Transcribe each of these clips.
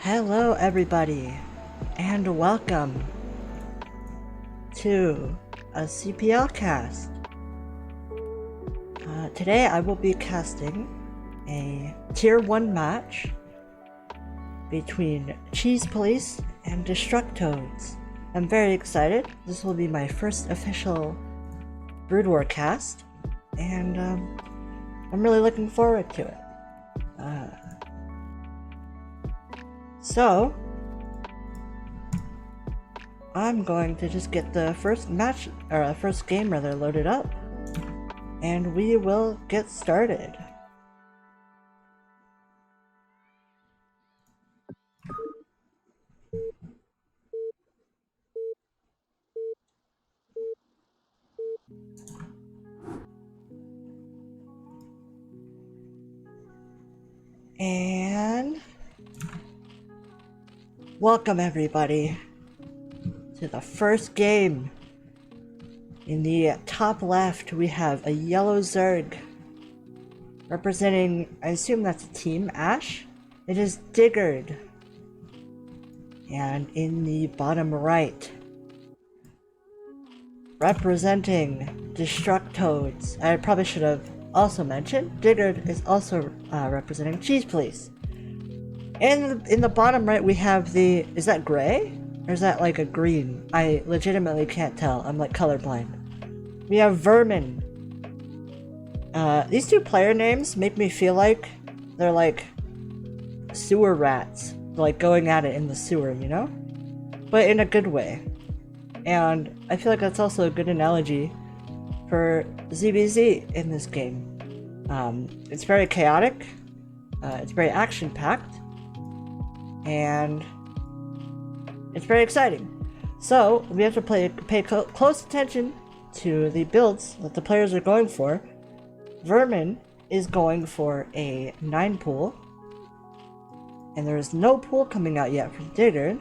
Hello everybody, and welcome to a CPL cast. Today I will be casting a Tier 1 match between Cheese Police and DestrucToads. I'm very excited. This will be my first official Brood War cast, and I'm really looking forward to it. So, I'm going to just get the first match, or first game rather, loaded up, and we will get started. And welcome everybody to the first game. In the top left we have a yellow Zerg representing, I assume that's a team, Ash? It is Diggered. And in the bottom right, representing DestrucToads, I probably should have also mentioned, Diggered is also representing Cheese Police. In the bottom right we have the, is that gray? Or is that like a green? I legitimately can't tell, I'm like colorblind. We have Vermin. These two player names make me feel like they're like sewer rats, like going at it in the sewer, you know? But in a good way. And I feel like that's also a good analogy for ZBZ in this game. It's very chaotic, it's very action-packed, and it's very exciting. So we have to pay close attention to the builds that the players are going for. Vermin is going for a 9 pool, and there is no pool coming out yet from Digger.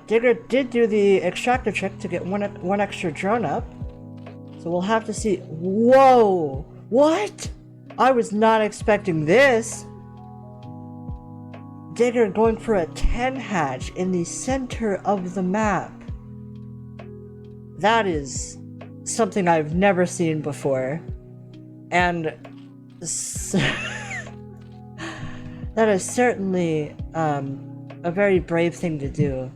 Digger did do the extractor trick to get one extra drone up, so we'll have to see. Whoa! What? I was not expecting this! Digger going for a 10 hatch in the center of the map. That is something I've never seen before. And that is certainly a very brave thing to do.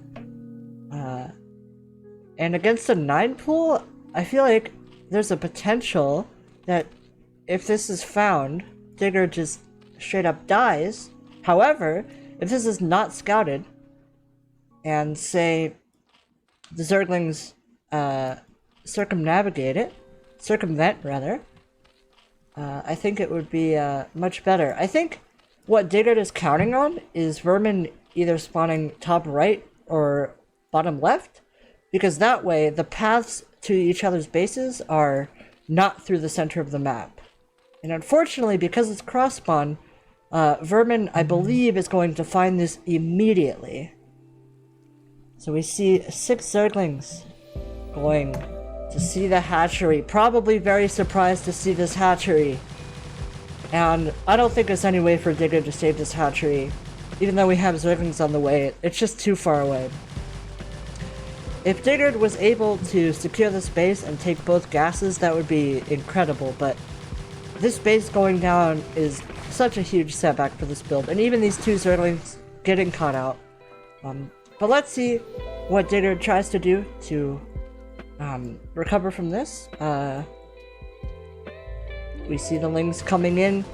And against a 9 pool, I feel like there's a potential that if this is found, Digger just straight up dies. However, if this is not scouted, and say the Zerglings circumvent rather, I think it would be much better. I think what Digger is counting on is Vermin either spawning top right or bottom left, because that way the paths to each other's bases are not through the center of the map. And unfortunately, because it's cross spawn, Vermin, I believe, is going to find this immediately. So we see 6 Zerglings going to see the hatchery. Probably very surprised to see this hatchery. And I don't think there's any way for Digger to save this hatchery. Even though we have Zerglings on the way, it's just too far away. If Digger was able to secure this base and take both gases, that would be incredible, but this base going down is such a huge setback for this build, and even these 2 Zerglings getting caught out. But let's see what Digger tries to do to recover from this. We see the Lings coming in,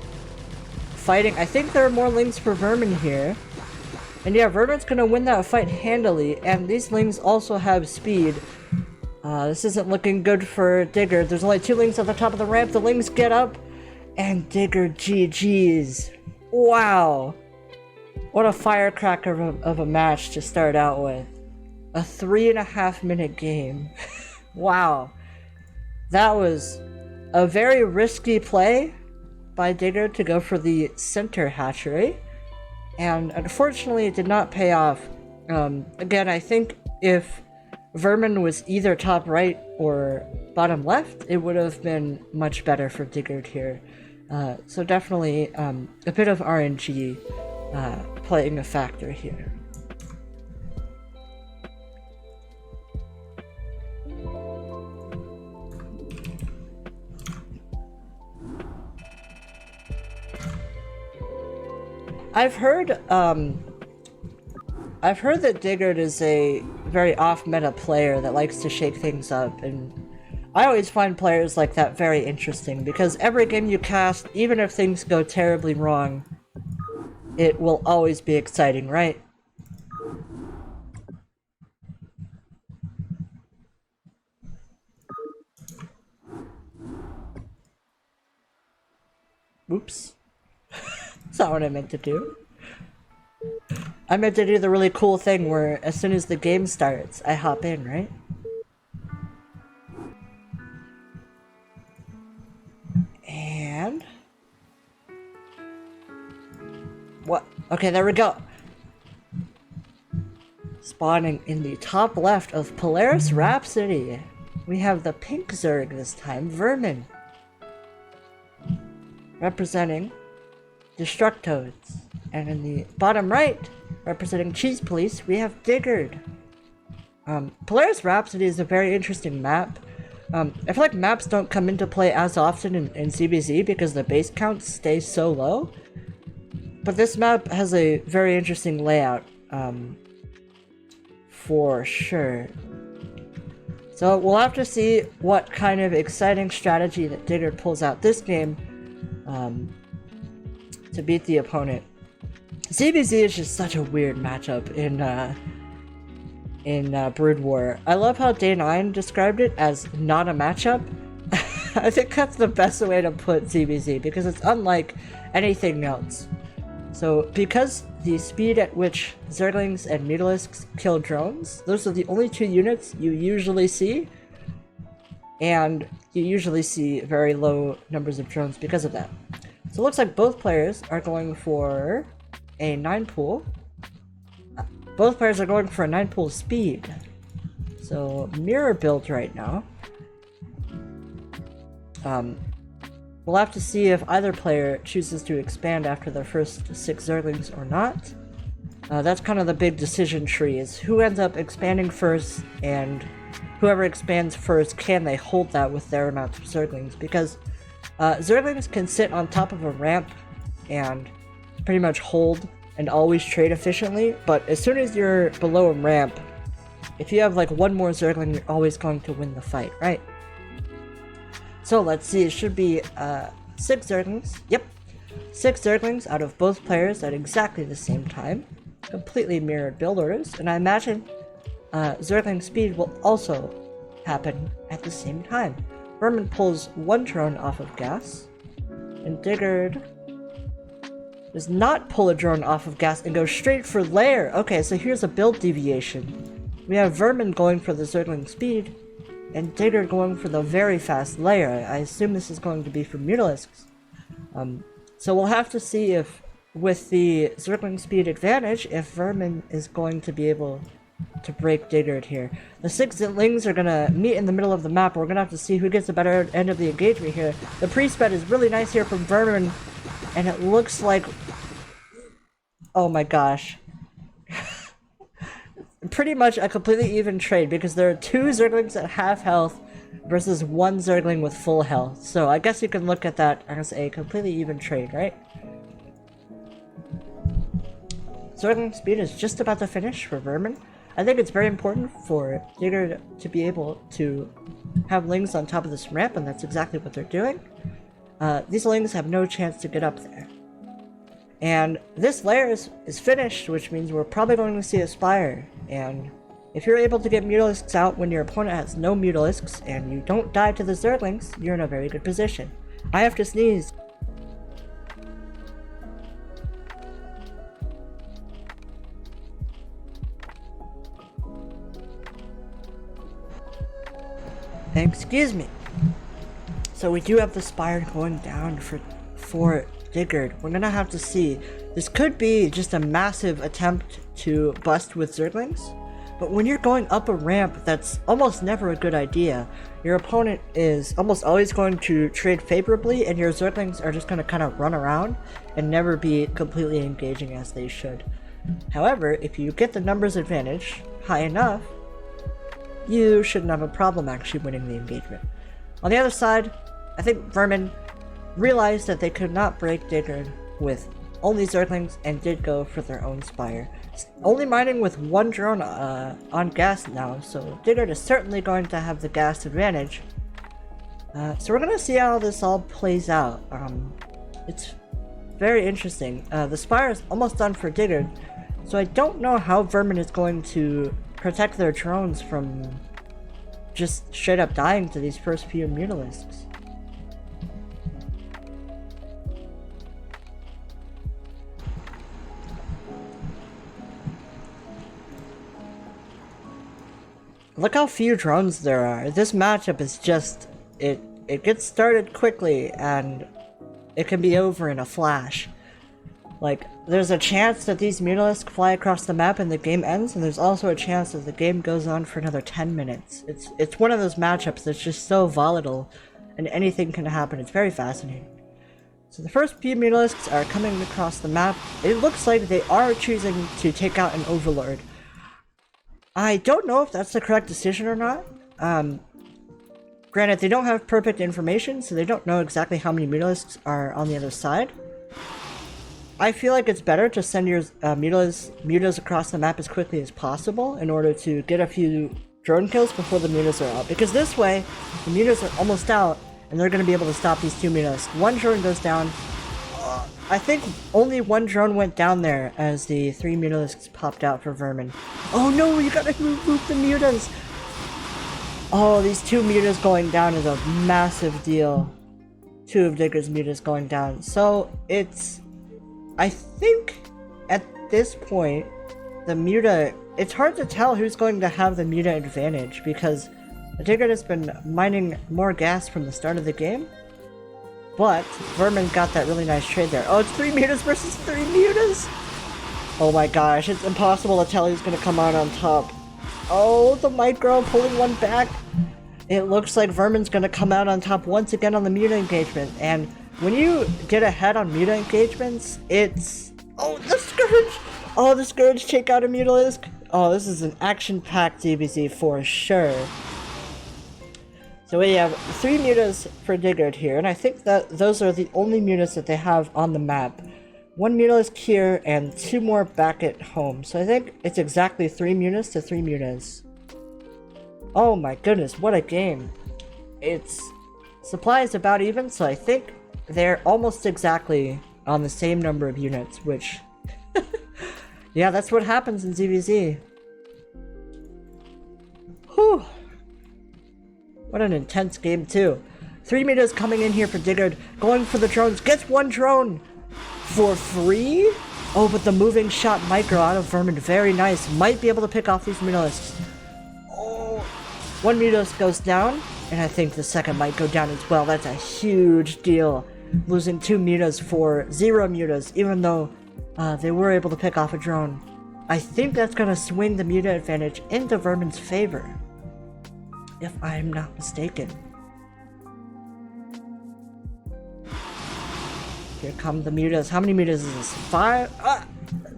fighting. I think there are more Lings for Vermin here. And yeah, Vermin's gonna win that fight handily, and these Lings also have speed. This isn't looking good for Digger. There's only 2 Lings at the top of the ramp. The Lings get up, and Digger GG's. Wow. What a firecracker of a match to start out with. A 3.5 minute game. Wow. That was a very risky play by Digger to go for the center hatchery. And unfortunately it did not pay off. Again, I think if Vermin was either top right or bottom left, it would have been much better for Digger here. So definitely a bit of RNG playing a factor here. I've heard that Digard is a very off-meta player that likes to shake things up, and I always find players like that very interesting, because every game you cast, even if things go terribly wrong, it will always be exciting, right? Oops. That's not what I meant to do. I meant to do the really cool thing where as soon as the game starts, I hop in, right? And... what? Okay, there we go. Spawning in the top left of Polaris Rhapsody, we have the pink Zerg this time, Vermin. Representing DestrucToads. And in the bottom right, representing Cheese Police, we have Digard. Polaris Rhapsody is a very interesting map. I feel like maps don't come into play as often in CBZ because the base count stays so low. But this map has a very interesting layout, for sure. So we'll have to see what kind of exciting strategy that Digard pulls out this game to beat the opponent. CBZ is just such a weird matchup in Brood War. I love how Day9 described it as not a matchup. I think that's the best way to put CBZ because it's unlike anything else. So because the speed at which Zerglings and Mutalisks kill drones, those are the only two units you usually see, and you usually see very low numbers of drones because of that. So it looks like both players are going for a 9-pool. Both players are going for a 9-pool speed. So mirror build right now. We'll have to see if either player chooses to expand after their first 6 Zerglings or not. That's kind of the big decision tree, is who ends up expanding first, and whoever expands first, can they hold that with their amount of Zerglings? Because Zerglings can sit on top of a ramp and pretty much hold and always trade efficiently, but as soon as you're below a ramp, if you have like one more Zergling, you're always going to win the fight, right? So let's see, it should be 6 Zerglings. Yep, 6 Zerglings out of both players at exactly the same time. Completely mirrored build orders, and I imagine Zergling speed will also happen at the same time. Vermin pulls 1 drone off of gas, and Digard does not pull a drone off of gas and go straight for lair. Okay, so here's a build deviation. We have Vermin going for the Zergling speed, and Digard going for the very fast lair. I assume this is going to be for Mutalisks. So we'll have to see if, with the Zergling speed advantage, if Vermin is going to be able to break Digard here. The 6 Zerglings are gonna meet in the middle of the map. We're gonna have to see who gets the better end of the engagement here. The pre-sped is really nice here from Vermin, and it looks like... oh my gosh. Pretty much a completely even trade, because there are 2 Zerglings at half health versus 1 Zergling with full health. So I guess you can look at that as a completely even trade, right? Zergling speed is just about to finish for Vermin. I think it's very important for Digard to be able to have Lings on top of this ramp, and that's exactly what they're doing. These Lings have no chance to get up there. And this layer is finished, which means we're probably going to see a Spire. And if you're able to get Mutalisks out when your opponent has no Mutalisks, and you don't die to the Zerglings, you're in a very good position. I have to sneeze. Excuse me. So we do have the Spire going down for Digard. We're gonna have to see. This could be just a massive attempt to bust with Zerglings, but when you're going up a ramp, that's almost never a good idea. Your opponent is almost always going to trade favorably, and your Zerglings are just going to kind of run around and never be completely engaging as they should. However, if you get the numbers advantage high enough, you shouldn't have a problem actually winning the engagement. On the other side, I think Vermin realized that they could not break Digard with only Zerglings and did go for their own Spire. Only mining with one drone on gas now, so Digard is certainly going to have the gas advantage. So we're gonna see how this all plays out. It's very interesting. The Spire is almost done for Digard, so I don't know how Vermin is going to protect their drones from just straight up dying to these first few Mutalisks. Look how few drones there are. This matchup is just, it gets started quickly and it can be over in a flash. Like, there's a chance that these Mutalisks fly across the map and the game ends, and there's also a chance that the game goes on for another 10 minutes. It's one of those matchups that's just so volatile and anything can happen. It's very fascinating. So the first few Mutalisks are coming across the map. It looks like they are choosing to take out an Overlord. I don't know if that's the correct decision or not. Granted, they don't have perfect information, so they don't know exactly how many Mutalisks are on the other side. I feel like it's better to send your mutas across the map as quickly as possible in order to get a few drone kills before the mutas are out. Because this way, the mutas are almost out, and they're going to be able to stop these two mutas. One drone goes down. I think only one drone went down there as the three Mutalisks popped out for Vermin. Oh no, you gotta move the mutas! Oh, these two mutas going down is a massive deal. Two of Digger's mutas going down. So, I think at this point, the muta... It's hard to tell who's going to have the muta advantage because Digger has been mining more gas from the start of the game. But Vermin got that really nice trade there. Oh, it's 3 mutas versus 3 mutas! Oh my gosh, it's impossible to tell who's gonna come out on top. Oh, the Micro pulling one back. It looks like Vermin's gonna come out on top once again on the muta engagement. And when you get ahead on muta engagements, it's... Oh, the Scourge! Oh, the Scourge take out a Mutalisk. Oh, this is an action-packed DBZ for sure. So we have 3 mutas for Digard here, and I think that those are the only mutas that they have on the map. 1 Mutalisk here, and 2 more back at home. So I think it's exactly 3 mutas to 3 mutas. Oh my goodness, what a game. Its supply is about even, so I think they're almost exactly on the same number of units, which... yeah, that's what happens in ZVZ. Whew. What an intense game, too. 3 mutas coming in here for Digard, going for the drones, gets 1 drone for free? Oh, but the moving shot Micro out of Vermin, very nice. Might be able to pick off these Mutalisks. Oh, 1 Mutalisk goes down, and I think the second might go down as well. That's a huge deal. Losing 2 mutas for 0 mutas, even though they were able to pick off a drone. I think that's going to swing the muta advantage into Vermin's favor. If I'm not mistaken. Here come the mutas. How many mutas is this? 5? Ah!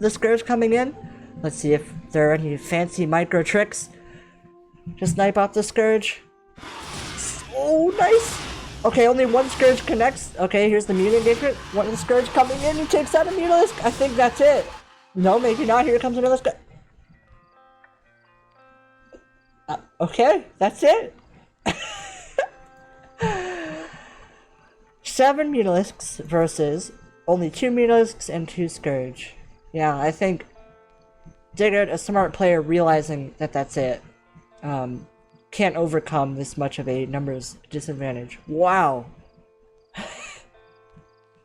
The Scourge coming in. Let's see if there are any fancy Micro tricks to snipe off the Scourge. Oh, nice! Okay, only 1 Scourge connects. Okay, here's the muta engagement. 1 Scourge coming in. He takes out a Mutalisk. I think that's it. No, maybe not. Here comes another Scourge. Okay, that's it. 7 Mutalisks versus only 2 Mutalisks and 2 Scourge. Yeah, I think Digard, a smart player, realizing that that's it, can't overcome this much of a numbers disadvantage. Wow.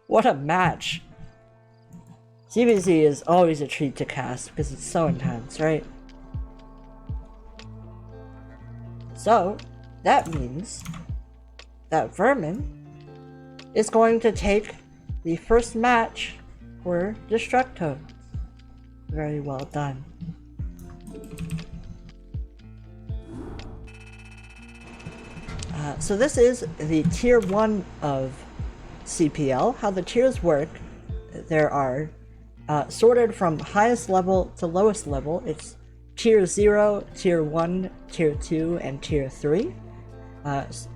What a match. CBZ is always a treat to cast because it's so intense, right? So, that means that Vermin is going to take the first match for DestrucToads. Very well done. So this is the tier 1 of CPL. How the tiers work, there are sorted from highest level to lowest level. It's tier 0, tier 1, tier 2, and tier 3.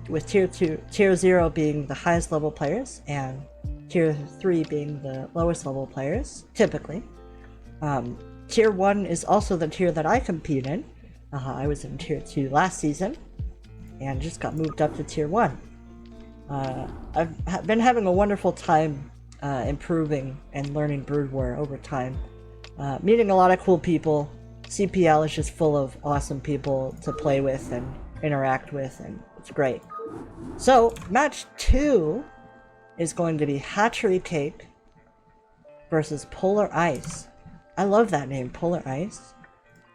With tier 0 being the highest level players, and tier 3 being the lowest level players, typically. Tier 1 is also the tier that I compete in. I was in tier 2 last season, and just got moved up to tier 1. I've been having a wonderful time improving and learning Brood War over time. Meeting a lot of cool people. CPL is just full of awesome people to play with and interact with, and it's great. So, match 2 is going to be Hatchery Cake versus Polar Ice. I love that name, Polar Ice.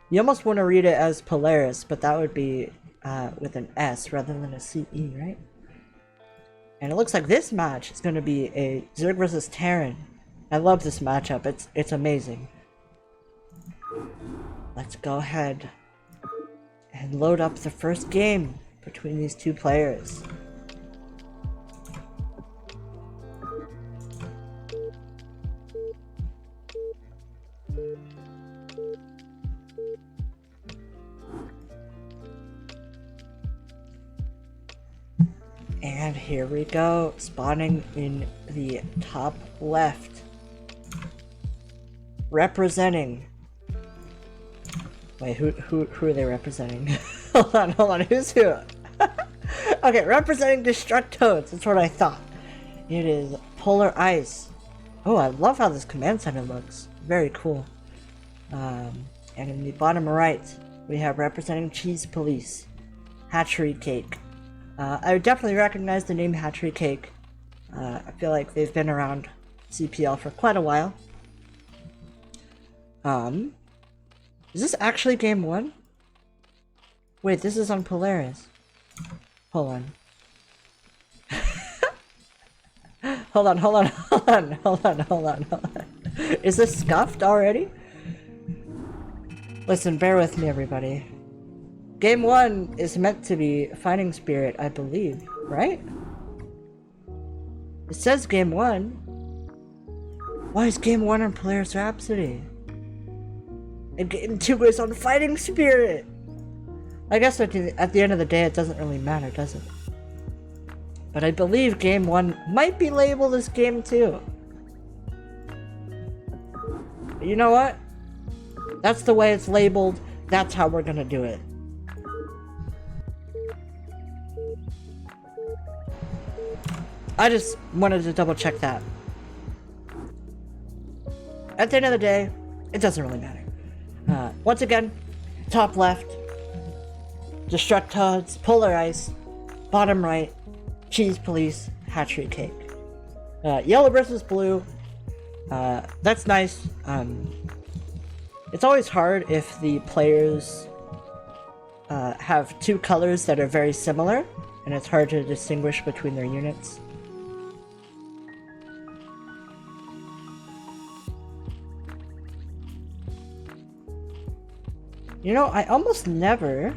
You almost want to read it as Polaris, but that would be with an S rather than a CE, right? And it looks like this match is going to be a Zerg versus Terran. I love this matchup. It's amazing. Let's go ahead and load up the first game between these two players. And here we go, spawning in the top left. Representing... Wait, who are they representing? hold on, who's who? Okay, representing DestrucToads, that's what I thought. It is Polar Ice. Oh, I love how this command center looks. Very cool. And in the bottom right, we have representing Cheese Police, Hatchery Cake. I would definitely recognize the name Hatchery Cake. I feel like they've been around CPL for quite a while. Is this actually game 1? Wait, this is on Polaris. Hold on. hold on. Is this scuffed already? Listen, bear with me, everybody. Game 1 is meant to be Fighting Spirit, I believe, right? It says Game 1. Why is Game 1 on Polaris Rhapsody? And Game 2 is on Fighting Spirit! I guess at the end of the day it doesn't really matter, does it? But I believe Game 1 might be labeled as Game 2. But you know what? That's the way it's labeled, that's how we're gonna do it. I just wanted to double check that. At the end of the day, it doesn't really matter. Once again, top left, DestrucToads, Polar Ice, bottom right, Cheese Police, Hatchery Cake. Yellow versus blue, that's nice. It's always hard if the players have two colors that are very similar, and it's hard to distinguish between their units. You know, I almost never...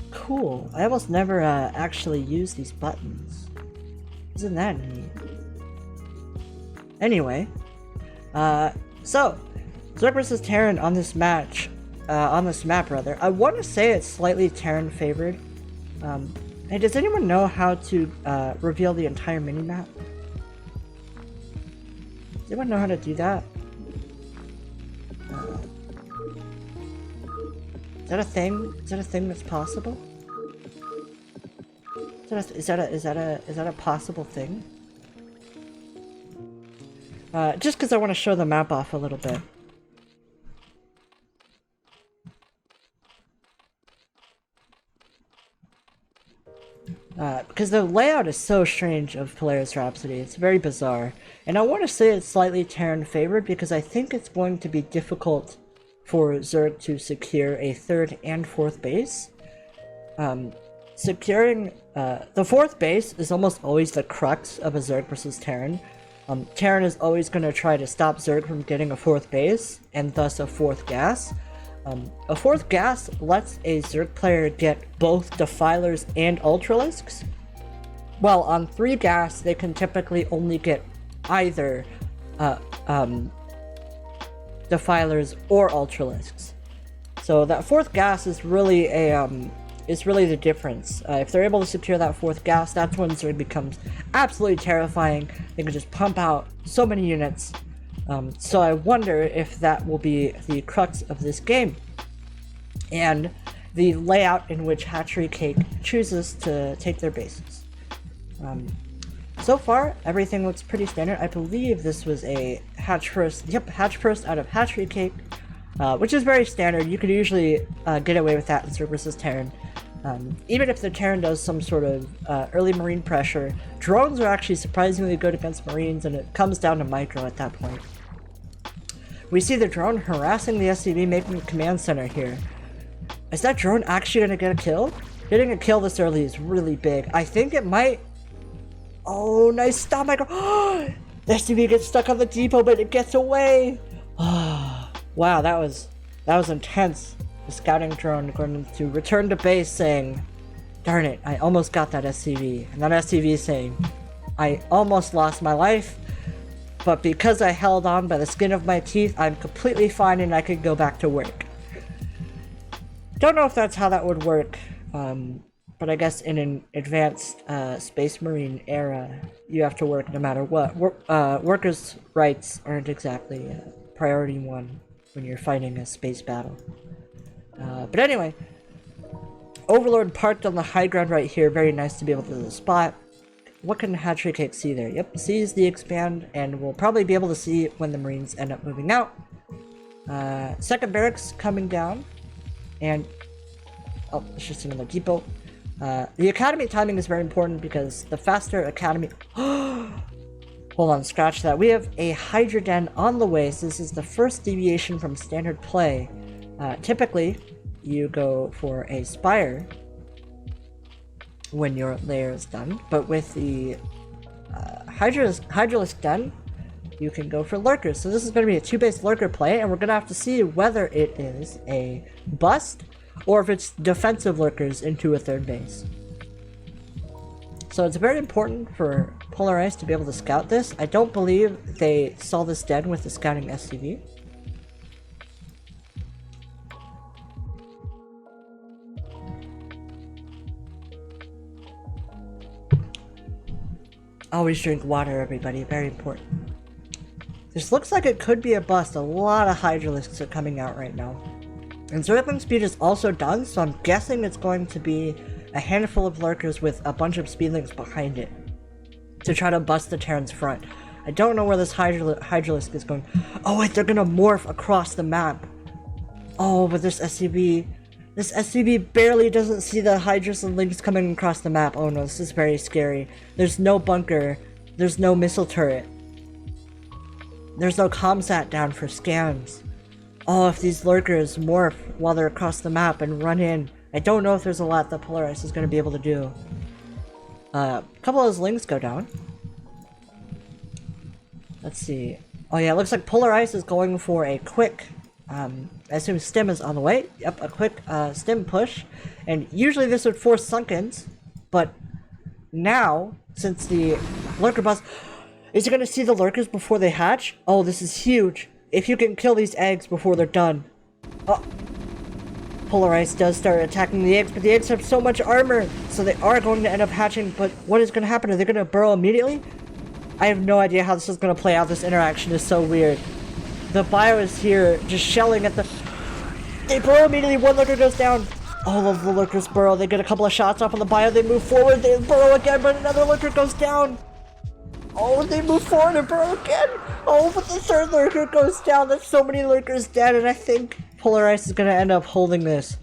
Cool. I almost never actually use these buttons. Isn't that neat? Anyway. So, Zerg vs. Terran on this match. On this map, rather. I want to say it's slightly Terran favored. Hey, does anyone know how to reveal the entire minimap? Does anyone know how to do that? Is that a thing? Is that a thing that's possible? Is that a possible thing? Just because I want to show the map off a little bit. Because the layout is so strange of Polaris Rhapsody, it's very bizarre. And I want to say it's slightly Terran favored because I think it's going to be difficult for Zerg to secure a 3rd and 4th base. Securing the 4th base is almost always the crux of a Zerg versus Terran. Terran is always going to try to stop Zerg from getting a 4th base, and thus a 4th gas. A fourth gas lets a Zerg player get both Defilers and Ultralisks, while on 3 gas they can typically only get either Defilers or Ultralisks. So that fourth gas is really the difference. If they're able to secure that fourth gas, that's when Zerg becomes absolutely terrifying. They can just pump out so many units. So I wonder if that will be the crux of this game, and the layout in which Hatchery Cake chooses to take their bases. So far, everything looks pretty standard. I believe this was a hatch first. Yep, hatch first out of Hatchery Cake, which is very standard. You could usually get away with that in Zerg vs. Terran. Even if the Terran does some sort of early Marine pressure, drones are actually surprisingly good against Marines, and it comes down to micro at that point. We see the drone harassing the SCV, making a command center here. Is that drone actually going to get a kill? Getting a kill this early is really big. I think it might... Oh, nice stop micro. The SCV gets stuck on the depot, but it gets away. Wow, that was intense. The scouting drone going to return to base saying, darn it, I almost got that SCV. And that SCV saying, I almost lost my life, but because I held on by the skin of my teeth, I'm completely fine and I could go back to work. Don't know if that's how that would work, but I guess in an advanced Space Marine era, you have to work no matter what. Workers' rights aren't exactly priority one when you're fighting a space battle. But anyway, Overlord parked on the high ground right here. Very nice to be able to spot. What can Hatchery Cake see there? Yep, sees the expand, and we'll probably be able to see when the Marines end up moving out. Second barracks coming down, and oh, it's just another depot. The academy timing is very important because the faster academy... Hold on, scratch that. We have a Hydra Den on the way, so this is the first deviation from standard play. Typically, you go for a Spire when your layer is done, but with the Hydralisk Den, you can go for Lurkers. So this is going to be a 2-base Lurker play, and we're going to have to see whether it is a bust or if it's defensive Lurkers into a 3rd base. So it's very important for Polar Ice to be able to scout this. I don't believe they saw this den with the scouting SCV. Always drink water, everybody. Very important. This looks like it could be a bust. A lot of Hydralisks are coming out right now. And Zergling speed is also done, so I'm guessing it's going to be a handful of Lurkers with a bunch of Speedlings behind it to try to bust the Terran's front. I don't know where this Hydralisk is going. Oh wait, they're gonna morph across the map. Oh, but this SCV barely doesn't see the Hydras and Lynx coming across the map. Oh no, this is very scary. There's no bunker. There's no missile turret. There's no comsat down for scans. Oh, if these Lurkers morph while they're across the map and run in, I don't know if there's a lot that Polar Ice is going to be able to do. A couple of those Lynx go down. Let's see. Oh yeah, it looks like Polar Ice is going for a quick... I assume Stim is on the way. Yep, a quick Stim push. And usually this would force Sunkens, but now, since the Lurker bust... Is he going to see the Lurkers before they hatch? Oh, this is huge. If you can kill these eggs before they're done. Oh. Polar Ice does start attacking the eggs, but the eggs have so much armor, so they are going to end up hatching, but what is going to happen? Are they going to burrow immediately? I have no idea how this is going to play out. This interaction is so weird. The bio is here, just shelling at the... They burrow immediately, one Lurker goes down. All of the Lurkers burrow, they get a couple of shots off on the bio, they move forward, they burrow again, but another Lurker goes down. Oh, they move forward and burrow again. Oh, but the 3rd Lurker goes down. There's so many Lurkers dead, and I think Polar Ice is going to end up holding this.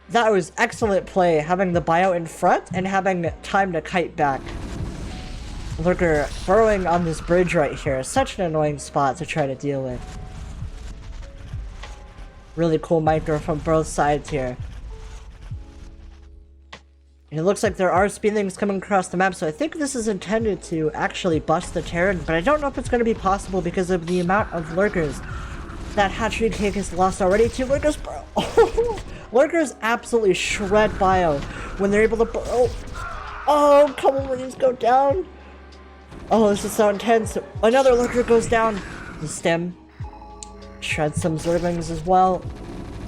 That was excellent play, having the bio in front and having time to kite back. Lurker burrowing on this bridge right here. Such an annoying spot to try to deal with. Really cool micro from both sides here. And it looks like there are Speedlings coming across the map, so I think this is intended to actually bust the Terran, but I don't know if it's going to be possible because of the amount of Lurkers. that hatchery cake is lost already. 2 lurkers, bro. Lurkers absolutely shred bio when they're able to burrow. Oh, a couple marines go down. Oh, this is so intense. Another lurker goes down. The stem shreds some zerglings as well.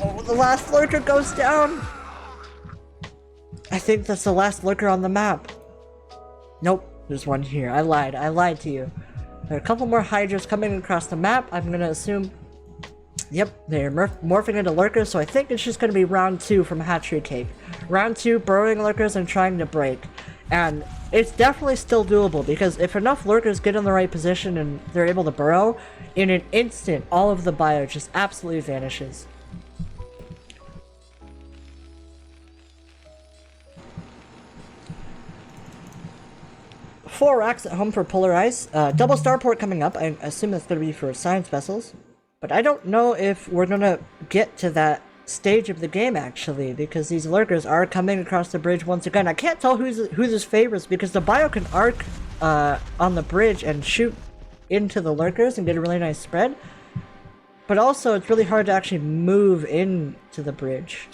Oh, the last lurker goes down. I think that's the last lurker on the map. Nope, there's one here. I lied to you. There are a couple more hydras coming across the map. I'm gonna assume... Yep, they're morphing into lurkers, so I think it's just gonna be round 2 from hatchery cake. Round 2, burrowing lurkers and trying to break. And it's definitely still doable, because if enough lurkers get in the right position and they're able to burrow, in an instant, all of the bio just absolutely vanishes. Four racks at home for Polar Ice. Double starport coming up. I assume that's going to be for science vessels. But I don't know if we're going to get to that stage of the game, actually, because these lurkers are coming across the bridge once again. I can't tell who this favors, because the bio can arc on the bridge and shoot into the lurkers and get a really nice spread. But also, it's really hard to actually move into the bridge.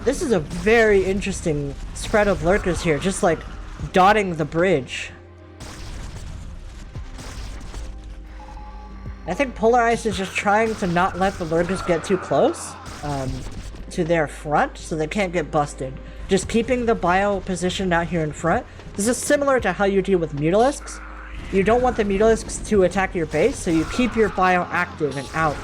This is a very interesting spread of lurkers here, just like dotting the bridge. I think Polar Ice is just trying to not let the lurkers get too close to their front so they can't get busted. Just keeping the bio positioned out here in front. This is similar to how you deal with mutalisks. You don't want the mutalisks to attack your base, so you keep your bio active and out.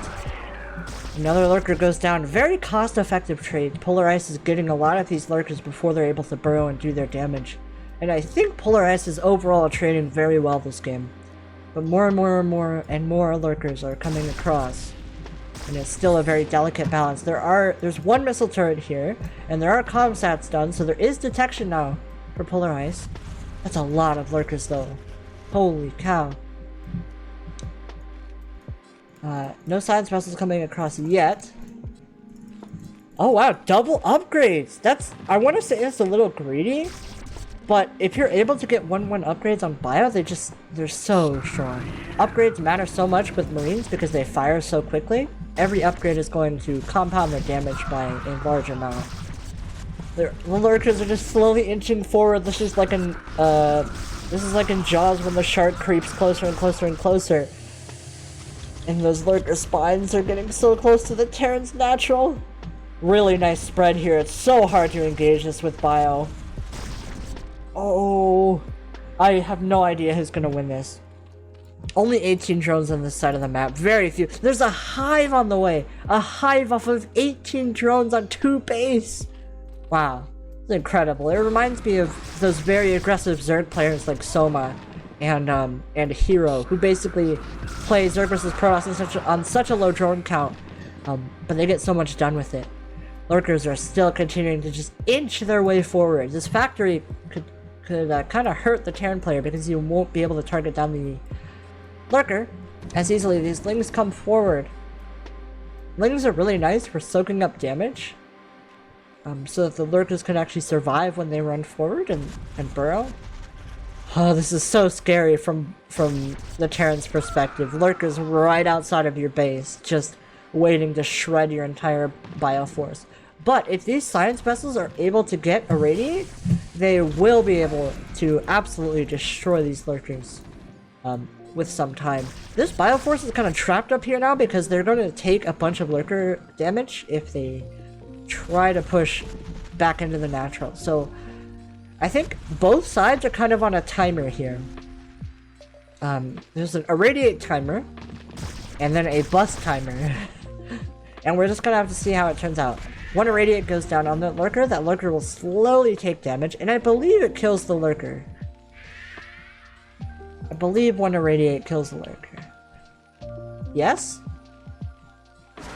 Another lurker goes down. Very cost-effective trade. Polar Ice is getting a lot of these lurkers before they're able to burrow and do their damage. And I think Polar Ice is overall trading very well this game. But more and more lurkers are coming across. And it's still a very delicate balance. There's one missile turret here, and there are comsats done, so there is detection now for Polar Ice. That's a lot of lurkers though. Holy cow. No science vessels coming across yet. Oh wow, double upgrades! I want to say it's a little greedy. But if you're able to get 1-1 upgrades on bio, they're so strong. Upgrades matter so much with Marines because they fire so quickly. Every upgrade is going to compound their damage by a large amount. The lurkers are just slowly inching forward. This is like in Jaws when the shark creeps closer and closer and closer. And those lurker spines are getting so close to the Terran's natural. Really nice spread here. It's so hard to engage this with bio. Oh, I have no idea who's gonna win this. Only 18 drones on this side of the map. Very few. There's a hive on the way. A hive off of 18 drones on 2 base. Wow, it's incredible. It reminds me of those very aggressive Zerg players like Soma and Hero, who basically play Zerg versus Protoss on such a low drone count, but they get so much done with it. Lurkers are still continuing to just inch their way forward. This factory could kind of hurt the Terran player because you won't be able to target down the lurker as easily. These lings come forward. Lings are really nice for soaking up damage, so that the lurkers can actually survive when they run forward and burrow. Oh, this is so scary from the Terran's perspective. Lurkers right outside of your base, just waiting to shred your entire bioforce. But if these science vessels are able to get irradiate, they will be able to absolutely destroy these lurkers with some time. This bioforce is kind of trapped up here now because they're going to take a bunch of lurker damage if they try to push back into the natural. So I think both sides are kind of on a timer here. There's an irradiate timer and then a bust timer. And we're just going to have to see how it turns out. One irradiate goes down on that lurker will slowly take damage, and I believe it kills the lurker. I believe one irradiate kills the lurker. Yes?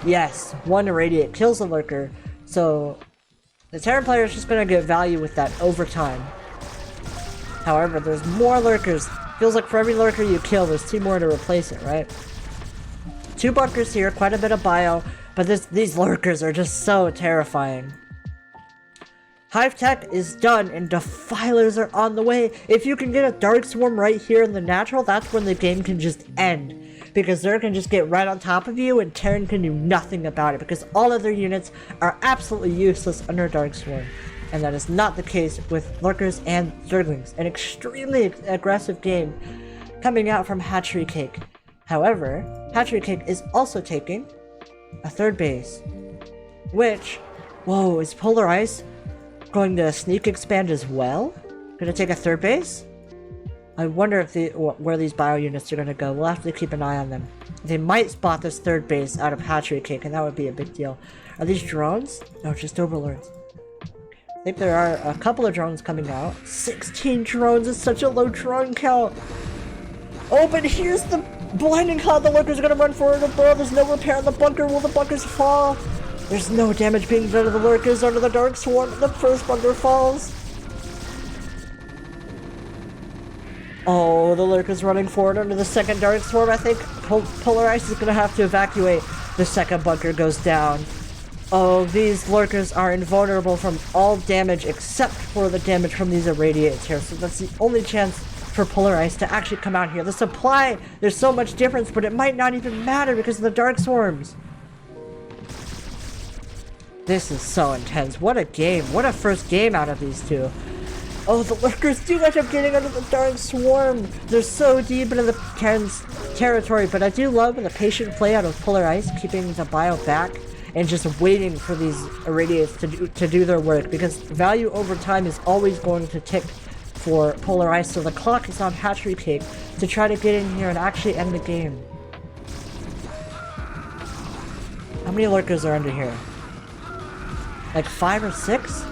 Yes, one irradiate kills the lurker, so the Terran player is just going to get value with that over time. However, there's more lurkers. Feels like for every lurker you kill, there's 2 more to replace it, right? 2 bunkers here, quite a bit of bio. But these lurkers are just so terrifying. Hive tech is done and defilers are on the way. If you can get a dark swarm right here in the natural, that's when the game can just end. because Zerg can just get right on top of you and Terran can do nothing about it because all other units are absolutely useless under Dark Swarm. And that is not the case with Lurkers and Zerglings. An extremely aggressive game coming out from Hatchery Cake. However, Hatchery Cake is also taking a third base, which, whoa, is Polar Ice going to sneak expand as well? Gonna take a third base? I wonder if where these bio units are gonna go. We'll have to keep an eye on them. They might spot this third base out of Hatchery Cake, and that would be a big deal. Are these drones? No, just overlords. I think there are a couple of drones coming out. 16 drones is such a low drone count. Oh, but here's the blinding cloud. The Lurkers are gonna run forward and bro. There's no repair in the bunker. Will the bunkers fall? There's no damage being done to the Lurkers under the Dark Swarm. The first bunker falls. Oh, the Lurkers running forward under the second Dark Swarm. I think Polar Ice is going to have to evacuate. The second bunker goes down. Oh, these Lurkers are invulnerable from all damage except for the damage from these irradiates here. So that's the only chance for Polar Ice to actually come out here. The supply, there's so much difference, but it might not even matter because of the Dark Swarms. This is so intense. What a game. What a first game out of these two. Oh, the Lurkers do end up getting under the Dark Swarm. They're so deep into the Terran's territory, but I do love the patient play out of Polar Ice, keeping the bio back and just waiting for these irradiates to do their work, because value over time is always going to tick for Polar Ice, so the clock is on Hatchery Cake to try to get in here and actually end the game. How many Lurkers are under here? Like 5 or 6?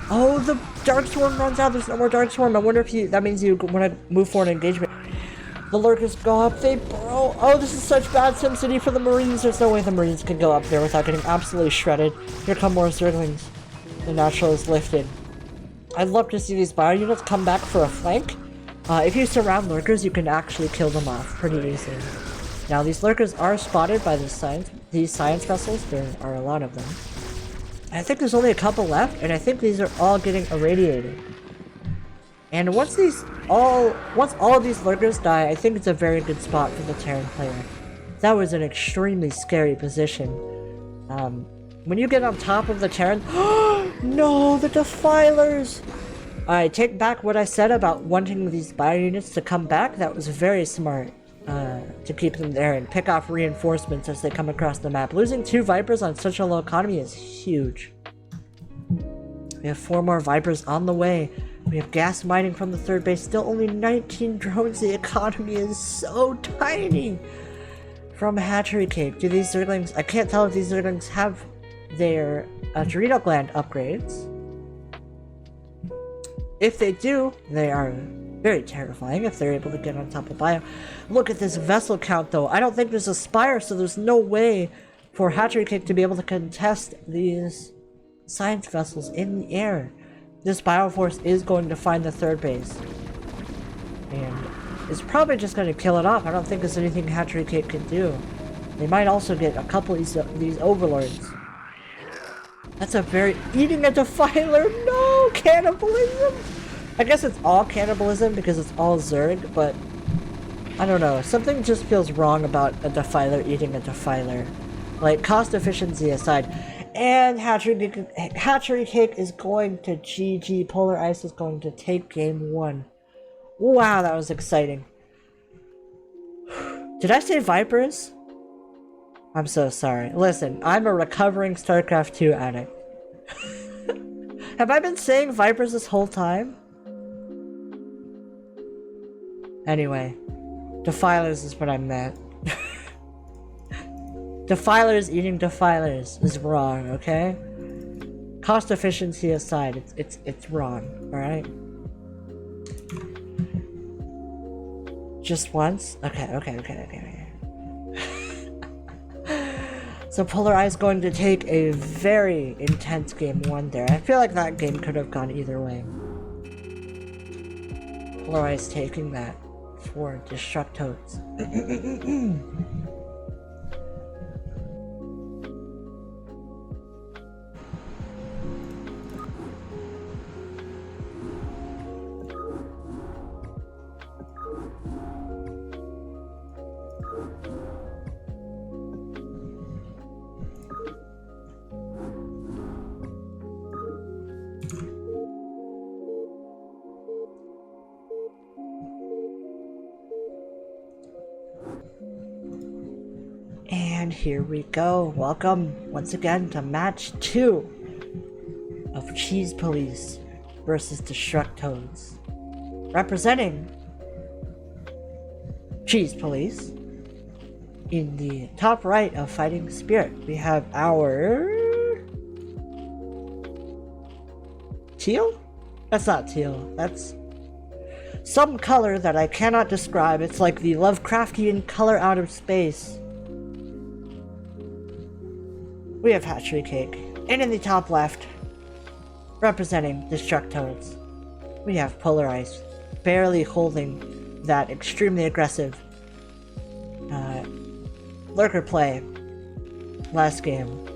Oh, the Dark Swarm runs out. There's no more Dark Swarm. I wonder if that means you want to move forward in engagement. The Lurkers go up. They burrow. Oh, this is such bad SimCity for the Marines. There's no way the Marines can go up there without getting absolutely shredded. Here come more Zerglings. The natural is lifted. I'd love to see these bio units come back for a flank. If you surround Lurkers, you can actually kill them off pretty easily. Now, these Lurkers are spotted by these science vessels. There are a lot of them. I think there's only a couple left, and I think these are all getting irradiated. And once all of these Lurkers die, I think it's a very good spot for the Terran player. That was an extremely scary position. When you get on top of the Terran... No, the Defilers! I take back what I said about wanting these bio units to come back. That was very smart. To keep them there and pick off reinforcements as they come across the map. Losing 2 Vipers on such a low economy is huge. We have 4 more Vipers on the way. We have gas mining from the third base. Still only 19 drones. The economy is so tiny. From Hatchery Cake. Do these Zerglings... I can't tell if these Zerglings have their adrenal gland upgrades. If they do, they are very terrifying if they're able to get on top of bio. Look at this vessel count though. I don't think there's a spire, so there's no way for Hatchery Cake to be able to contest these science vessels in the air. This Bioforce is going to find the third base. And it's probably just going to kill it off. I don't think there's anything Hatchery Cake can do. They might also get a couple of these overlords. That's a very... Eating a Defiler! No! Cannibalism! I guess it's all cannibalism because it's all Zerg, but... I don't know. Something just feels wrong about a Defiler eating a Defiler. Like, cost efficiency aside. And Hatchery Cake is going to GG. Polar Ice is going to take game 1. Wow, that was exciting. Did I say Vipers? I'm so sorry. Listen, I'm a recovering StarCraft 2 addict. Have I been saying Vipers this whole time? Anyway, Defilers is what I meant. Defilers eating Defilers is wrong, okay? Cost efficiency aside, it's wrong, alright? Just once? Okay. So Polar Eye is going to take a very intense game 1 there. I feel like that game could have gone either way. Polar Eye is taking that for DestrucToads. And here we go. Welcome once again to match 2 of Cheese Police versus DestrucToads. Representing Cheese Police, in the top right of Fighting Spirit, we have our teal? That's not teal. That's some color that I cannot describe. It's like the Lovecraftian color out of space. We have Hatchery Cake. And in the top left, representing DestrucToads, we have Polar Ice, barely holding that extremely aggressive lurker play last game.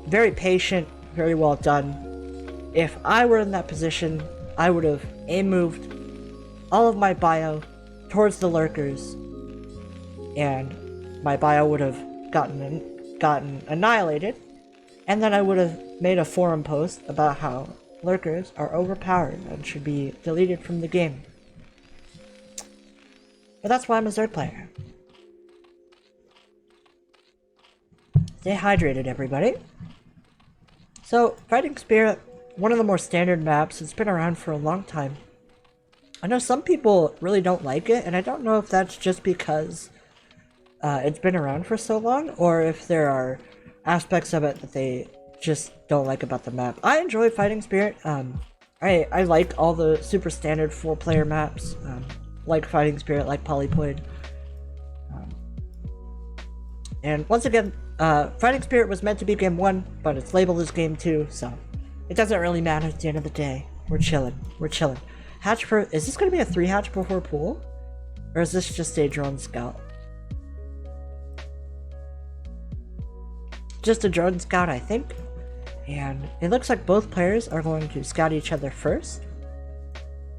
Very patient, very well done. If I were in that position, I would have moved all of my bio towards the lurkers, and my bio would have gotten annihilated, and then I would have made a forum post about how lurkers are overpowered and should be deleted from the game. But that's why I'm a Zerg player. Stay hydrated, everybody. So, Fighting Spirit, one of the more standard maps. It's been around for a long time. I know some people really don't like it, and I don't know if that's just because it's been around for so long, or if there are aspects of it that they just don't like about the map. I enjoy Fighting Spirit. I like all the super standard 4-player maps, like Fighting Spirit, like Polypoid. And once again, Fighting Spirit was meant to be game 1, but it's labeled as game 2, so it doesn't really matter at the end of the day. We're chilling. We're chilling. Hatch for... Is this going to be a 3 hatch before pool? Or is this just a drone scout? Just a drone scout, I think. And it looks like both players are going to scout each other first.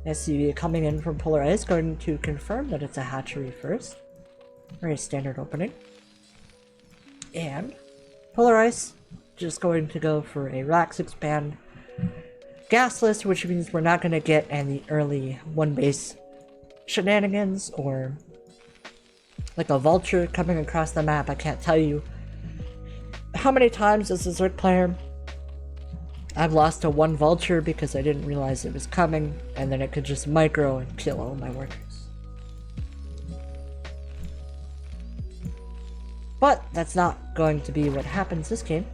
SCV coming in from Polar Ice, going to confirm that it's a hatchery first. Very standard opening. And Polar Ice just going to go for a Rax expand gasless, which means we're not going to get any early 1-base shenanigans or like a vulture coming across the map. I can't tell you how many times as a Zerg player I've lost to 1 vulture because I didn't realize it was coming, and then it could just micro and kill all my workers. But that's not going to be what happens this game,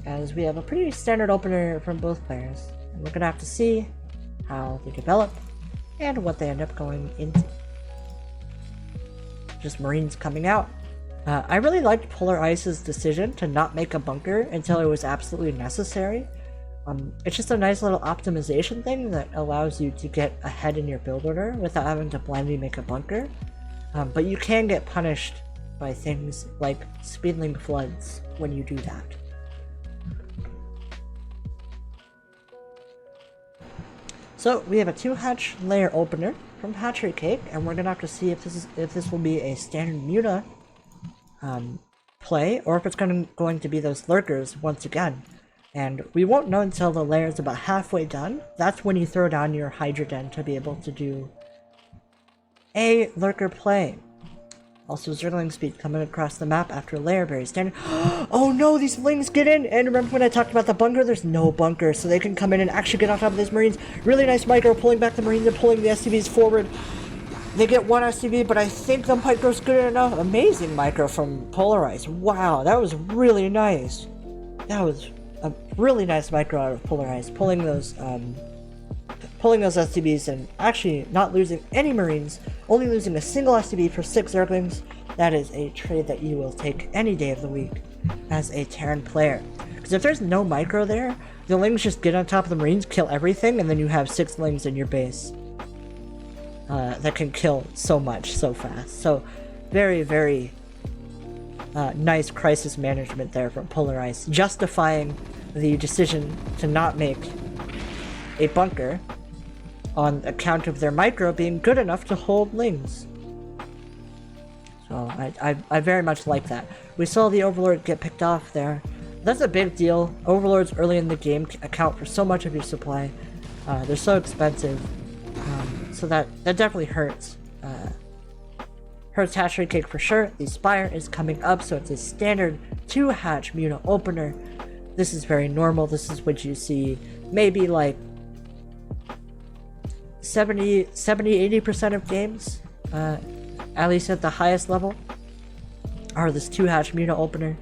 as we have a pretty standard opener from both players, and we're going to have to see how they develop and what they end up going into. Just Marines coming out. I really liked Polar Ice's decision to not make a bunker until it was absolutely necessary. It's just a nice little optimization thing that allows you to get ahead in your build order without having to blindly make a bunker. But you can get punished by things like speedling floods when you do that. So we have a 2-hatch layer opener from Hatchery Cake, and we're gonna have to see if this will be a standard Muta play, or if it's going to be those lurkers once again. And we won't know until the layer is about halfway done. That's when you throw down your Hydra Den to be able to do a lurker play. Also, Zergling speed coming across the map after layer berry standard. Oh no, these Lings get in! And remember when I talked about the bunker? There's no bunker, so they can come in and actually get on top of these Marines. Really nice micro, pulling back the Marines and pulling the SCVs forward. They get 1 SCV, but I think the micro's good enough. Amazing micro from Polar Ice. Wow, that was really nice. That was a really nice micro out of Polar Ice, pulling those SCVs and actually not losing any Marines, only losing a single SCV for 6 Zerglings. That is a trade that you will take any day of the week as a Terran player. Because if there's no micro there, the Lings just get on top of the Marines, kill everything, and then you have 6 Lings in your base that can kill so much so fast. So very, very nice crisis management there from Polar Ice, justifying the decision to not make a bunker on account of their micro being good enough to hold Lings. So I very much like that. We saw the Overlord get picked off there. That's a big deal. Overlords early in the game account for so much of your supply. They're so expensive. So that definitely hurts Hurts hatchery cake for sure. The Spire is coming up, so it's a standard 2-hatch Muta opener. This is very normal. This is what you see maybe like 70-80% of games, at least at the highest level, are this 2-hatch Muta opener.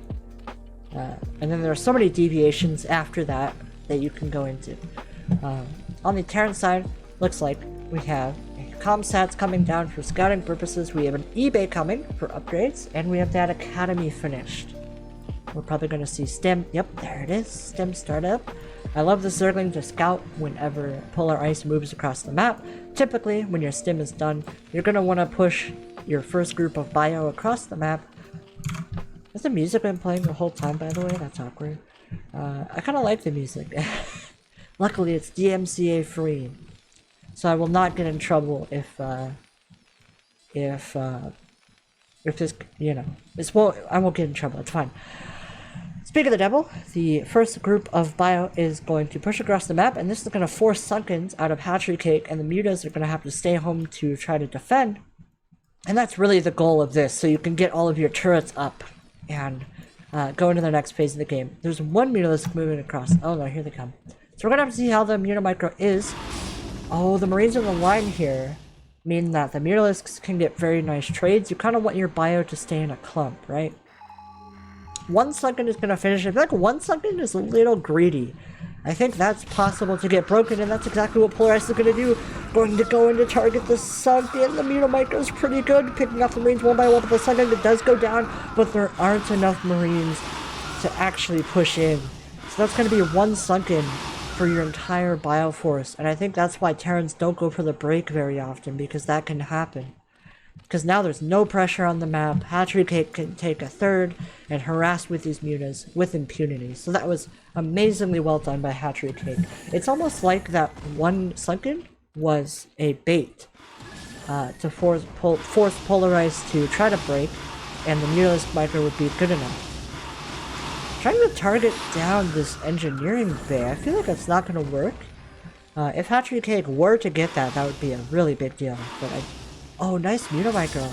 And then there are so many deviations after that that you can go into. On the Terran side, looks like we have Comsats coming down for scouting purposes, we have an eBay coming for upgrades, and we have that Academy finished. We're probably going to see STEM, yep, there it is, STEM startup. I love the circling to scout whenever Polar Ice moves across the map. Typically, when your STEM is done, you're going to want to push your first group of bio across the map. Has the music been playing the whole time, by the way? That's awkward. I kind of like the music. Luckily, it's DMCA free. So I will not get in trouble if this, you know, I won't get in trouble, it's fine. Speak of the devil, the first group of bio is going to push across the map, and this is going to force Sunkens out of hatchery cake, and the mutas are going to have to stay home to try to defend. And that's really the goal of this, so you can get all of your turrets up and go into the next phase of the game. There's one mutalisk moving across. Oh no, here they come. So we're going to have to see how the Mutamicro is. Oh, the Marines in the line here mean that the Mutalisks can get very nice trades. You kind of want your bio to stay in a clump, right? One Sunken is going to finish. I feel like one Sunken is a little greedy. I think that's possible to get broken, and that's exactly what Polar Ice is going to do. Going to go in to target the Sunken. The Mutamicro is pretty good, picking off the Marines one by one, but the Sunken does go down, but there aren't enough Marines to actually push in. So that's going to be one Sunken for your entire bioforce, and I think that's why Terrans don't go for the break very often, because that can happen. Because now there's no pressure on the map, hatchery cake can take a third and harass with these mutas with impunity. So that was amazingly well done by hatchery cake. It's almost like that one Sunken was a bait to force Polar Ice to try to break, and the Mutalisk Micro would be good enough. Trying to target down this engineering bay, I feel like that's not going to work. If hatchery cake were to get that, that would be a really big deal. But oh, nice Mutamicro.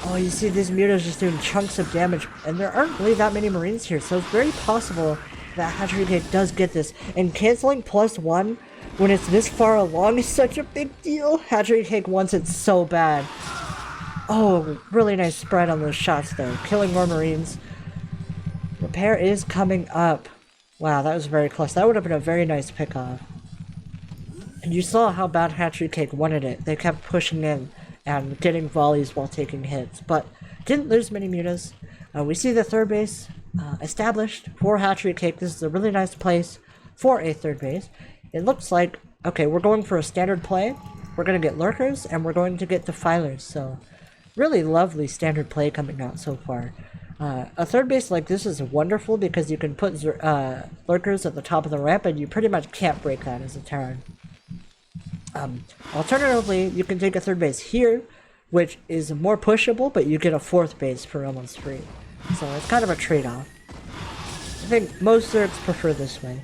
Oh, you see these mutas just doing chunks of damage, and there aren't really that many Marines here, so it's very possible that hatchery cake does get this. And canceling +1 when it's this far along is such a big deal. Hatchery cake wants it so bad. Oh, really nice spread on those shots though, killing more Marines. Repair is coming up. Wow, that was very close. That would have been a very nice pickoff. And you saw how bad hatchery cake wanted it. They kept pushing in and getting volleys while taking hits, but didn't lose many mutas. We see the third base established for hatchery cake. This is a really nice place for a third base. It looks like, okay, we're going for a standard play. We're going to get lurkers and we're going to get defilers. So really lovely standard play coming out so far. A third base like this is wonderful because you can put lurkers at the top of the ramp and you pretty much can't break that as a Terran. Alternatively, you can take a third base here, which is more pushable, but you get a fourth base for almost free. So it's kind of a trade-off. I think most Zergs prefer this way.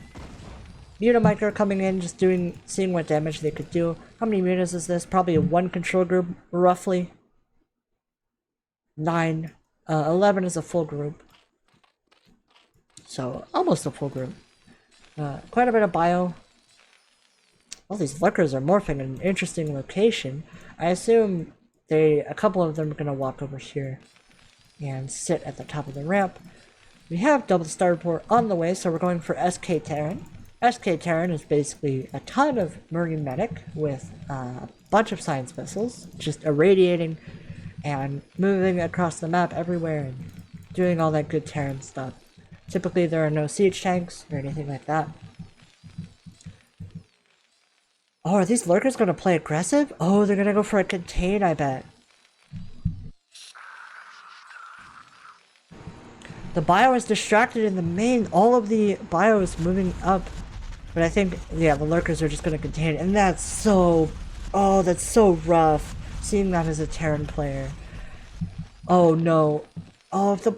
Mutamicro coming in, just seeing what damage they could do. How many mutas is this? Probably one control group, roughly. 9. 11 is a full group. So, almost a full group. Quite a bit of bio. All these lurkers are morphing in an interesting location. I assume a couple of them are going to walk over here and sit at the top of the ramp. We have double starport on the way, so we're going for SK Terran. SK Terran is basically a ton of Marine Medic with a bunch of science vessels, just irradiating and moving across the map everywhere and doing all that good Terran stuff. Typically there are no siege tanks or anything like that. Oh, are these lurkers going to play aggressive? Oh, they're going to go for a contain, I bet. The bio is distracted in the main. All of the bio is moving up. But I think, yeah, the lurkers are just going to contain. And that's so... Oh, that's so rough. Seeing that as a Terran player. Oh, no. Oh, the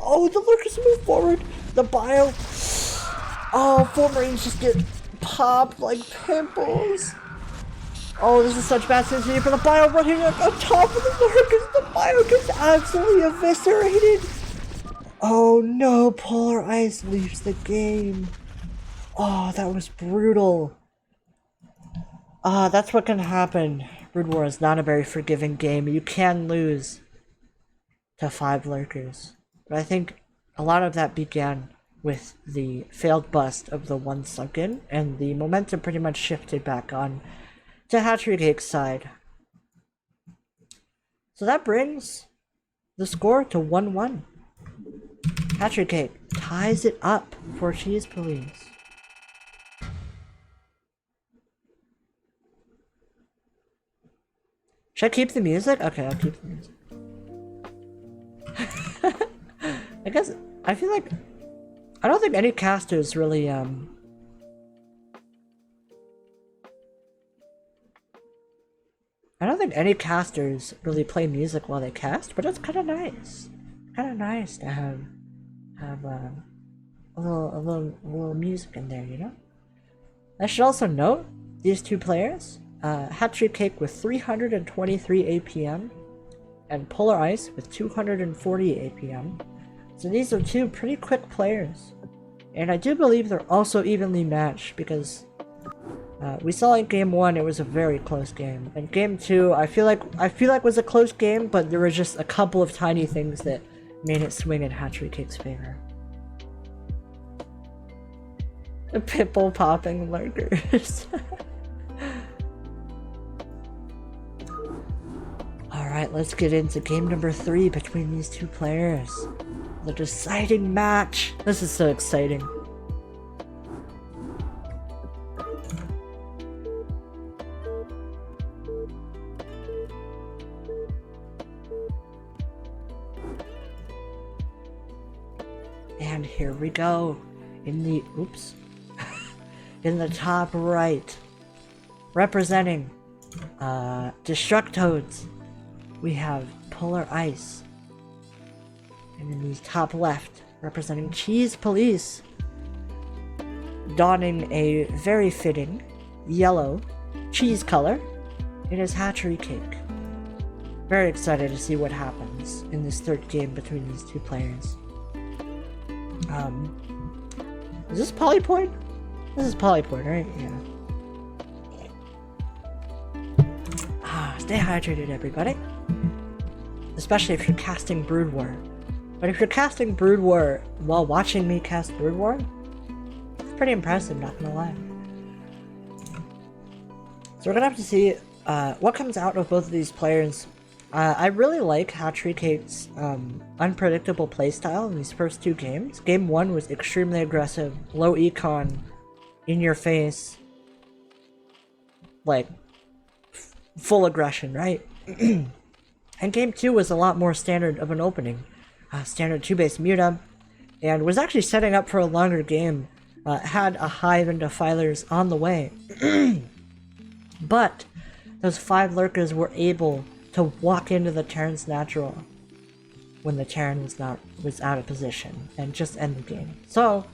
lurkers move forward. The bio... Oh, 4 Marines just get popped like pimples. Oh, this is such bad synergy for the Bio running on top of the Lurkers. The Bio gets absolutely eviscerated. Oh no, Polar Ice leaves the game. Oh, that was brutal. That's what can happen. Brood War is not a very forgiving game. You can lose to 5 Lurkers. But I think a lot of that began with the failed bust of the one sunken, and the momentum pretty much shifted back on to Hatchery Cake's side. So that brings the score to 1-1. Hatchery Cake ties it up for Cheese Police. Should I keep the music? Okay, I'll keep the music. I guess, I feel like, I don't think any casters really, I don't think any casters really play music while they cast, but it's kind of nice. Kind of nice to have a little music in there, you know? I should also note, these two players, Hatchery Cake with 323 APM, and Polar Ice with 240 APM. So these are two pretty quick players. And I do believe they're also evenly matched, because we saw in game 1 it was a very close game. And game 2 I feel like was a close game, but there were just a couple of tiny things that made it swing in Hatchery Cake's favor. The pimple popping lurkers. Alright, let's get into game number 3 between these two players. The deciding match! This is so exciting. And here we go. In the, oops. In the top right. Representing, DestrucToads. We have Polar Ice. And in the top left, representing Cheese Police, donning a very fitting yellow cheese color, it is Hatchery Cake. Very excited to see what happens in this third game between these two players. Is this Polypoint? This is Polypoint, right? Yeah. Stay hydrated, everybody. Especially if you're casting Brood War. But if you're casting Brood War while watching me cast Brood War, it's pretty impressive, not gonna lie. So we're gonna have to see what comes out of both of these players. I really like Hatchery Cake's unpredictable playstyle in these first two games. Game 1 was extremely aggressive, low econ, in your face, like, full aggression, right? And game 2 was a lot more standard of an opening. Standard 2-base mute-up, and was actually setting up for a longer game. Had a hive and defilers on the way. But those 5 lurkers were able to walk into the Terran's natural when the Terran was out of position and just end the game. So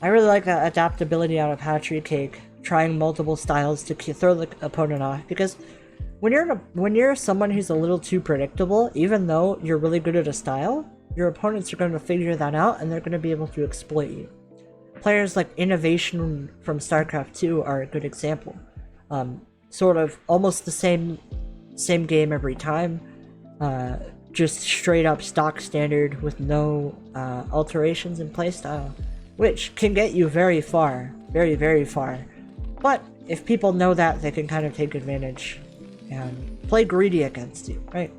I really like that adaptability out of Hatchery Cake, trying multiple styles to throw the opponent off, because when you're someone who's a little too predictable, even though you're really good at a style, your opponents are going to figure that out and they're going to be able to exploit you. Players like Innovation from StarCraft 2 are a good example. Sort of almost the same game every time, just straight up stock standard with no alterations in playstyle, which can get you very far, very, very far. But if people know that, they can kind of take advantage and play greedy against you, right?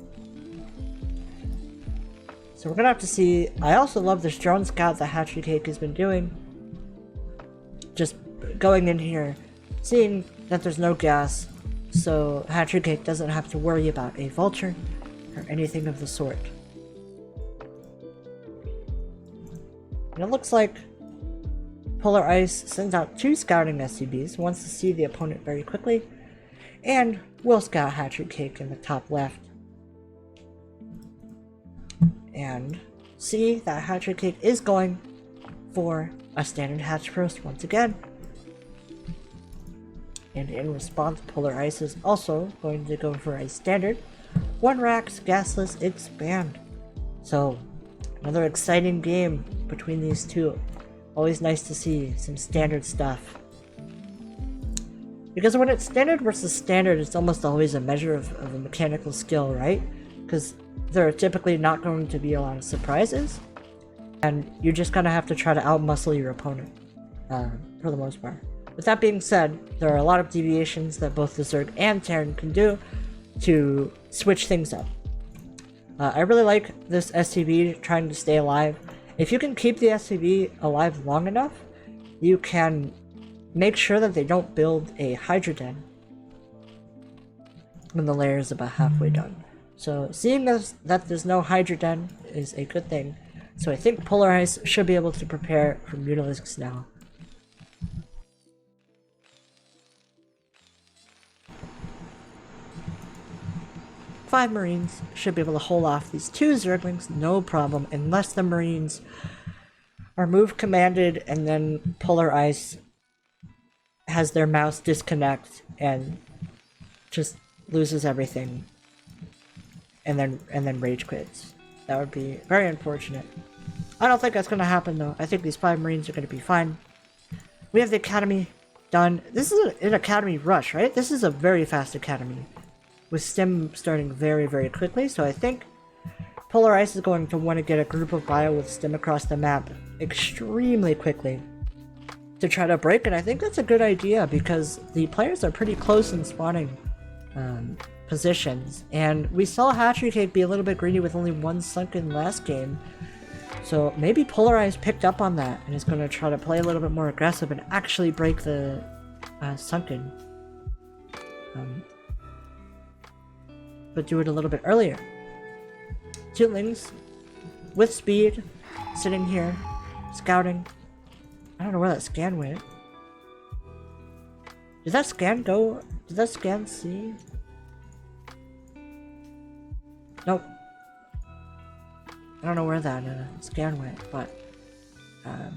So we're gonna have to see. I also love this drone scout that Hatchery Cake has been doing. Just going in here, seeing that there's no gas, so Hatchery Cake doesn't have to worry about a vulture or anything of the sort. And it looks like Polar Ice sends out 2 scouting SCBs, wants to see the opponent very quickly, and will scout Hatchery Cake in the top left. And see that Hatchery Cake is going for a standard hatch first once again. And in response, Polar Ice is also going to go for a standard 1 racks gasless expand. So another exciting game between these two. Always nice to see some standard stuff. Because when it's standard versus standard, it's almost always a measure of a mechanical skill, right? Because there are typically not going to be a lot of surprises. And you're just gonna have to try to outmuscle your opponent, for the most part. With that being said, there are a lot of deviations that both the Zerg and Terran can do to switch things up. I really like this SCV trying to stay alive. If you can keep the SCV alive long enough, you can make sure that they don't build a Hydra Den when the layer is about halfway done. So seeing as that there's no Hydra Den is a good thing. So I think Polar Ice should be able to prepare for Mutalisks now. Five Marines should be able to hold off these 2 Zerglings, no problem, unless the Marines are move commanded and then Polar Ice has their mouse disconnect and just loses everything and then rage quits. That would be very unfortunate. I don't think that's going to happen though. I think these 5 Marines are going to be fine. We have the Academy done. This is an Academy rush, right? This is a very fast Academy, with Stim starting very, very quickly, so I think Polar Ice is going to want to get a group of Bio with Stim across the map extremely quickly to try to break it. I think that's a good idea because the players are pretty close in spawning positions, and we saw Hatchery Cake be a little bit greedy with only 1 sunken last game, so maybe Polar Ice picked up on that and is going to try to play a little bit more aggressive and actually break the sunken. But do it a little bit earlier. Tootlings with speed, sitting here, scouting. I don't know where that scan went. Did that scan go? Did that scan see? Nope. I don't know where that scan went, but yeah,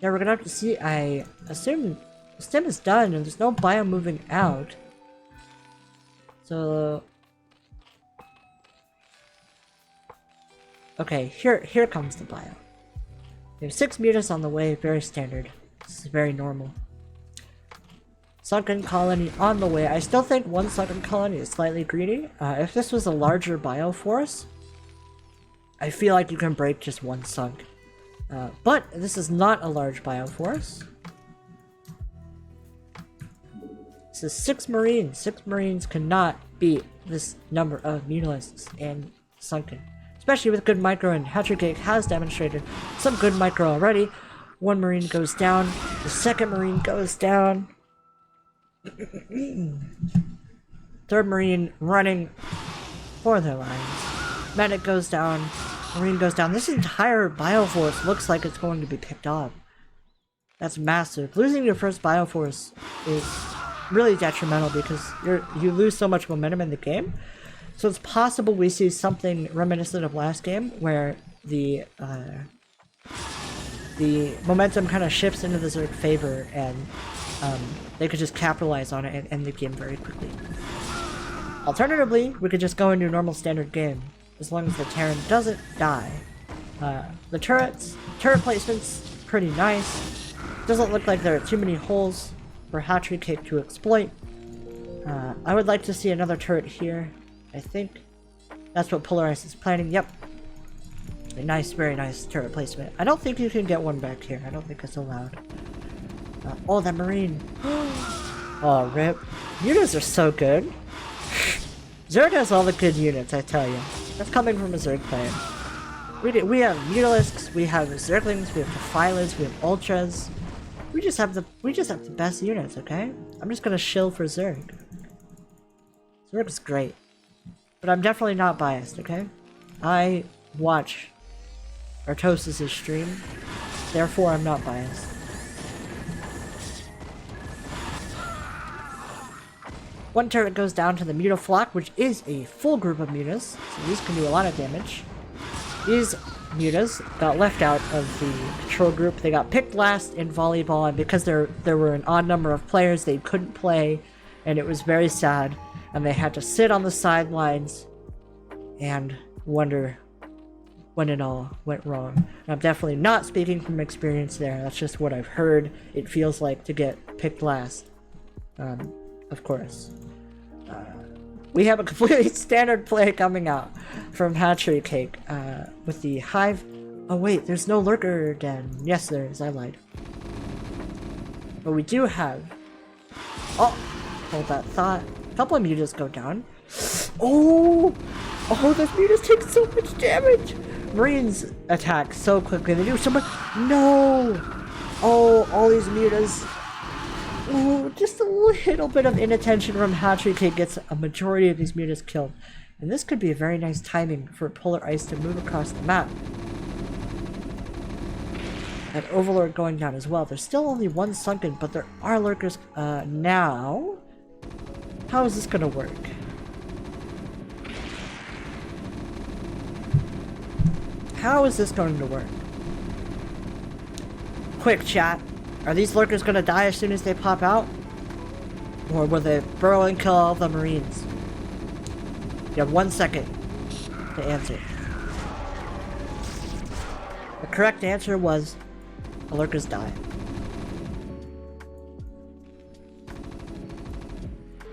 we're gonna have to see. I assume Stim is done and there's no bio moving out. So okay, here comes the bio. We have 6 mutas on the way, very standard. This is very normal. Sunken colony on the way. I still think 1 sunken colony is slightly greedy. If this was a larger bio force, I feel like you can break just 1 sunk. But this is not a large bio force. This is 6 Marines. 6 Marines cannot beat this number of Mutalisks and Sunken. Especially with good micro, and Hatchery Cake has demonstrated some good micro already. 1 Marine goes down. The 2nd Marine goes down. 3rd Marine running for their lines. Medic goes down. Marine goes down. This entire Bioforce looks like it's going to be picked off. That's massive. Losing your first Bioforce is really detrimental because you lose so much momentum in the game. So it's possible we see something reminiscent of last game where the momentum kind of shifts into the Zerg favor and they could just capitalize on it and end the game very quickly. Alternatively, we could just go into a normal standard game as long as the Terran doesn't die. The turret placement's pretty nice. Doesn't look like there are too many holes for Hatchery Cake to exploit. I would like to see another turret here. I think that's what Polar Ice is planning. Yep. A nice, very nice turret placement. I don't think you can get one back here. I don't think it's allowed. Oh, that Marine. Oh, rip. Units are so good. Zerg has all the good units, I tell you. That's coming from a Zerg player. We have Mutalisks, we have Zerglings, we have Defilas, we have Ultras. We just have the best units, okay? I'm just gonna shill for Zerg. Zerg is great. But I'm definitely not biased, okay? I watch Artosis' stream, therefore I'm not biased. One turret goes down to the Mutaflock, which is a full group of mutas, so these can do a lot of damage. These mutas got left out of the control group. They got picked last in volleyball, and because there were an odd number of players, they couldn't play, and it was very sad. And they had to sit on the sidelines and wonder when it all went wrong. And I'm definitely not speaking from experience there. That's just what I've heard it feels like to get picked last. Of course. We have a completely standard play coming out from Hatchery Cake with the Hive. Oh wait, there's no Lurker Den. Yes, there is. I lied. But we do have... Oh! Hold that thought. A couple of mutas go down. Oh! Oh, those mutas take so much damage! Marines attack so quickly. They do so much... No! Oh, all these mutas... Ooh, just a little bit of inattention from Hatchery Cake gets a majority of these mutas killed. And this could be a very nice timing for Polar Ice to move across the map. And Overlord going down as well. There's still only one sunken, but there are lurkers now. How is this going to work? How is this going to work? Quick chat. Are these lurkers gonna die as soon as they pop out? Or will they burrow and kill all the Marines? You have 1 second to answer. The correct answer was the lurkers die.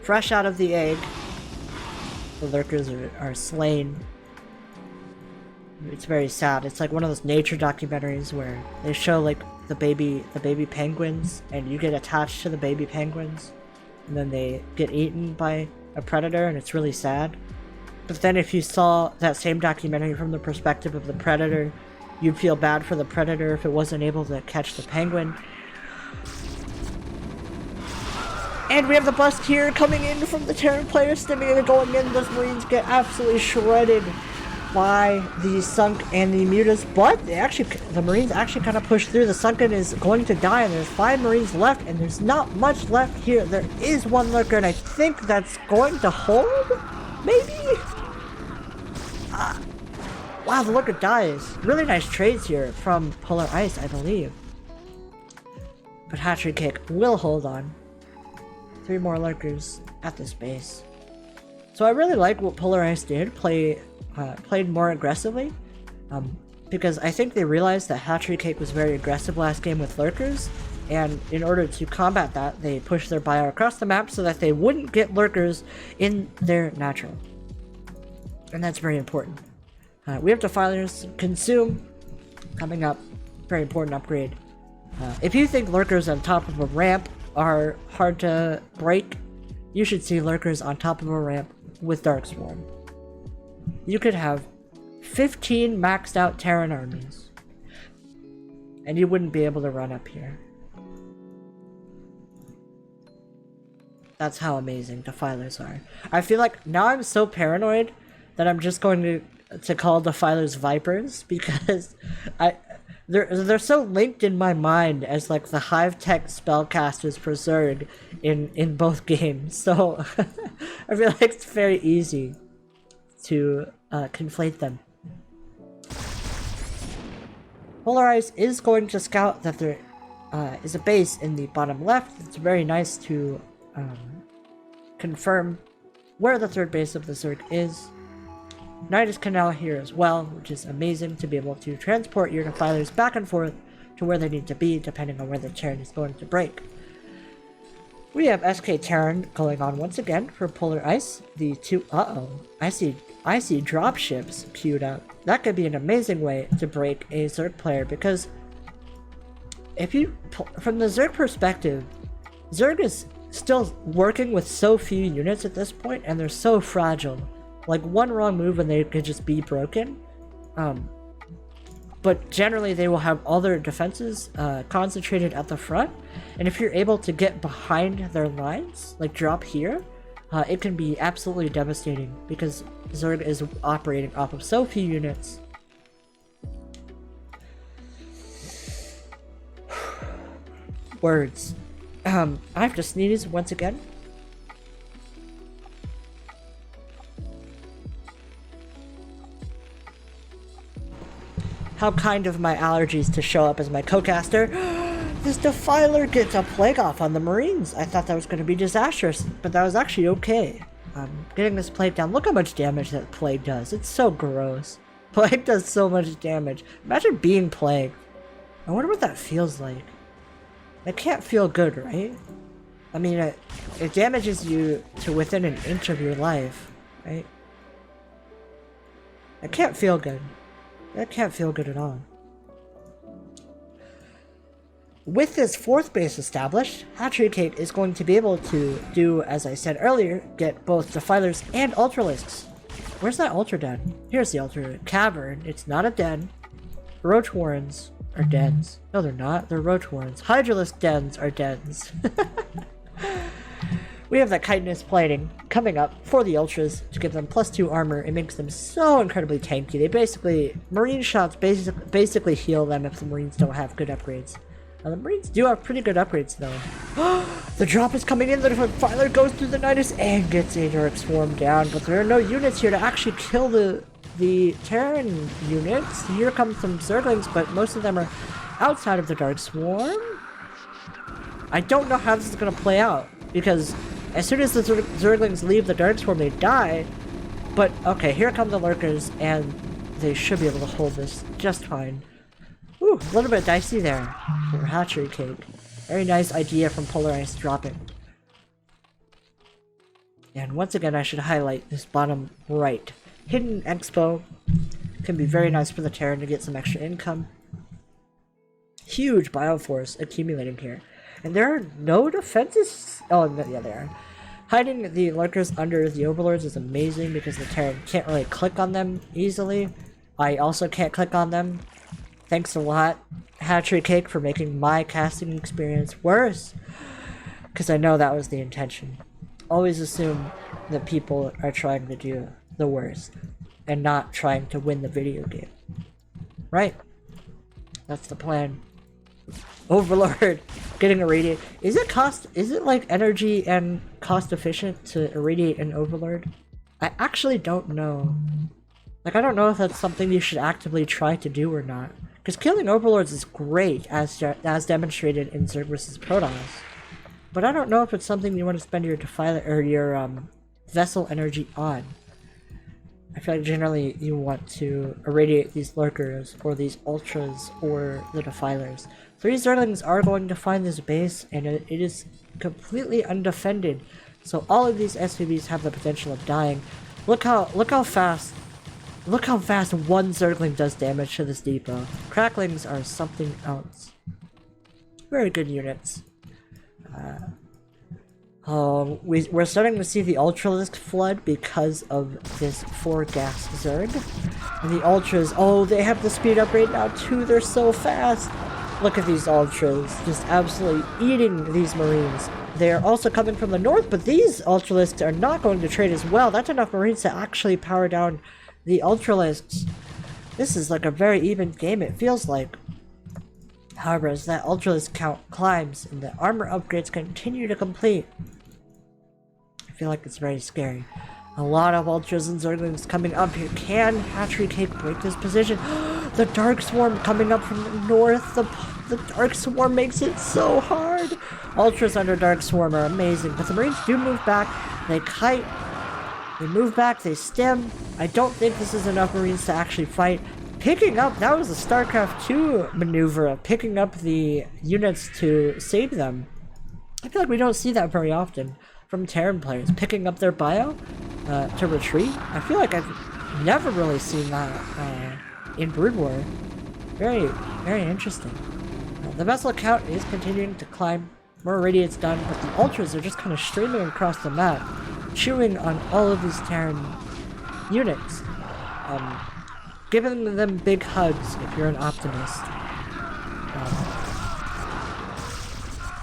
Fresh out of the egg, the lurkers are slain. It's very sad. It's like one of those nature documentaries where they show like the baby penguins, and you get attached to the baby penguins, and then they get eaten by a predator, and it's really sad. But then if you saw that same documentary from the perspective of the predator, you'd feel bad for the predator if it wasn't able to catch the penguin. And we have the bust here coming in from the Terran player, Stimulator going in. Those Marines get absolutely shredded by the Sunk and the mutas, but the Marines actually kind of push through. The Sunken is going to die, and there's 5 Marines left, and there's not much left here. There is one lurker, and I think that's going to hold? Maybe? Wow, the lurker dies. Really nice trades here from Polar Ice, I believe. But Hatchery Cake will hold on. 3 more lurkers at this base. So I really like what Polar Ice did, played more aggressively, because I think they realized that Hatchery Cake was very aggressive last game with lurkers, and in order to combat that, they pushed their bio across the map so that they wouldn't get lurkers in their natural. And that's very important. We have Defilers Consume coming up. Very important upgrade. If you think lurkers on top of a ramp are hard to break, you should see lurkers on top of a ramp with Darksworn. You could have 15 maxed out Terran armies, and you wouldn't be able to run up here. That's how amazing Defilers are. I feel like now I'm so paranoid that I'm just going to call Defilers Vipers, because they're so linked in my mind as like the Hive Tech spellcasters for Zerg in both games. So I feel like it's very easy to conflate them. Polar Ice is going to scout that there is a base in the bottom left. It's very nice to confirm where the third base of the Zerg is. Nidus Canal here as well, which is amazing to be able to transport your Defilers back and forth to where they need to be, depending on where the Terran is going to break. We have SK Terran going on once again for Polar Ice. The two... I see dropships queued up. That could be an amazing way to break a Zerg player, because if you... From the Zerg perspective, Zerg is still working with so few units at this point, and they're so fragile. Like, one wrong move and they could just be broken. But generally they will have all their defenses concentrated at the front, and if you're able to get behind their lines, like drop here, it can be absolutely devastating, because Zerg is operating off of so few units. Words. I have to sneeze once again. How kind of my allergies to show up as my co-caster. This Defiler gets a Plague off on the Marines. I thought that was going to be disastrous, but that was actually okay. Getting this Plague down. Look how much damage that Plague does. It's so gross. Plague does so much damage. Imagine being Plagued. I wonder what that feels like. It can't feel good, right? I mean, it damages you to within an inch of your life, right? It can't feel good. That can't feel good at all. With this 4th base established, Hatchery Cake is going to be able to do, as I said earlier, get both Defilers and Ultralisks. Where's that Ultra Den? Here's the Ultra Cavern. It's not a den. Roach Warrens are dens. No, they're not. They're Roach Warrens. Hydralisk dens are dens. We have that chitinous plating coming up for the Ultras to give them +2 armor. It makes them so incredibly tanky. They basically, Marine shots basically heal them if the Marines don't have good upgrades. Now, the Marines do have pretty good upgrades though. The drop is coming in, the Defiler goes through the Nidus and gets a Dark Swarm down, but there are no units here to actually kill the Terran units. Here comes some Zerglings, but most of them are outside of the Dark Swarm. I don't know how this is going to play out, because as soon as the Zerglings leave the Dark Swarm, they die. But, okay, here come the Lurkers, and they should be able to hold this just fine. Ooh, a little bit dicey there for Hatchery Cake. Very nice idea from Polar Ice dropping. And once again, I should highlight this bottom right. Hidden Expo can be very nice for the Terran to get some extra income. Huge Bioforce accumulating here. And there are no defenses. Oh, yeah, there are. Hiding the Lurkers under the Overlords is amazing because the Terran can't really click on them easily. I also can't click on them. Thanks a lot, Hatchery Cake, for making my casting experience worse. Because I know that was the intention. Always assume that people are trying to do the worst and not trying to win the video game. Right? That's the plan. Overlord getting irradiated. Is it like energy and cost efficient to irradiate an Overlord? I actually don't know. Like, I don't know if that's something you should actively try to do or not. Because killing Overlords is great, as demonstrated in Zerg vs. Protoss. But I don't know if it's something you want to spend your Defiler or your vessel energy on. I feel like generally you want to irradiate these Lurkers, or these Ultras, or the Defilers. 3 Zerglings are going to find this base, and it is completely undefended. So all of these SCVs have the potential of dying. Look how fast one Zergling does damage to this depot. Cracklings are something else. Very good units. We're starting to see the Ultralisk flood because of this 4-gas Zerg. And the Ultras, oh, they have the speed upgrade now too, they're so fast! Look at these Ultras, just absolutely eating these Marines. They are also coming from the north, but these Ultralisks are not going to trade as well. That's enough Marines to actually power down the Ultralisks. This is like a very even game, it feels like. However, as that Ultralisk count climbs and the armor upgrades continue to complete, I feel like it's very scary. A lot of Ultras and Zerglings coming up here. Can Hatchery Cake break this position? The Dark Swarm coming up from the north. The Dark Swarm makes it so hard. Ultras under Dark Swarm are amazing, but the Marines do move back. They kite. They move back. They stem. I don't think this is enough Marines to actually fight. Picking up, that was a StarCraft 2 maneuver of picking up the units to save them. I feel like we don't see that very often from Terran players, picking up their bio to retreat. I feel like I've never really seen that in Brood War. Very, very interesting. The vessel count is continuing to climb. More Radiant's done, but the Ultras are just kind of streaming across the map, chewing on all of these Terran units. Giving them big hugs if you're an optimist.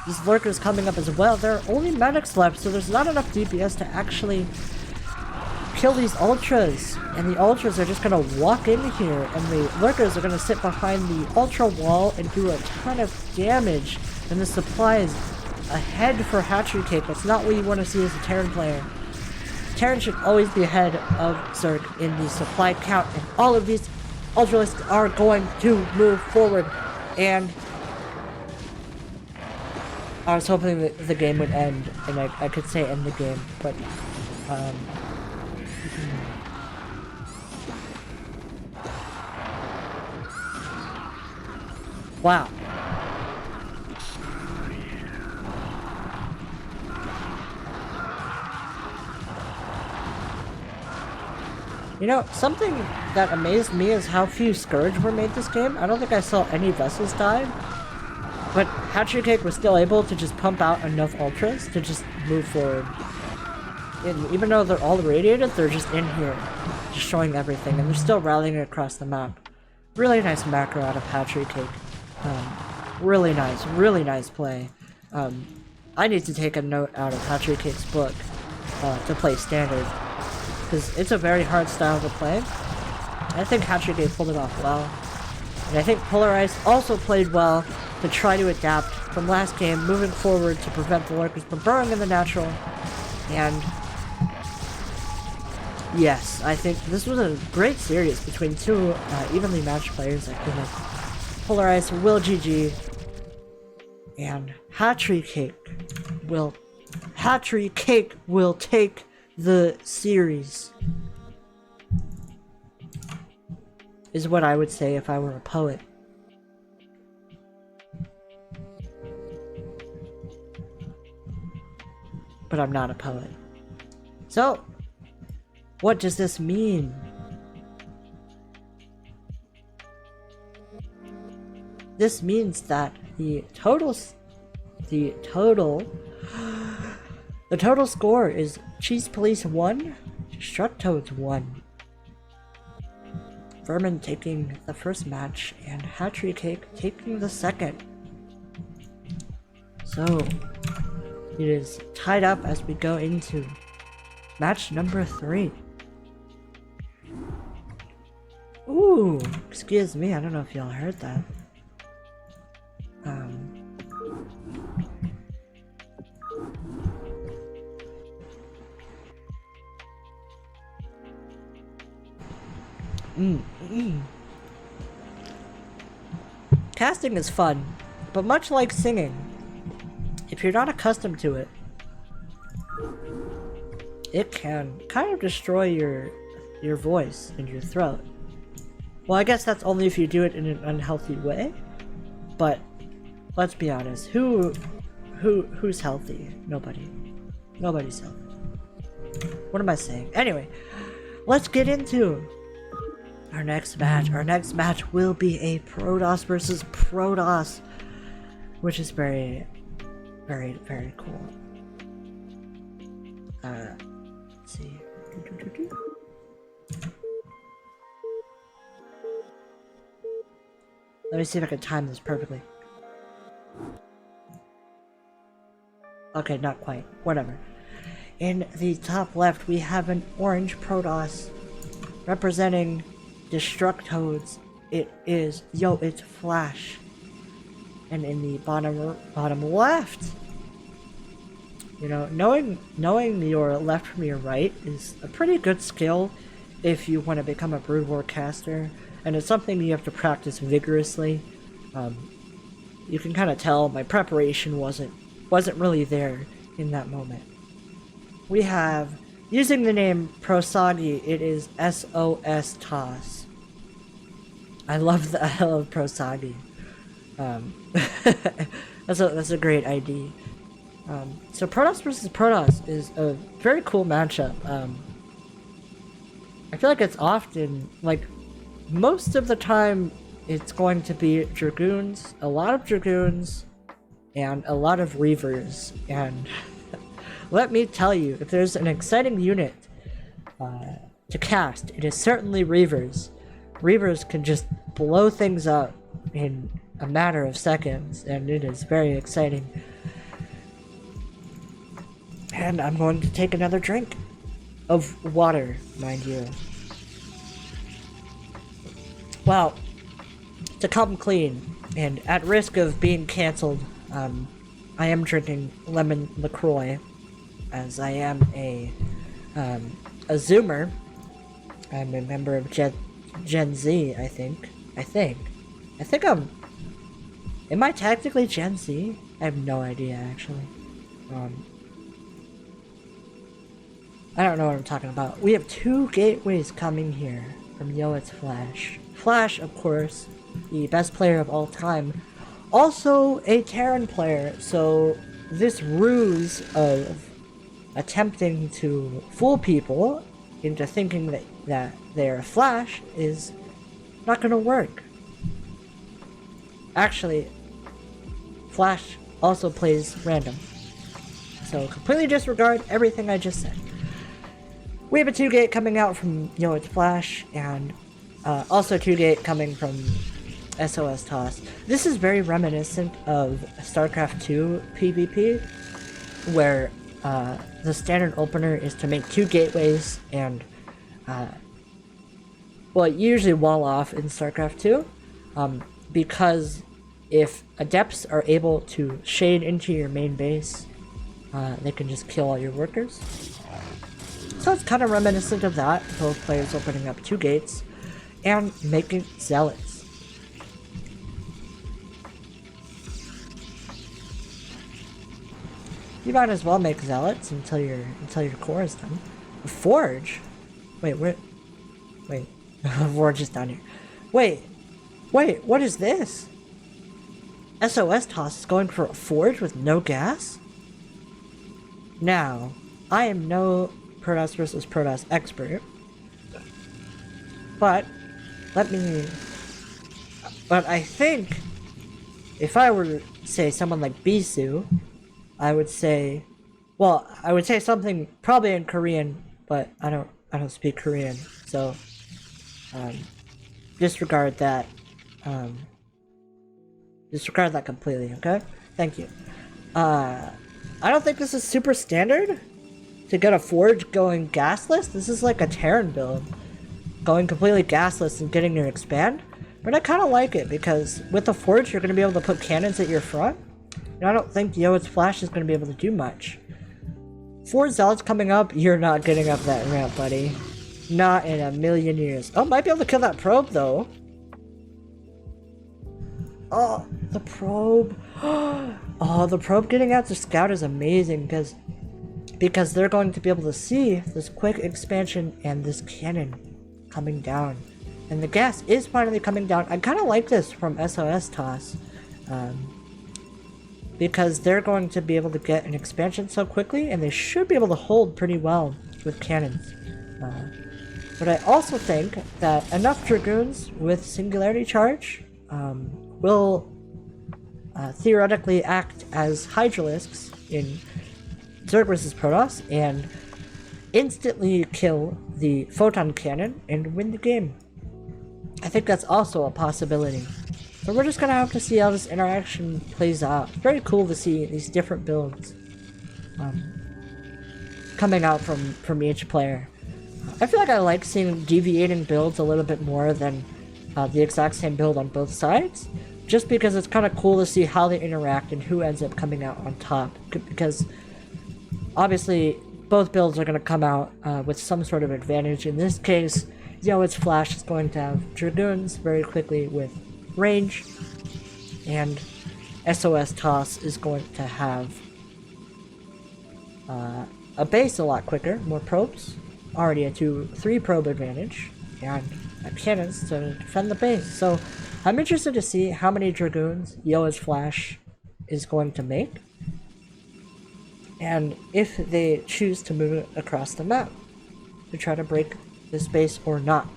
These Lurkers coming up as well. There are only medics left, so there's not enough DPS to actually kill these Ultras. And the Ultras are just going to walk in here, and the Lurkers are going to sit behind the Ultra wall and do a ton of damage. And the supply is ahead for Hatchery Cake. That's not what you want to see as a Terran player. Terran should always be ahead of Zerg in the supply count, and all of these Ultralists are going to move forward, and I was hoping that the game would end, and I could say end the game, but wow. You know, something that amazed me is how few Scourge were made this game. I don't think I saw any vessels die, but Hatchery Cake was still able to just pump out enough Ultras to just move forward. And even though they're all radiated, they're just in here, destroying everything, and they're still rallying across the map. Really nice macro out of Hatchery Cake. Really nice play. I need to take a note out of Hatchery Cake's book to play Standard, because it's a very hard style to play. I think Hatchery Cake pulled it off well. And I think Polarized also played well to try to adapt from last game, moving forward to prevent the Lurkers from burrowing in the natural. And yes, I think this was a great series between two evenly matched players. I feel like Polarized will GG, and Hatchery Cake will take the series, is what I would say if I were a poet. But I'm not a poet. So, what does this mean? This means that the total score is Cheese Police 1, DestrucToads 1. Vermin taking the first match, and Hatchery Cake taking the second. So, it is tied up as we go into match number 3. Ooh, excuse me, I don't know if y'all heard that. Casting is fun, but much like singing, if you're not accustomed to it, it can kind of destroy your voice and your throat. Well, I guess that's only if you do it in an unhealthy way, but let's be honest, who's healthy? Nobody. Nobody's healthy. What am I saying? Anyway, let's get into our next match. Our next match will be a Protoss versus Protoss, which is very, very, very cool. Let's see. Let me see if I can time this perfectly. Okay, not quite. Whatever. In the top left, we have an orange Protoss representing DestrucToads. It's Flash. And in the bottom left, you know, knowing your left from your right is a pretty good skill if you want to become a Brood War caster, and it's something you have to practice vigorously. You can kind of tell my preparation wasn't really there in that moment. We have, using the name Prosagi, it is SOS Toss. I love Prosagi. That's a great ID. So Protoss versus Protoss is a very cool matchup. I feel like it's often, like, most of the time it's going to be Dragoons, a lot of Dragoons, and a lot of Reavers. And let me tell you, if there's an exciting unit to cast, it is certainly Reavers. Reavers can just blow things up in a matter of seconds, and it is very exciting. And I'm going to take another drink of water, mind you. Well, to come clean, and at risk of being cancelled, I am drinking lemon LaCroix, as I am a Zoomer. I'm a member of Gen Z, I think. I think I'm... Am I technically Gen Z? I have no idea, actually. I don't know what I'm talking about. We have 2 gateways coming here from Yo It's Flash. Flash, of course, the best player of all time. Also a Terran player, so this ruse of attempting to fool people into thinking that they're Flash is not gonna work. Actually, Flash also plays random. So completely disregard everything I just said. We have a 2-gate coming out from Yo It's Flash, and also 2-gate coming from SOS Toss. This is very reminiscent of StarCraft 2 PvP, where the standard opener is to make 2 gateways and well, usually wall off in StarCraft 2, because if adepts are able to shade into your main base, they can just kill all your workers. So it's kind of reminiscent of that, both players opening up 2 gates and making zealots. You might as well make zealots until your core is done. A forge? Wait, where? Wait, forge is down here. Wait, what is this? SOS Toss is going for a forge with no gas? Now, I am no Protoss versus Protoss expert, but I think if I were to say someone like Bisu, I would say something probably in Korean, but I don't speak Korean, so disregard that completely, okay? Thank you. I don't think this is super standard to get a forge going gasless. This is like a Terran build, going completely gasless and getting your expand. But I kind of like it because with the forge, you're going to be able to put cannons at your front. And I don't think Yo It's Flash is going to be able to do much. 4 zealots coming up, you're not getting up that ramp, buddy. Not in a million years. Oh, might be able to kill that probe though. Oh, the probe. Oh, the probe getting out to scout is amazing because they're going to be able to see this quick expansion and this cannon coming down. And the gas is finally coming down. I kind of like this from SOS Toss. Because they're going to be able to get an expansion so quickly, and they should be able to hold pretty well with cannons. But I also think that enough Dragoons with Singularity Charge will theoretically act as Hydralisks in Zerg vs Protoss and instantly kill the Photon Cannon and win the game. I think that's also a possibility. So we're just gonna have to see how this interaction plays out. It's very cool to see these different builds coming out from each player. I feel like I like seeing deviating builds a little bit more than the exact same build on both sides, just because it's kind of cool to see how they interact and who ends up coming out on top. Because obviously both builds are going to come out with some sort of advantage. In this case, Yo It's Flash is going to have Dragoons very quickly with range, and SOS Toss is going to have a base a lot quicker, more probes, already a 2-3 probe advantage, and cannons to defend the base. So I'm interested to see how many Dragoons Yo It's Flash is going to make, and if they choose to move it across the map to try to break this base or not.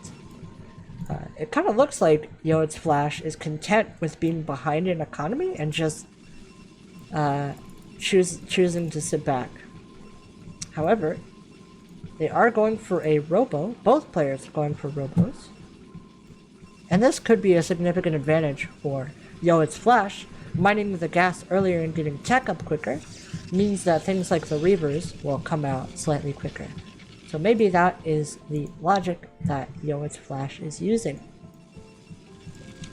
It kind of looks like Yo It's Flash is content with being behind in economy and just choosing to sit back. However, they are going for a robo. Both players are going for robos. And this could be a significant advantage for Yo It's Flash. Mining the gas earlier and getting tech up quicker means that things like the Reavers will come out slightly quicker. So maybe that is the logic that Yo It's Flash is using.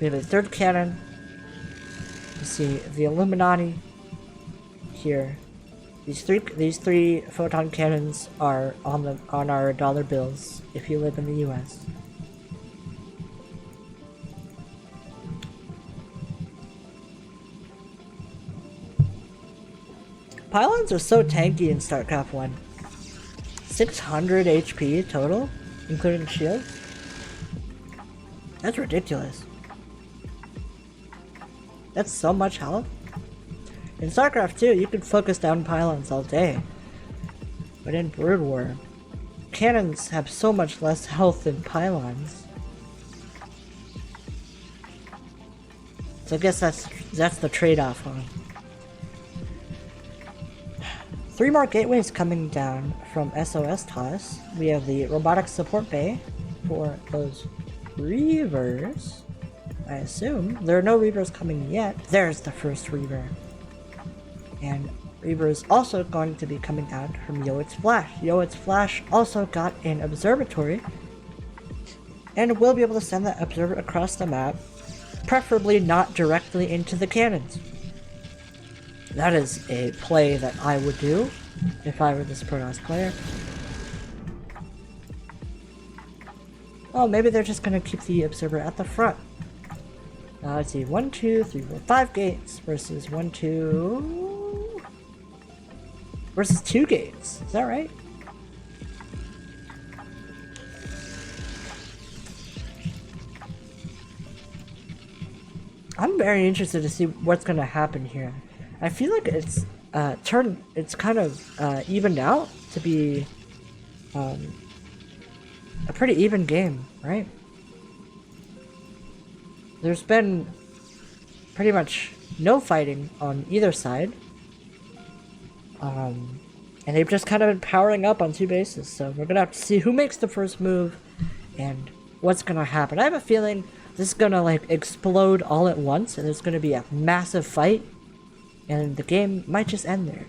We have a 3rd cannon. You see the Illuminati here. These three photon cannons are on our dollar bills if you live in the US. Pylons are so tanky in StarCraft 1. 600 HP total, including shields. That's ridiculous. That's so much health. In StarCraft 2, you could focus down pylons all day. But in Brood War, cannons have so much less health than pylons. So I guess that's the trade-off, huh? 3 more gateways coming down from SOS TOS. We have the robotics support bay for those Reavers. I assume. There are no Reavers coming yet. There's the first Reaver. And Reaver is also going to be coming out from Yoet's Flash. Yoet's Flash also got an observatory. And we'll be able to send that observer across the map. Preferably not directly into the cannons. That is a play that I would do if I were this Protoss player. Oh, maybe they're just gonna keep the observer at the front. Let's see, 1, 2, 3, 4, 5 gates versus 1, 2... versus 2 gates. Is that right? I'm very interested to see what's gonna happen here. I feel like it's kind of evened out to be a pretty even game, right? There's been pretty much no fighting on either side. And they've just kind of been powering up on 2 bases, so we're gonna have to see who makes the first move and what's gonna happen. I have a feeling this is gonna like explode all at once and there's gonna be a massive fight and the game might just end there.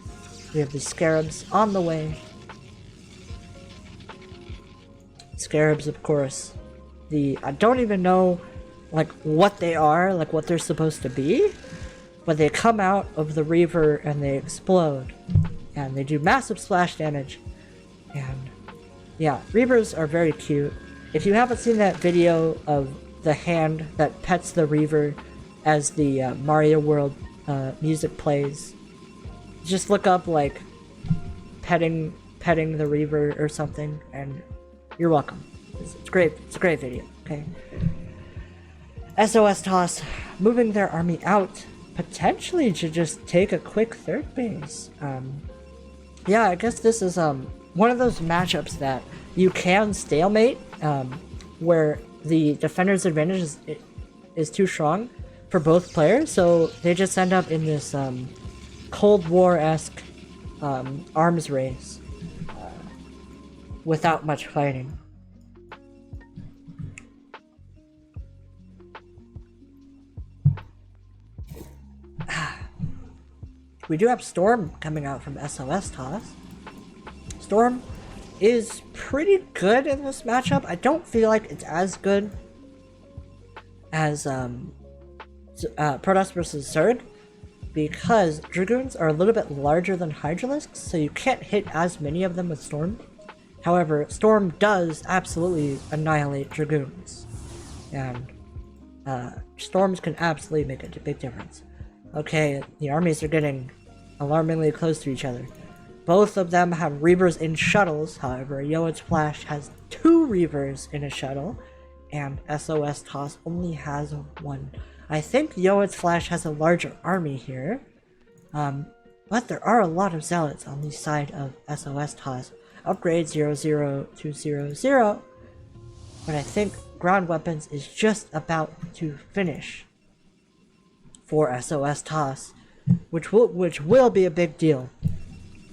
We have the Scarabs on the way. Scarabs, of course. I don't even know like what they are, like what they're supposed to be, but they come out of the Reaver and they explode. And they do massive splash damage. And yeah, Reavers are very cute. If you haven't seen that video of the hand that pets the Reaver as the Mario World music plays, just look up like petting the Reaver or something and you're welcome. It's great. It's a great video. Okay. SOS TOS moving their army out potentially to just take a quick third base. Yeah, I guess this is one of those matchups that you can stalemate, where the defender's advantage is too strong for both players, so they just end up in this Cold War-esque arms race without much fighting. We do have Storm coming out from SOS TOS. Storm is pretty good in this matchup. I don't feel like it's as good as Protoss versus Zerg, because Dragoons are a little bit larger than Hydralisks, so you can't hit as many of them with Storm. However, Storm does absolutely annihilate Dragoons, and Storms can absolutely make a big difference. Okay, the armies are getting alarmingly close to each other. Both of them have Reavers in shuttles, however, Yoet's Flash has 2 Reavers in a shuttle, and SOS TOS only has 1. I think Yoet's Flash has a larger army here, but there are a lot of Zealots on the side of SOS TOS. Upgrade 00200, but I think ground weapons is just about to finish for SOS TOS, which will be a big deal.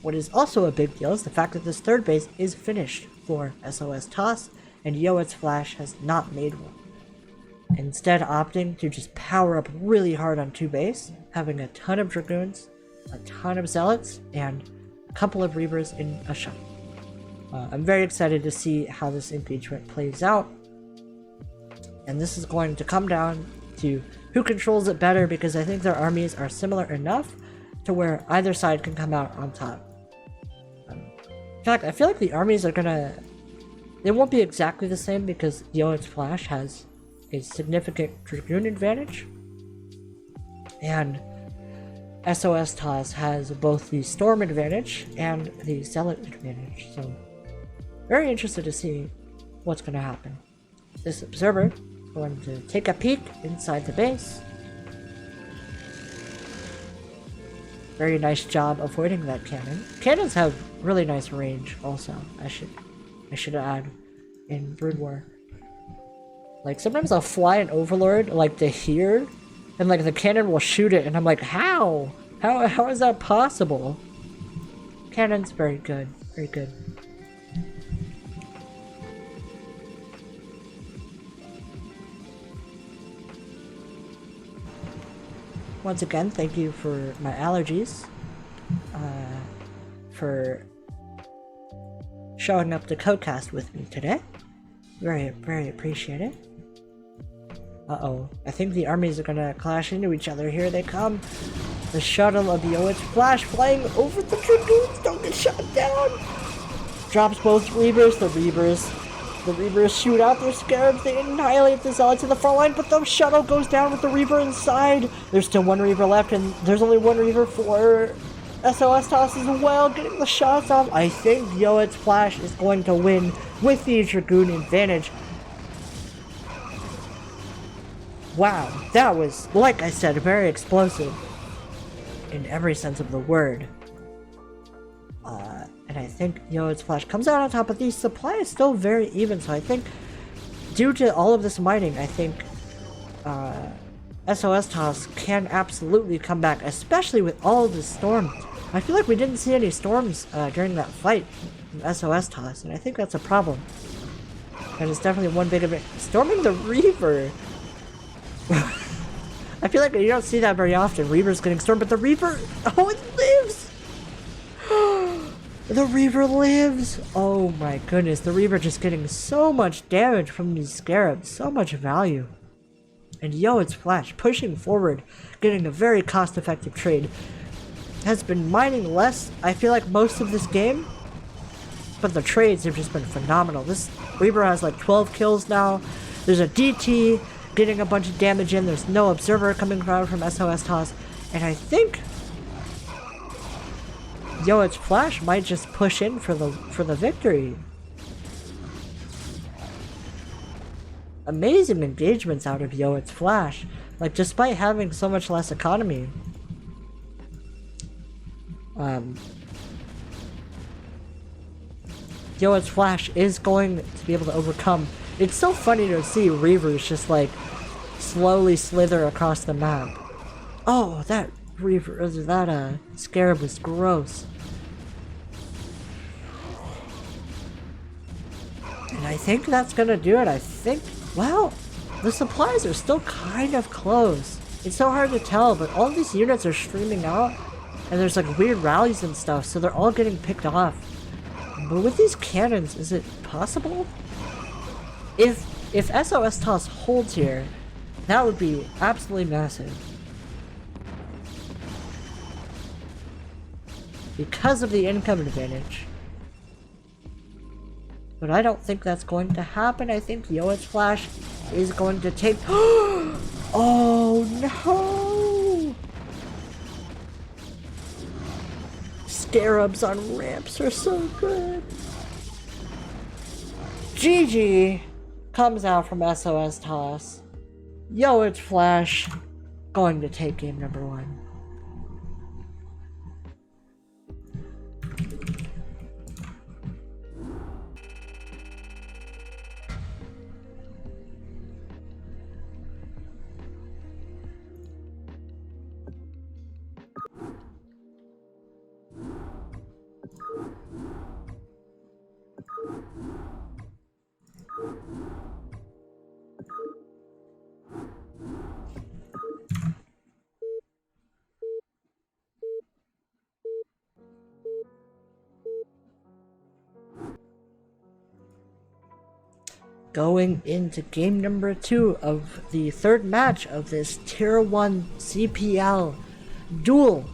What is also a big deal is the fact that this third base is finished for SOS TOS, and Yoet's Flash has not made one. Instead opting to just power up really hard on 2 base, having a ton of Dragoons, a ton of Zealots, and a couple of Reavers in a shuttle. I'm very excited to see how this engagement plays out, and this is going to come down to who controls it better, because I think their armies are similar enough to where either side can come out on top. In fact, I feel like the armies are gonna... they won't be exactly the same because Yoet's Flash has a significant Dragoon advantage. And SOS Toss has both the Storm advantage and the Zealot advantage, so very interested to see what's going to happen. This Observer is going to take a peek inside the base. Very nice job avoiding that cannon. Cannons have really nice range also, I should add, in Brood War. Like, sometimes I'll fly an Overlord, like, to here, and, like, the cannon will shoot it, and I'm like, how? How is that possible? Cannon's very good. Very good. Once again, thank you for my allergies. For showing up to Codecast with me today. Very, very appreciated. Uh-oh. I think the armies are gonna clash into each other. Here they come. The shuttle of the Yoetz Flash flying over the Dragoons. Don't get shot down. Drops both Reavers. The Reavers shoot out their Scarabs. They annihilate the Zealots in the front line, but the shuttle goes down with the Reaver inside. There's still one Reaver left, and there's only one Reaver for SOS Toss as well, getting the shots off. I think Yoetz Flash is going to win with the Dragoon advantage. Wow, that was, like I said, very explosive in every sense of the word. And I think Yoetz Flash comes out on top, but the supply is still very even, so I think due to all of this mining, I think SOS Toss can absolutely come back, especially with all of the storms. I feel like we didn't see any storms during that fight from SOS Toss, and I think that's a problem. And it's definitely one big event. Storming the Reaver! I feel like you don't see that very often. Reaver's getting stormed, but the Reaver... Oh, it lives! The Reaver lives! Oh my goodness, the Reaver just getting so much damage from these Scarabs. So much value. And Yoetz Flash pushing forward, getting a very cost-effective trade. Has been mining less, I feel like, most of this game. But the trades have just been phenomenal. This Reaver has like 12 kills now. There's a DT getting a bunch of damage in. There's no Observer coming around from SOS Toss. And I think Yoetz Flash might just push in for the victory. Amazing engagements out of Yoetz Flash. Like, despite having so much less economy. Yoetz Flash is going to be able to overcome. It's so funny to see Reavers just like slowly slither across the map. Oh, that Reaver, that Scarab was gross. And I think that's gonna do it. I think, well, the supplies are still kind of close. It's so hard to tell, but all these units are streaming out, and there's like weird rallies and stuff, so they're all getting picked off. But with these cannons, is it possible? If SOS Toss holds here, that would be absolutely massive. Because of the income advantage. But I don't think that's going to happen. I think Yoetz Flash is going to take... Oh no! Scarabs on ramps are so good. GG comes out from SOS Toss. Yoetz Flash going to take game number 1. Going into game number 2 of the third match of this Tier 1 CPL duel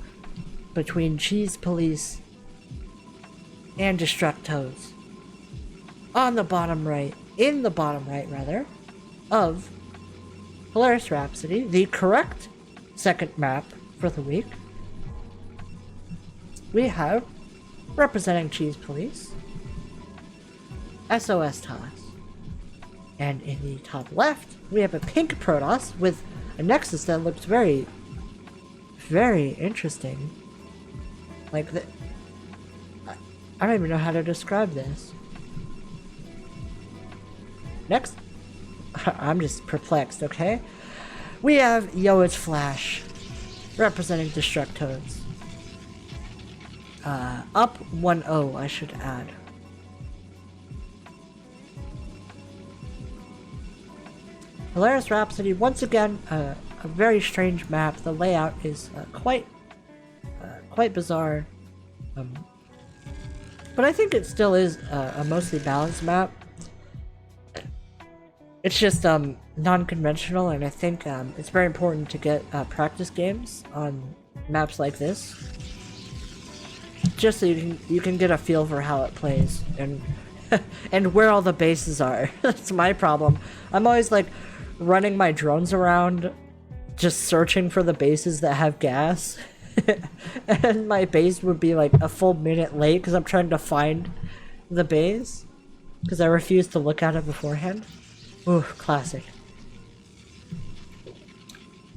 between Cheese Police and DestrucToads. On the bottom right, in the bottom right rather, of Hilarious Rhapsody, the correct second map for the week. we have, representing Cheese Police, SOS Toss. And in the top left, we have a pink Protoss with a Nexus that looks very, very interesting. Like, I don't even know how to describe this. Next, I'm just perplexed, okay? We have Yo It's Flash, representing DestrucToads. Up 1-0, I should add. Hilarious Rhapsody, once again, a very strange map. The layout is quite bizarre. But I think it still is a mostly balanced map. It's just non-conventional, and I think it's very important to get practice games on maps like this, just so you can get a feel for how it plays and and where all the bases are. That's my problem. I'm always like running my drones around, just searching for the bases that have gas, and my base would be like a full minute late because I'm trying to find the base because I refuse to look at it beforehand. Ooh, classic.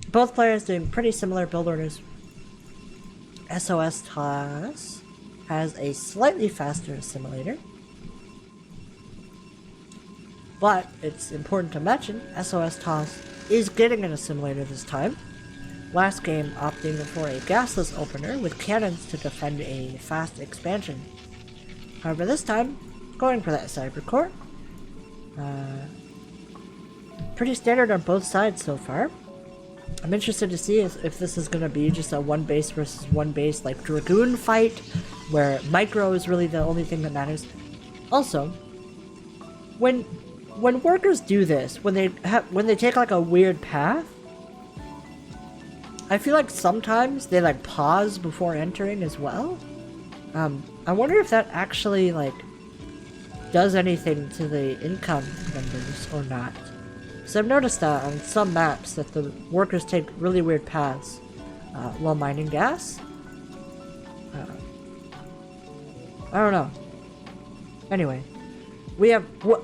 Both players doing pretty similar build orders. SOS Toss has a slightly faster assimilator, but it's important to mention SOS Toss is getting an assimilator this time. Last game opting for a gasless opener with cannons to defend a fast expansion. However, this time going for that cyber core. Pretty standard on both sides so far. I'm interested to see if this is going to be just a one base versus one base like Dragoon fight, where micro is really the only thing that matters. Also, when workers do this, when they take like a weird path, I feel like sometimes they like pause before entering as well. I wonder if that actually like does anything to the income numbers or not. So I've noticed that on some maps that the workers take really weird paths while mining gas. I don't know. Anyway, we have what?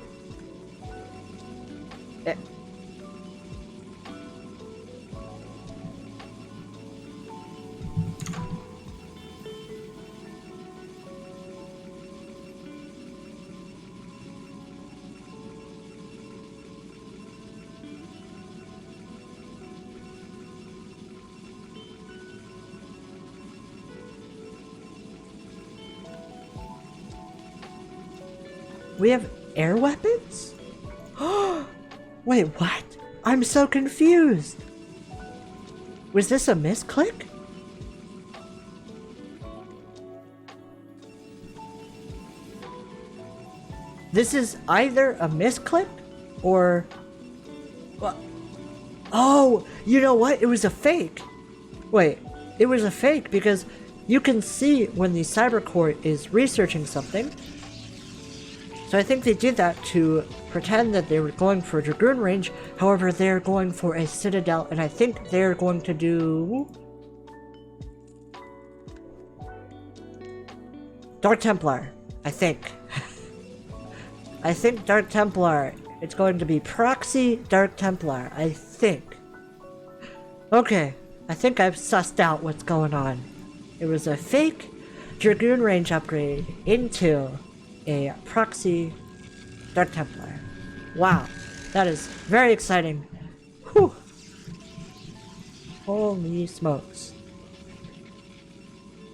We have air weapons? Wait, what? I'm so confused. Was this a misclick? This is either a misclick or... Oh, you know what? It was a fake. Wait, it was a fake because you can see when the cyber core is researching something. So I think they did that to pretend that they were going for Dragoon range, however they're going for a Citadel, and I think they're going to do... Dark Templar, I think. I think Dark Templar, it's going to be Proxy Dark Templar, I think. Okay, I think I've sussed out what's going on. It was a fake Dragoon range upgrade into a Proxy Dark Templar. Wow, that is very exciting. Whew. Holy smokes.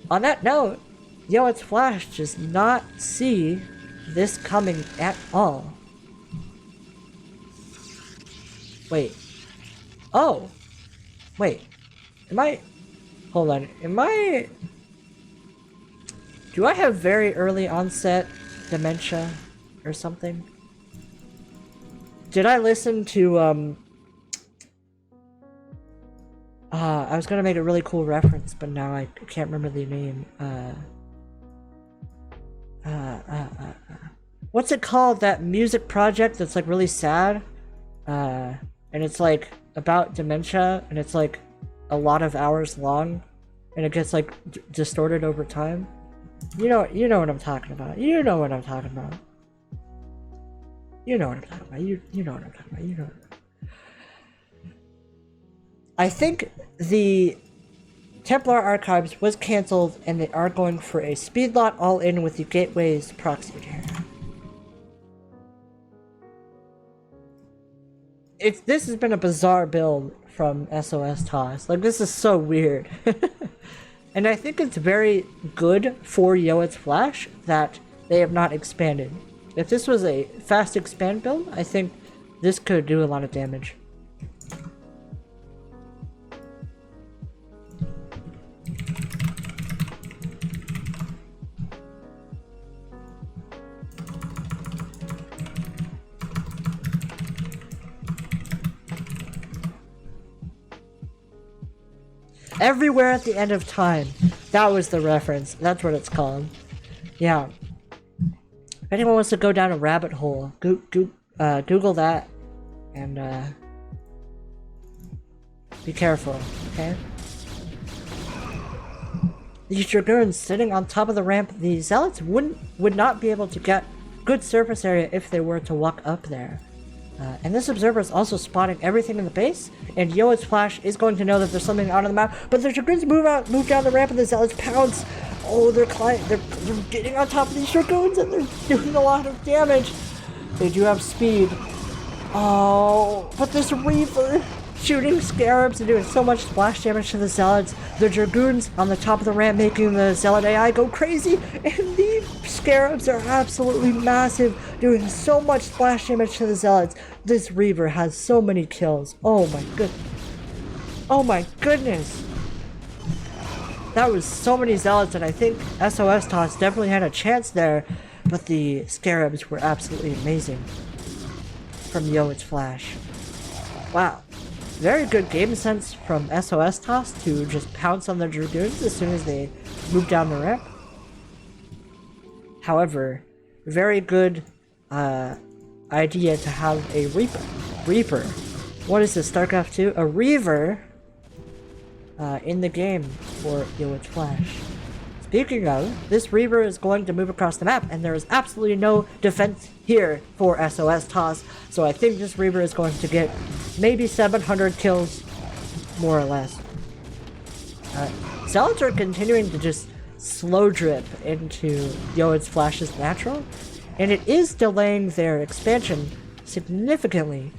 On that note, Yo It's Flash does not see this coming at all. Wait. Oh! Wait. Hold on. Do I have very early onset dementia or something? Did I listen to I was gonna make a really cool reference, but now I can't remember the name. What's it called? That music project that's like really sad, and it's like about dementia, and it's like a lot of hours long. and it gets like distorted over time. You know what I'm talking about. You know what I'm talking about. You know what I'm talking about. You know what I'm talking about. You know. I think the Templar Archives was cancelled, and they are going for a speed lot all in with the gateways proxied here. This has been a bizarre build from SOS Toss. Like, this is so weird. And I think it's very good for Yoet's Flash that they have not expanded. If this was a fast expand build, I think this could do a lot of damage. Everywhere at the end of time. That was the reference. That's what it's called. Yeah. If anyone wants to go down a rabbit hole, Google that and be careful, okay? These Dragoons sitting on top of the ramp, the Zealots would not be able to get good surface area if they were to walk up there. And this observer is also spotting everything in the base, and Yoet's Flash is going to know that there's something out on the map, but the Dragoons move down the ramp, and the Zealots pounce. Oh, they're getting on top of these Dragoons, and they're doing a lot of damage. They do have speed. Oh, but this Reaver shooting Scarabs and doing so much splash damage to the Zealots. The Dragoons on the top of the ramp making the Zealot AI go crazy, and the Scarabs are absolutely massive, doing so much splash damage to the Zealots. This Reaver has so many kills. Oh my goodness. Oh my goodness. That was so many Zealots, and I think SOS Toss definitely had a chance there, but the Scarabs were absolutely amazing from Yoet's Flash. Wow. Very good game sense from SOS Toss to just pounce on the Dragoons as soon as they move down the ramp. However, very good idea to have a Reaper. What is this, StarCraft 2? A Reaver in the game for Yoet's Flash. Speaking of, this Reaver is going to move across the map, and there is absolutely no defense here for SOS Toss, so I think this Reaver is going to get maybe 700 kills, more or less. Zealots are continuing to just slow drip into Yoet's Flash's natural, and it is delaying their expansion significantly,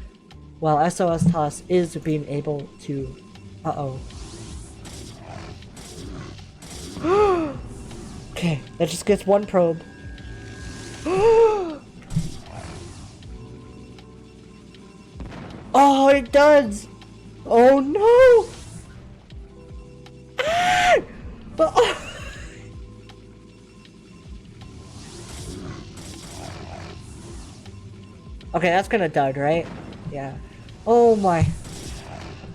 while SOS Toss is being able to... Okay, that just gets one probe. Oh, it does! Oh no! Ah! Oh. Okay, that's gonna dud, right? Yeah. Oh my.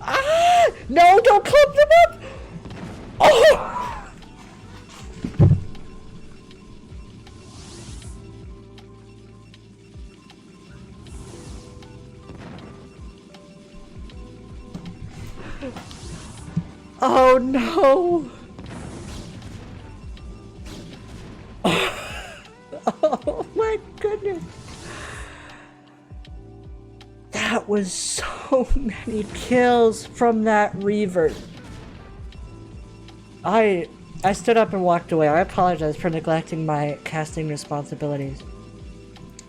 Ah! No, don't clump them up! Oh! Oh no! Oh my goodness! That was so many kills from that Reaver. I stood up and walked away. I apologize for neglecting my casting responsibilities.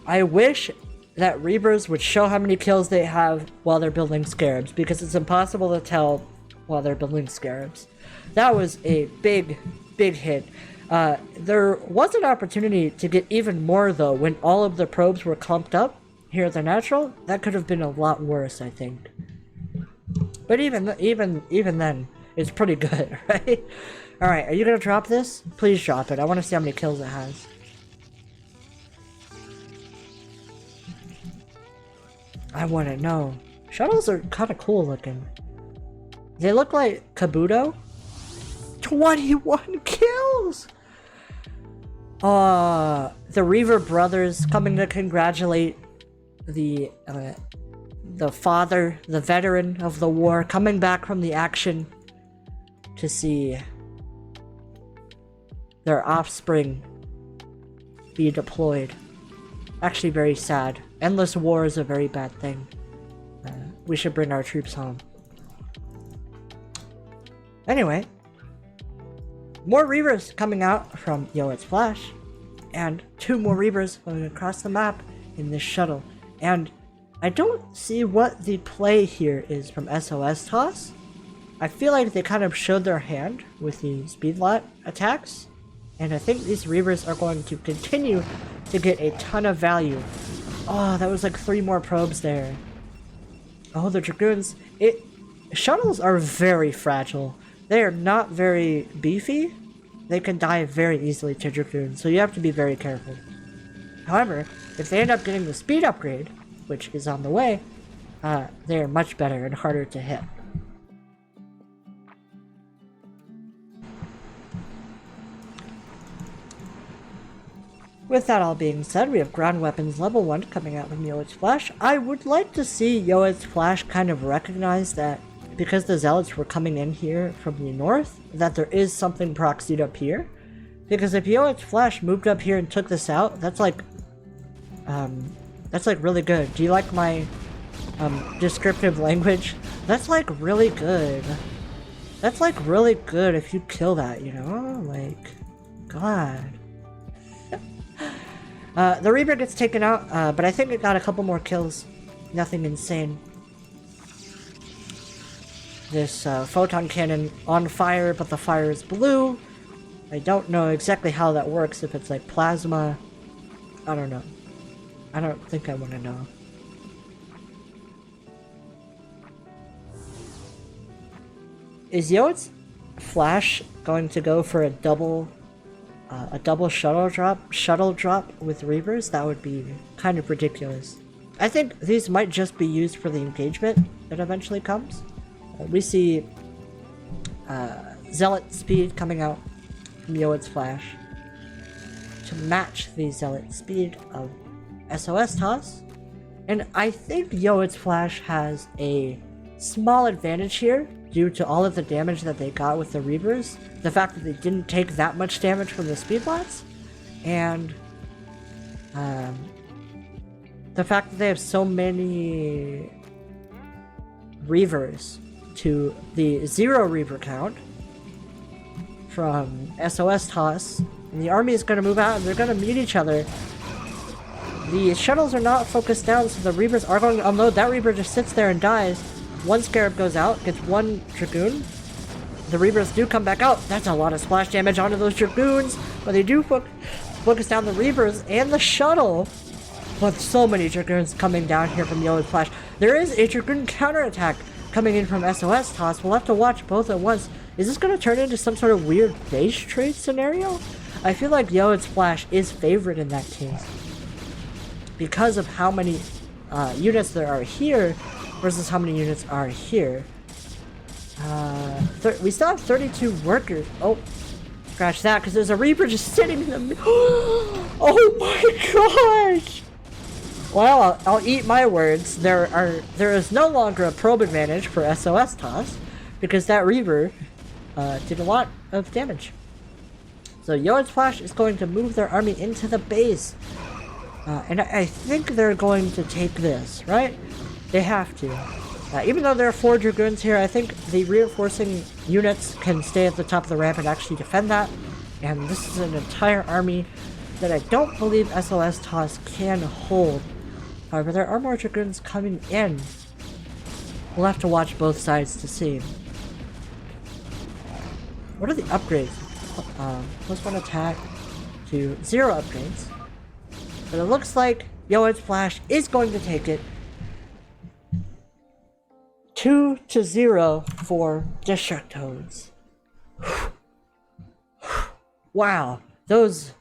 I wish that Reavers would show how many kills they have while they're building Scarabs, because it's impossible to tell while they're building Scarabs. That was a big hit. There was an opportunity to get even more though when all of the probes were clumped up here at the natural. That could have been a lot worse, I think. But even then, it's pretty good, right? Alright, are you gonna drop this? Please drop it. I want to see how many kills it has. I want to know. Shuttles are kind of cool looking. They look like Kabuto. 21 kills! The Reaver brothers coming to congratulate the father, the veteran of the war, coming back from the action to see their offspring be deployed. Actually very sad. Endless war is a very bad thing. We should bring our troops home. Anyway, more Reavers coming out from Yoet's Flash, and 2 more Reavers going across the map in this shuttle. And I don't see what the play here is from SOS Toss. I feel like they kind of showed their hand with the speedlot attacks, and I think these Reavers are going to continue to get a ton of value. Oh, that was like 3 more probes there. Oh, the Dragoons. Shuttles are very fragile. They are not very beefy. They can die very easily to Dragoons, so you have to be very careful. However, if they end up getting the speed upgrade, which is on the way, they are much better and harder to hit. With that all being said, we have ground weapons level 1 coming out from Yoet's Flash. I would like to see Yoet's Flash kind of recognize that because the Zealots were coming in here from the north, that there is something proxied up here. Because if Yoet's Flash moved up here and took this out, that's like really good. Do you like my descriptive language? That's like really good. That's like really good if you kill that, you know? Like, God. The Reaper gets taken out, but I think it got a couple more kills. Nothing insane. This photon cannon on fire, but the fire is blue. I don't know exactly how that works, if it's like plasma. I don't know. I don't think I want to know. Is Yoet's Flash going to go for a double shuttle drop with Reavers? That would be kind of ridiculous. I think these might just be used for the engagement that eventually comes. We see Zealot speed coming out from Yoet's Flash to match the Zealot speed of SOS Toss. And I think Yoet's Flash has a small advantage here due to all of the damage that they got with the Reavers. The fact that they didn't take that much damage from the speedlots, and the fact that they have so many Reavers to the 0 Reaver count from SOS Toss, and the army is going to move out and they're going to meet each other. The shuttles are not focused down, so the Reavers are going to unload. That Reaver just sits there and dies. 1 Scarab goes out, gets 1 Dragoon. The Reavers do come back out. That's a lot of splash damage onto those Dragoons, but they do focus down the Reavers and the shuttle. With so many Dragoons coming down here from Yoet's Flash. There is a Dragoon counterattack coming in from SOS Toss. We'll have to watch both at once. Is this going to turn into some sort of weird base trade scenario? I feel like Yoet's Flash is favored in that case, because of how many units there are here versus how many units are here. We still have 32 workers. Oh, scratch that, because there's a Reaper just sitting in the middle. Oh my gosh! Well, I'll eat my words. There is no longer a probe advantage for SOS Toss, because that Reaver did a lot of damage. So Yoet's Flash is going to move their army into the base. And I think they're going to take this, right? They have to. Even though there are 4 Dragoons here, I think the reinforcing units can stay at the top of the ramp and actually defend that. And this is an entire army that I don't believe SOS Toss can hold. However, there are more Dragoons coming in. We'll have to watch both sides to see. What are the upgrades? +1 attack to 0 upgrades. But it looks like Yoet's Flash is going to take it 2-0 for DestrucToads. Wow, those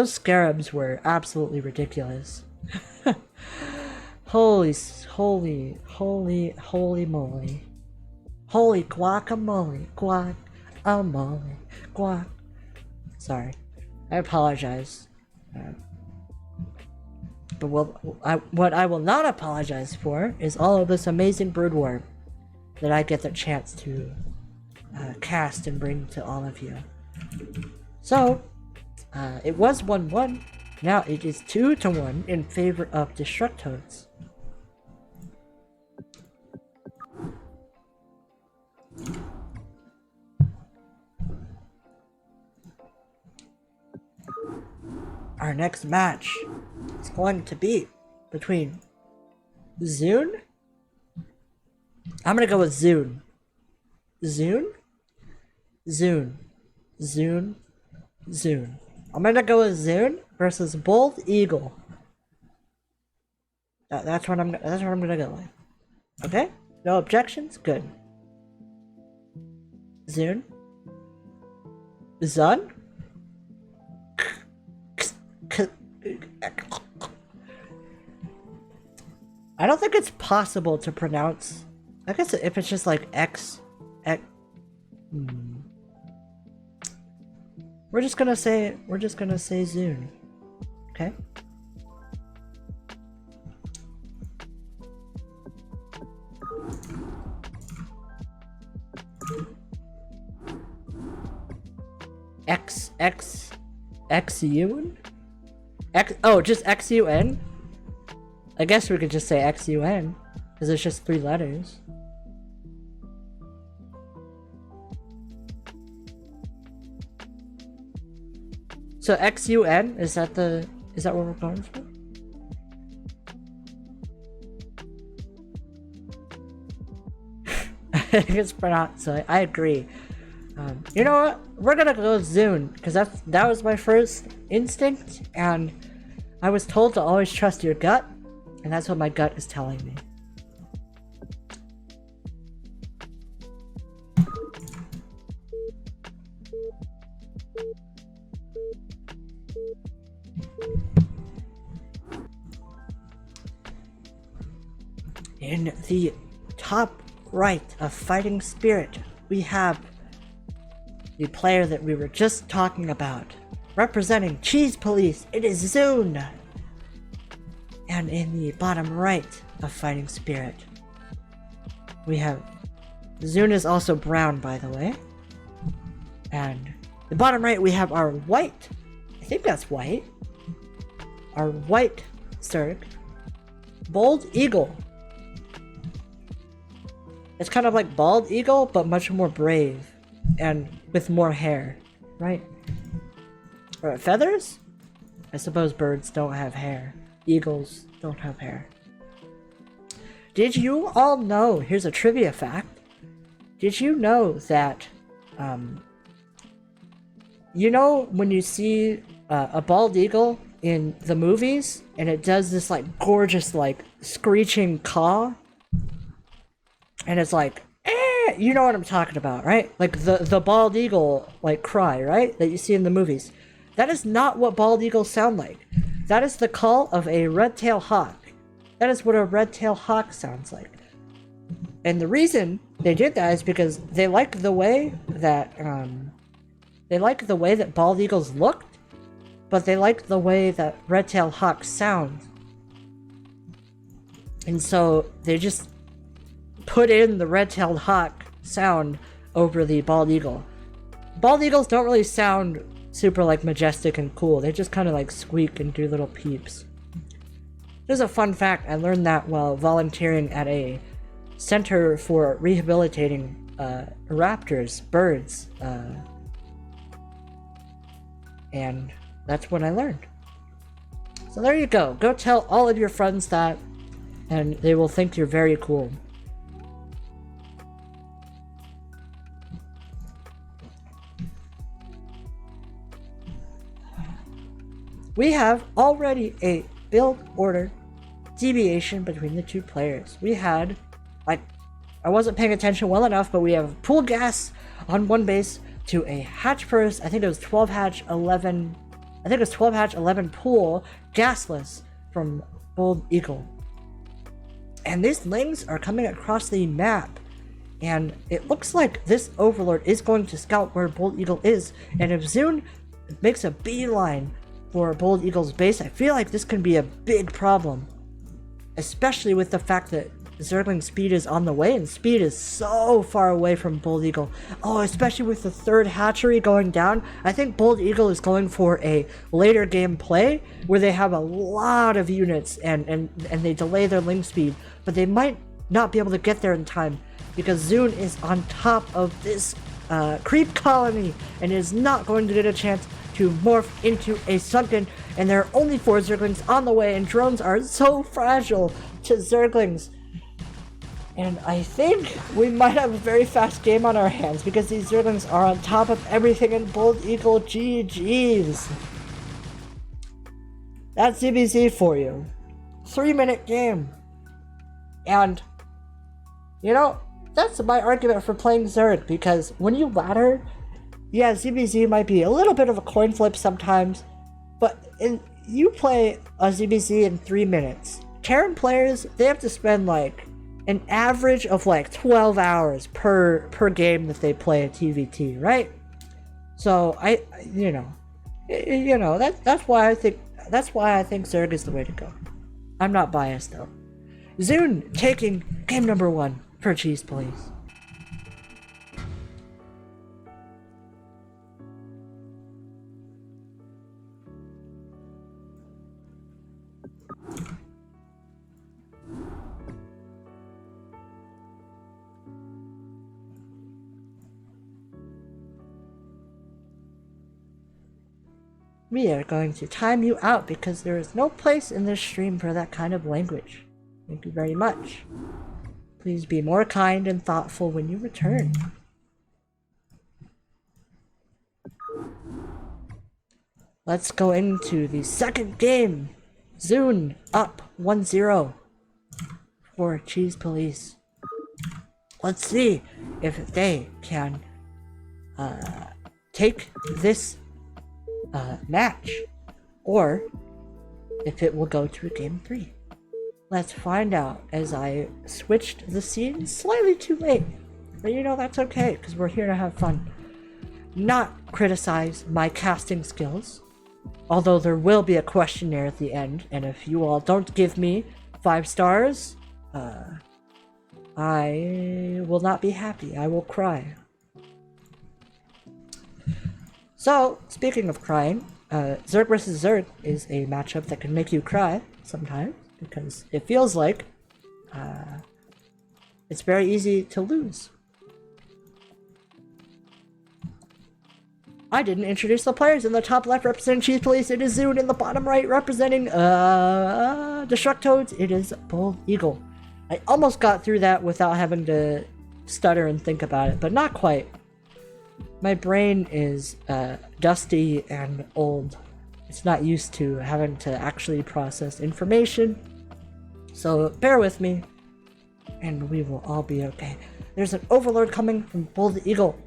scarabs were absolutely ridiculous. Holy moly. Holy guacamole, guac. Sorry, I apologize. But what I will not apologize for is all of this amazing brood war that I get the chance to cast and bring to all of you. So, it was 1-1. Now it is 2-1 in favor of DestrucToads. Our next match is going to be between Zune. I'm gonna go with Zune. Zune? Zune. Zune. Zune. I'm gonna go with Zune versus Bold Eagle. That's what I'm gonna go with. Okay? No objections? Good. Zune? Zun? I don't think it's possible to pronounce. I guess if it's just like X. We're just gonna say Zune. Okay? Xun? Just XUN? I guess we could just say XUN, because it's just 3 letters. So XUN, is that what we're going for? I think it's pronounced, so I agree. You know what? We're gonna go Zune, because that was my first instinct, and I was told to always trust your gut, and that's what my gut is telling me. In the top right of Fighting Spirit, we have the player that we were just talking about. Representing Cheese Police, it is Zune! And in the bottom right of Fighting Spirit, we have... Zune is also brown, by the way. And the bottom right, we have our white... I think that's white. Our white Zerg. Bold Eagle. It's kind of like Bald Eagle, but much more brave. And with more hair, right? Feathers? I suppose birds don't have hair. Eagles don't have hair. Did you all know, here's a trivia fact. Did you know that, you know when you see a bald eagle in the movies, and it does this like gorgeous like screeching caw? And it's like, you know what I'm talking about, right? Like the bald eagle like cry, right? That you see in the movies. That is not what bald eagles sound like. That is the call of a red-tailed hawk. That is what a red-tailed hawk sounds like. And the reason they did that is because they like the way that bald eagles looked, but they like the way that red-tailed hawks sound. And so they just put in the red-tailed hawk sound over the bald eagle. Bald eagles don't really sound super like majestic and cool. They just kind of like squeak and do little peeps. There's a fun fact. I learned that while volunteering at a center for rehabilitating raptors, birds, and that's what I learned. So there you go. Go tell all of your friends that, and they will think you're very cool. We have already a build order deviation between the two players. We had, like, I wasn't paying attention well enough, but we have pool gas on one base to a hatch first. I think it was 12 hatch 11. I think it was 12 hatch 11 pool gasless from Bold Eagle. And these lings are coming across the map. And it looks like this Overlord is going to scout where Bold Eagle is. And if Zune makes a beeline for Bold Eagle's base, I feel like this could be a big problem. Especially with the fact that Zergling speed is on the way, and speed is so far away from Bold Eagle. Oh, especially with the third hatchery going down. I think Bold Eagle is going for a later game play where they have a lot of units and they delay their ling speed, but they might not be able to get there in time because Zune is on top of this creep colony and is not going to get a chance to morph into a sunken, and there are only 4 Zerglings on the way, and drones are so fragile to Zerglings. And I think we might have a very fast game on our hands because these Zerglings are on top of everything in Bold Eagle. GG's. That's CBC for you. 3-minute game. And, you know, that's my argument for playing Zerg, because when you ladder, yeah, ZBZ might be a little bit of a coin flip sometimes, but you play a ZBZ in 3 minutes. Terran players, they have to spend like an average of like 12 hours per game that they play a TVT, right? So that's why I think Zerg is the way to go. I'm not biased though. Zune taking game number 1 for Cheese Police. We are going to time you out because there is no place in this stream for that kind of language. Thank you very much. Please be more kind and thoughtful when you return. Let's go into the second game. Zune up 1-0 for Cheese Police. Let's see if they can take this match, or if it will go to a game 3. Let's find out as I switched the scene slightly too late. But you know, that's okay, because we're here to have fun. Not criticize my casting skills, although there will be a questionnaire at the end, and if you all don't give me 5 stars, I will not be happy. I will cry. So, speaking of crying, Zerg vs. Zerg is a matchup that can make you cry sometimes, because it feels like it's very easy to lose. I didn't introduce the players. In the top left representing Cheese Police, it is Zune. In the bottom right representing DestrucToads, it is Bold Eagle. I almost got through that without having to stutter and think about it, but not quite. My brain is dusty and old. It's not used to having to actually process information. So bear with me, and we will all be okay. There's an Overlord coming from Bold Eagle,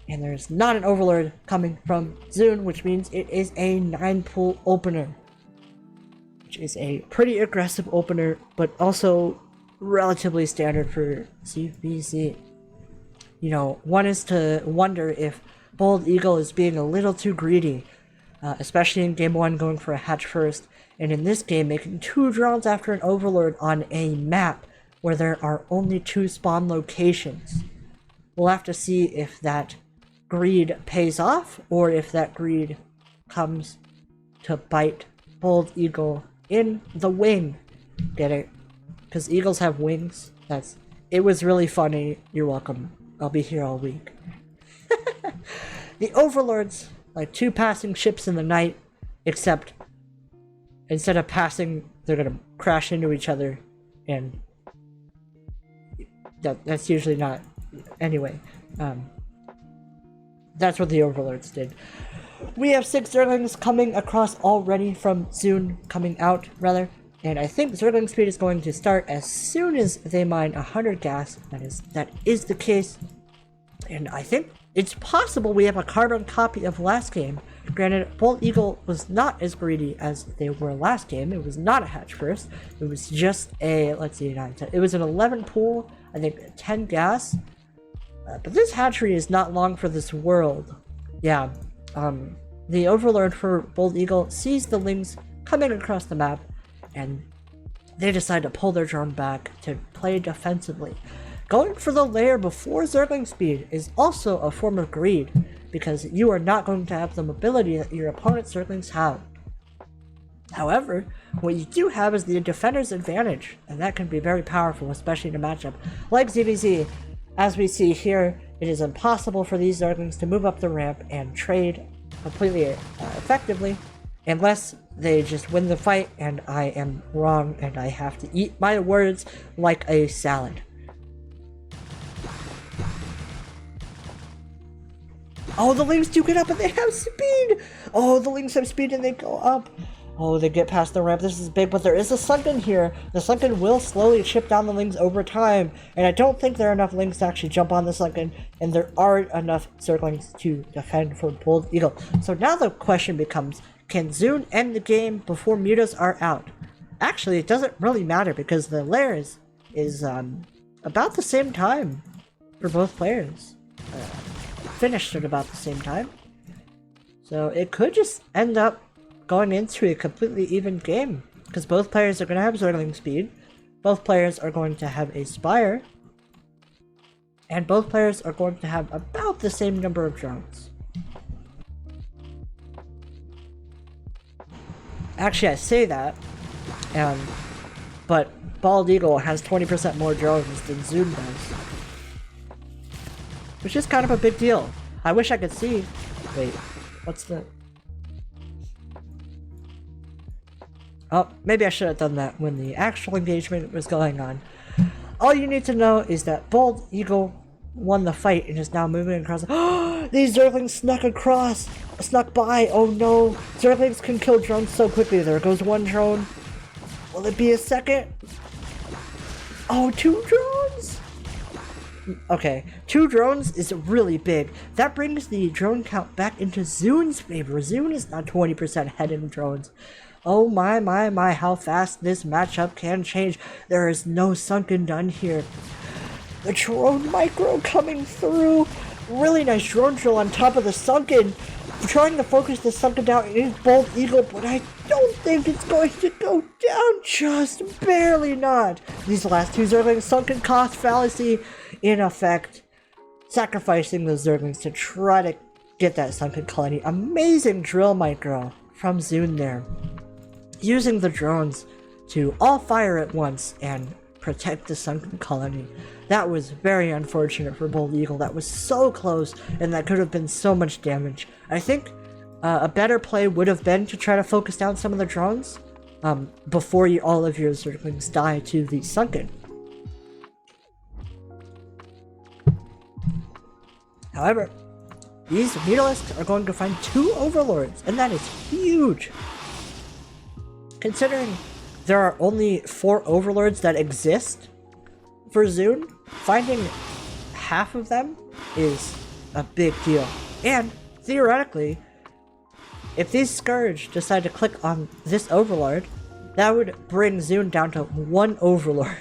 and there's not an Overlord coming from Zune, which means it is a 9-pool opener. Which is a pretty aggressive opener, but also relatively standard for CBC. You know, one is to wonder if Bold Eagle is being a little too greedy, especially in game 1 going for a hatch first, and in this game making 2 drones after an Overlord on a map where there are only 2 spawn locations. We'll have to see if that greed pays off, or if that greed comes to bite Bold Eagle in the wing. Get it? Because eagles have wings. It was really funny. You're welcome. I'll be here all week. The Overlords, like 2 passing ships in the night, except instead of passing, they're gonna crash into each other, and that's usually not. Anyway, that's what the Overlords did. We have 6 Zerglings coming across already from Zune, coming out rather, and I think Zergling speed is going to start as soon as they mine 100 gas. That is the case, and I think it's possible we have a carbon copy of last game. Granted, Bold Eagle was not as greedy as they were last game. It was not a hatch first. It was just a, let's see, 9, 10. It was an 11 pool, I think 10 gas. But this hatchery is not long for this world. Yeah, the Overlord for Bold Eagle sees the lings coming across the map, and they decide to pull their drone back to play defensively. Going for the lair before Zergling speed is also a form of greed, because you are not going to have the mobility that your opponent's Zerglings have. However, what you do have is the defender's advantage, and that can be very powerful, especially in a matchup like ZVZ. As we see here, it is impossible for these Zerglings to move up the ramp and trade completely effectively, unless they just win the fight and I am wrong and I have to eat my words like a salad. Oh, the Lings do get up and they have speed! Oh, the Lings have speed and they go up. Oh, they get past the ramp. This is big, but there is a Sunken here. The Sunken will slowly chip down the Lings over time, and I don't think there are enough Lings to actually jump on the Sunken, and there aren't enough Zerglings to defend for Bold Eagle. So now the question becomes, can Zune end the game before mutas are out? Actually, it doesn't really matter because the lair is about the same time for both players. Finished at about the same time. So it could just end up going into a completely even game, because both players are going to have Zergling speed, both players are going to have a Spire, and both players are going to have about the same number of drones. Actually, I say that, but Bald Eagle has 20% more drones than Zoom does, which is kind of a big deal. I wish I could see. Wait, what's the... Oh, maybe I should have done that when the actual engagement was going on. All you need to know is that Bald Eagle won the fight and is now moving across. Oh, these Zerglings snuck by. Oh no, Zerglings can kill drones so quickly. There goes one drone. Will it be a second? Oh, 2 drones? Okay, 2 drones is really big. That brings the drone count back into Zune's favor. Zune is now 20% ahead in drones. Oh my, how fast this matchup can change. There is no Sunken done here. The drone micro coming through. Really nice drone drill on top of the Sunken. I'm trying to focus the Sunken down. It is Bold Eagle, but I don't think it's going to go down. Just barely not. These last 2 Zerglings, Sunken cost fallacy in effect. Sacrificing the Zerglings to try to get that Sunken colony. Amazing drill micro from Zune there. Using the drones to all fire at once and protect the Sunken colony. That was very unfortunate for Bold Eagle. That was so close, and that could have been so much damage. I think a better play would have been to try to focus down some of the drones before all of your Zerglings die to the Sunken. However, these Mutalisks are going to find 2 Overlords, and that is huge. Considering there are only 4 Overlords that exist for Zune, finding half of them is a big deal. And theoretically, if these Scourge decide to click on this Overlord, that would bring Zune down to 1 Overlord,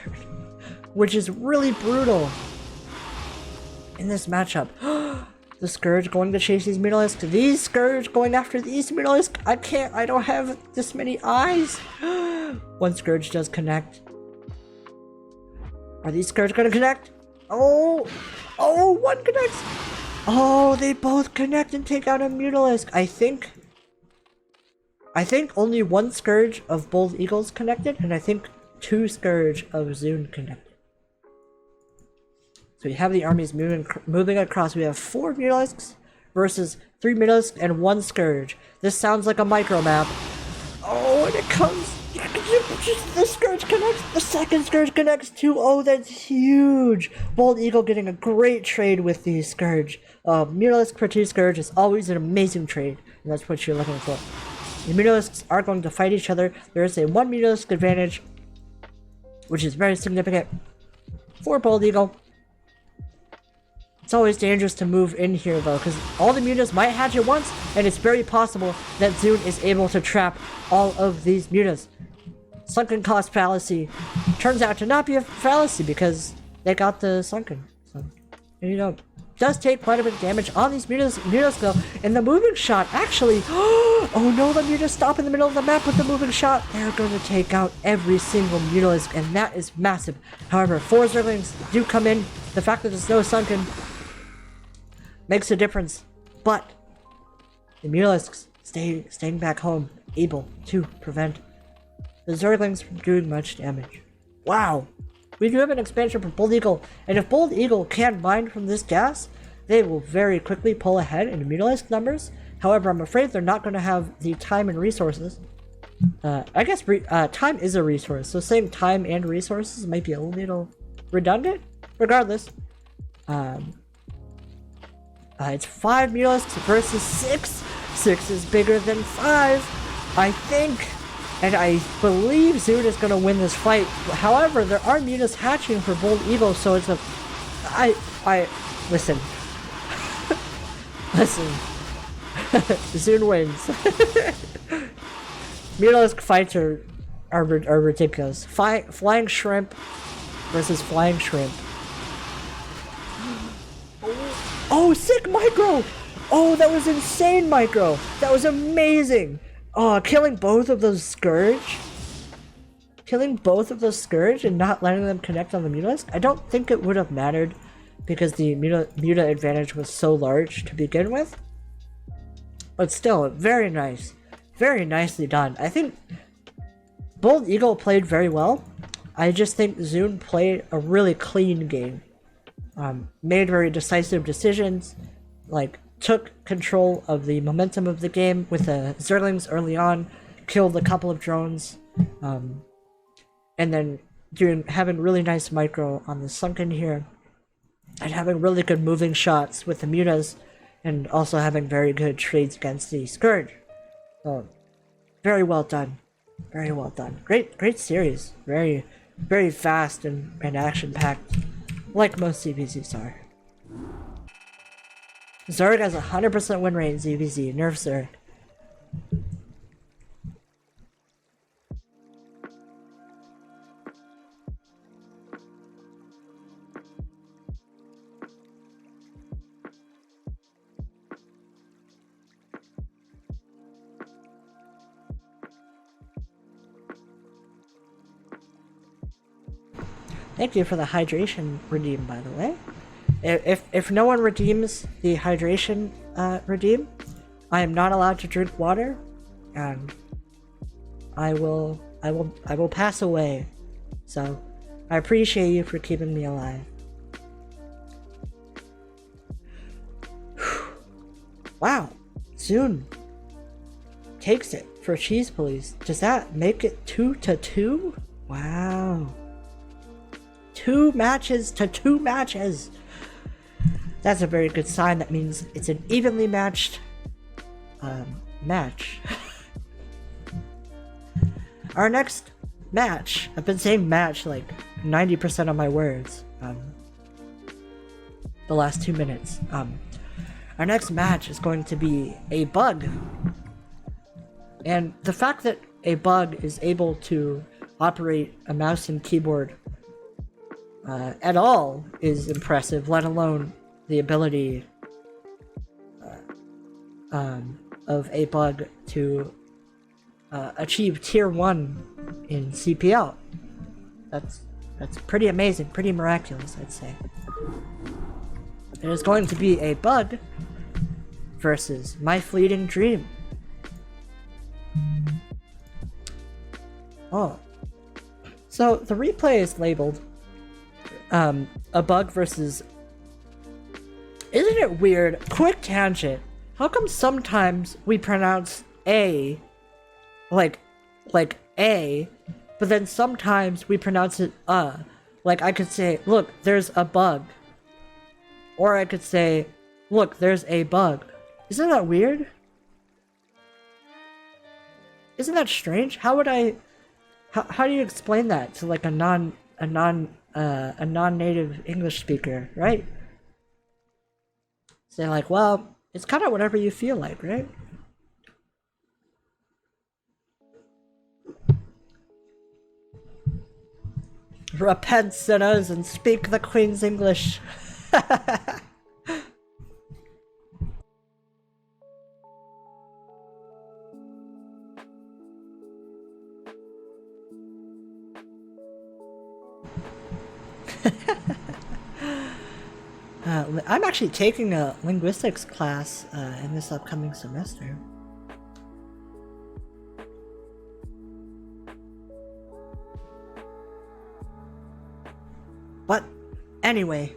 which is really brutal in this matchup. The Scourge going to chase these Mutalisks. These Scourge going after these Mutalisks. I don't have this many eyes. 1 Scourge does connect. Are these Scourge gonna connect? Oh, 1 connects. Oh, they both connect and take out a Mutalisk. I think only 1 Scourge of Bold Eagles connected, and I think 2 Scourge of Zune connected. So we have the armies moving across. We have 4 Mutalisks versus 3 Mutalisks and 1 Scourge. This sounds like a micro map. Oh, and it comes. The Scourge connects. The second Scourge connects too. Oh, that's huge. Bold Eagle getting a great trade with the Scourge. Mutalisk for 2 Scourge is always an amazing trade, and that's what you're looking for. The Mutalisks are going to fight each other. There is a 1 Mutalisk advantage, which is very significant for Bold Eagle. It's always dangerous to move in here though, because all the mutas might hatch at once, and it's very possible that Zune is able to trap all of these mutas. Sunken cost fallacy turns out to not be a fallacy because they got the Sunken. So, there you go. does take quite a bit of damage on these Mutas though, and the moving shot actually, oh no, the Mutas stop in the middle of the map with the moving shot. They're going to take out every single Mutalisk, and that is massive. However, 4 Zerglings do come in. The fact that there's no Sunken makes a difference, but the Mutalisks staying back home, able to prevent the Zerglings from doing much damage. Wow! We do have an expansion for Bold Eagle, and if Bold Eagle can mine from this gas, they will very quickly pull ahead in Mutalisk numbers. However, I'm afraid they're not going to have the time and resources. I guess time is a resource, so saying time and resources might be a little redundant. Regardless, it's 5 Mutalisks versus 6. 6 is bigger than 5, I think. And I believe Zood is going to win this fight. However, there are Mutas hatching for Bold Eagle, so it's a... Listen. Listen. Zood wins. Mutalisk fights are ridiculous. Flying Shrimp versus Flying Shrimp. Oh, sick micro! Oh, that was insane micro! That was amazing! Oh, killing both of those Scourge? Killing both of those Scourge and not letting them connect on the Mutalisk? I don't think it would have mattered because the Muta advantage was so large to begin with. But still, very nice. Very nicely done. I think Bold Eagle played very well. I just think Zune played a really clean game. Made very decisive decisions, like took control of the momentum of the game with the Zerglings early on, killed a couple of drones, and then having really nice micro on the Sunken here, and having really good moving shots with the Mutas, and also having very good trades against the Scourge. So, very well done. Very well done. Great series. Very, very fast and action-packed, like most CPCs are. Zerg has a 100% win rate in ZVZ. Nerf Zerg. Thank you for the hydration redeem, by the way. If no one redeems the hydration redeem, I am not allowed to drink water, and I will pass away. So I appreciate you for keeping me alive. Wow, Zune takes it for Cheese Police. Does that make it 2-2? Wow. 2 matches to 2 matches. That's a very good sign. That means it's an evenly matched match. Our next match, I've been saying match like 90% of my words the last 2 minutes. Our next match is going to be a bug. And the fact that a bug is able to operate a mouse and keyboard at all is impressive, let alone the ability of a bug to achieve tier 1 in CPL. That's pretty amazing, pretty miraculous, I'd say. It is going to be a bug versus My Fleeting Dream. Oh. So the replay is labeled a bug versus... Isn't it weird? Quick tangent. How come sometimes we pronounce A like A, but then sometimes we pronounce it Like I could say, look, there's a bug. Or I could say, look, there's a bug. Isn't that weird? Isn't that strange? How would I... How do you explain that to like a non-native English speaker, right? Say like, well, it's kind of whatever you feel like, right? Repent, sinners, and speak the Queen's English. I'm actually taking a linguistics class in this upcoming semester. But anyway,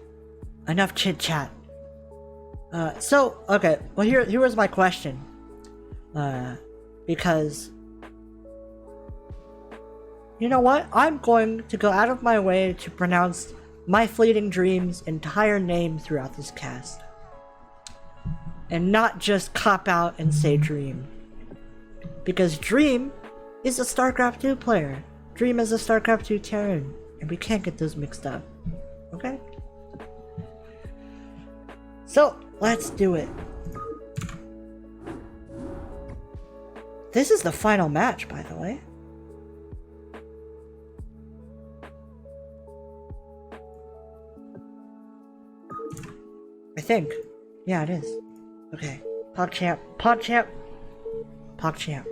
enough chit chat. So okay, well here was my question. Because you know what? I'm going to go out of my way to pronounce My Fleeting Dream's entire name throughout this cast. And not just cop out and say Dream. Because Dream is a StarCraft 2 player. Dream is a StarCraft 2 Terran. And we can't get those mixed up. Okay? So, let's do it. This is the final match, by the way. I think. Yeah, it is. Okay. PogChamp. PogChamp. PogChamp.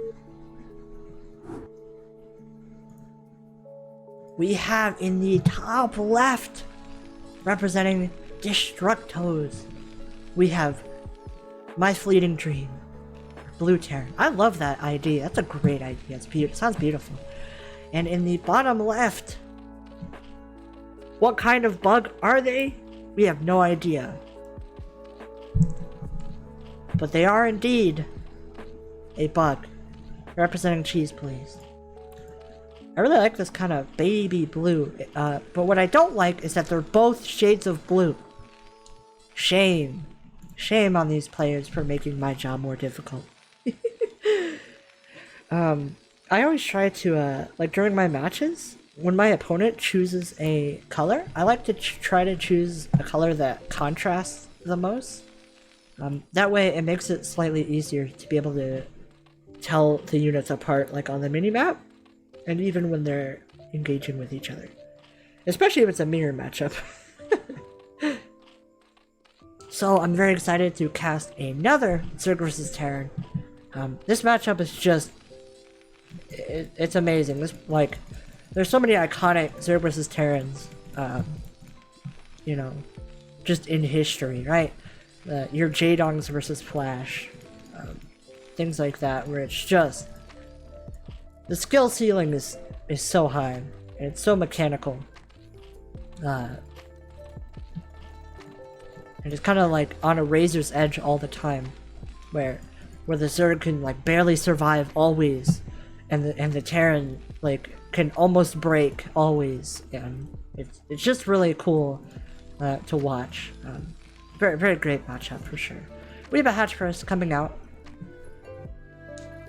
We have in the top left, representing DestrucToads, we have My Fleeting Dream. Blue Terran. I love that ID. That's a great idea. It sounds beautiful. And in the bottom left, what kind of bug are they? We have no idea. But they are indeed a bug. Representing Cheese Please. I really like this kind of baby blue. But what I don't like is that they're both shades of blue. Shame. Shame on these players for making my job more difficult. I always try to, like during my matches, when my opponent chooses a color, I like to try to choose a color that contrasts the most. That way it makes it slightly easier to be able to tell the units apart, like on the minimap, and even when they're engaging with each other. Especially if it's a mirror matchup. So I'm very excited to cast another Zerg vs Terran. This matchup is just... It's amazing. There's so many iconic Zerg vs Terrans, you know, just in history, right? Your Jadongs versus Flash, things like that, where it's just... The skill ceiling is so high, and it's so mechanical. And it's kind of like on a razor's edge all the time, where the Zerg can like barely survive always, and the Terran like can almost break always, and it's just really cool to watch. Very very great matchup for sure. We have a hatch first coming out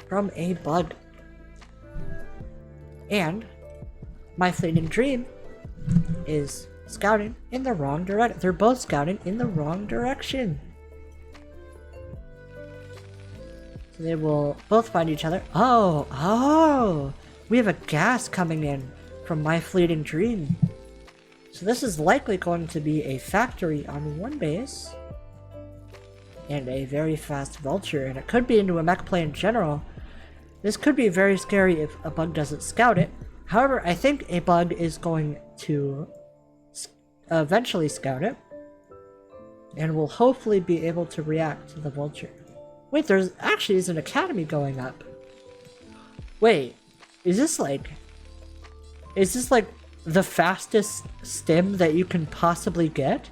from a bug, and My Fleeting Dream is scouting in the wrong direction. They're both scouting in the wrong direction. So they will both find each other. Oh! We have a gas coming in from My Fleeting Dream. So this is likely going to be a factory on one base. And a very fast vulture. And it could be into a mech play in general. This could be very scary if a bug doesn't scout it. However, I think a bug is going to eventually scout it, and will hopefully be able to react to the vulture. Wait, there's actually is an academy going up. Wait, is this like the fastest stim that you can possibly get?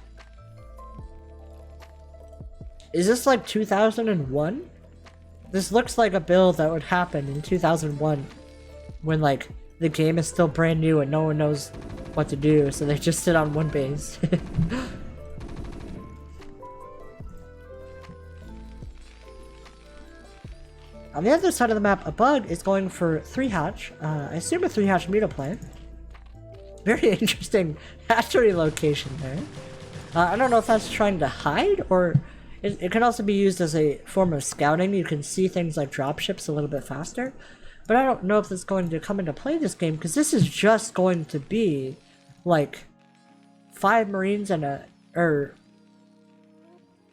Is this like 2001? This looks like a build that would happen in 2001 when like the game is still brand new and no one knows what to do, so they just sit on one base. On the other side of the map, a bug is going for 3-hatch. I assume a 3-hatch meta play. Very interesting hatchery location there. I don't know if that's trying to hide, or it can also be used as a form of scouting. You can see things like dropships a little bit faster. But I don't know if it's going to come into play this game, because this is just going to be like 5 Marines and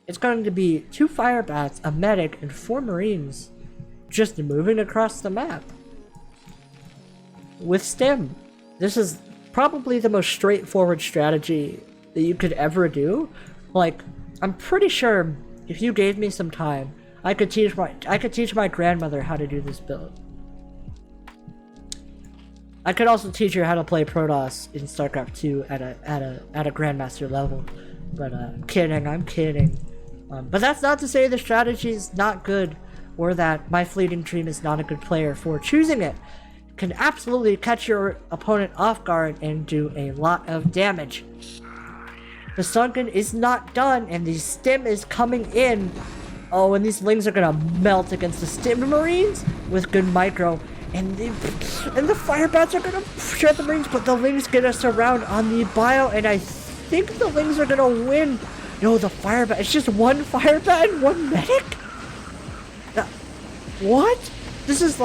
it's going to be 2 fire bats, a medic, and 4 Marines just moving across the map with stim. This is probably the most straightforward strategy that you could ever do. Like, I'm pretty sure if you gave me some time, I could teach my grandmother how to do this build. I could also teach her how to play Protoss in StarCraft 2 at a Grandmaster level. But I'm kidding. But that's not to say the strategy is not good, or that my fleeting dream is not a good player for choosing it. It can absolutely catch your opponent off guard and do a lot of damage. The sunken is not done, and the stim is coming in. Oh, and these lings are gonna melt against the stim marines with good micro. And the fire bats are gonna shred the marines, but the lings get us around on the bio, and I think the lings are gonna win. No, the fire bat. It's just one fire bat and one medic? What? This is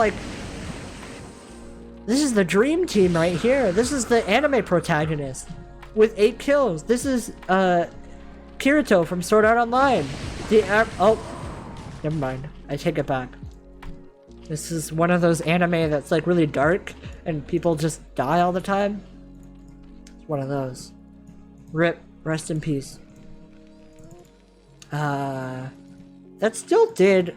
the dream team right here. This is the anime protagonist with 8 kills. This is Kirito from Sword Art Online. Oh, never mind. I take it back. This is one of those anime that's like really dark and people just die all the time. It's one of those. RIP. Rest in peace. That still did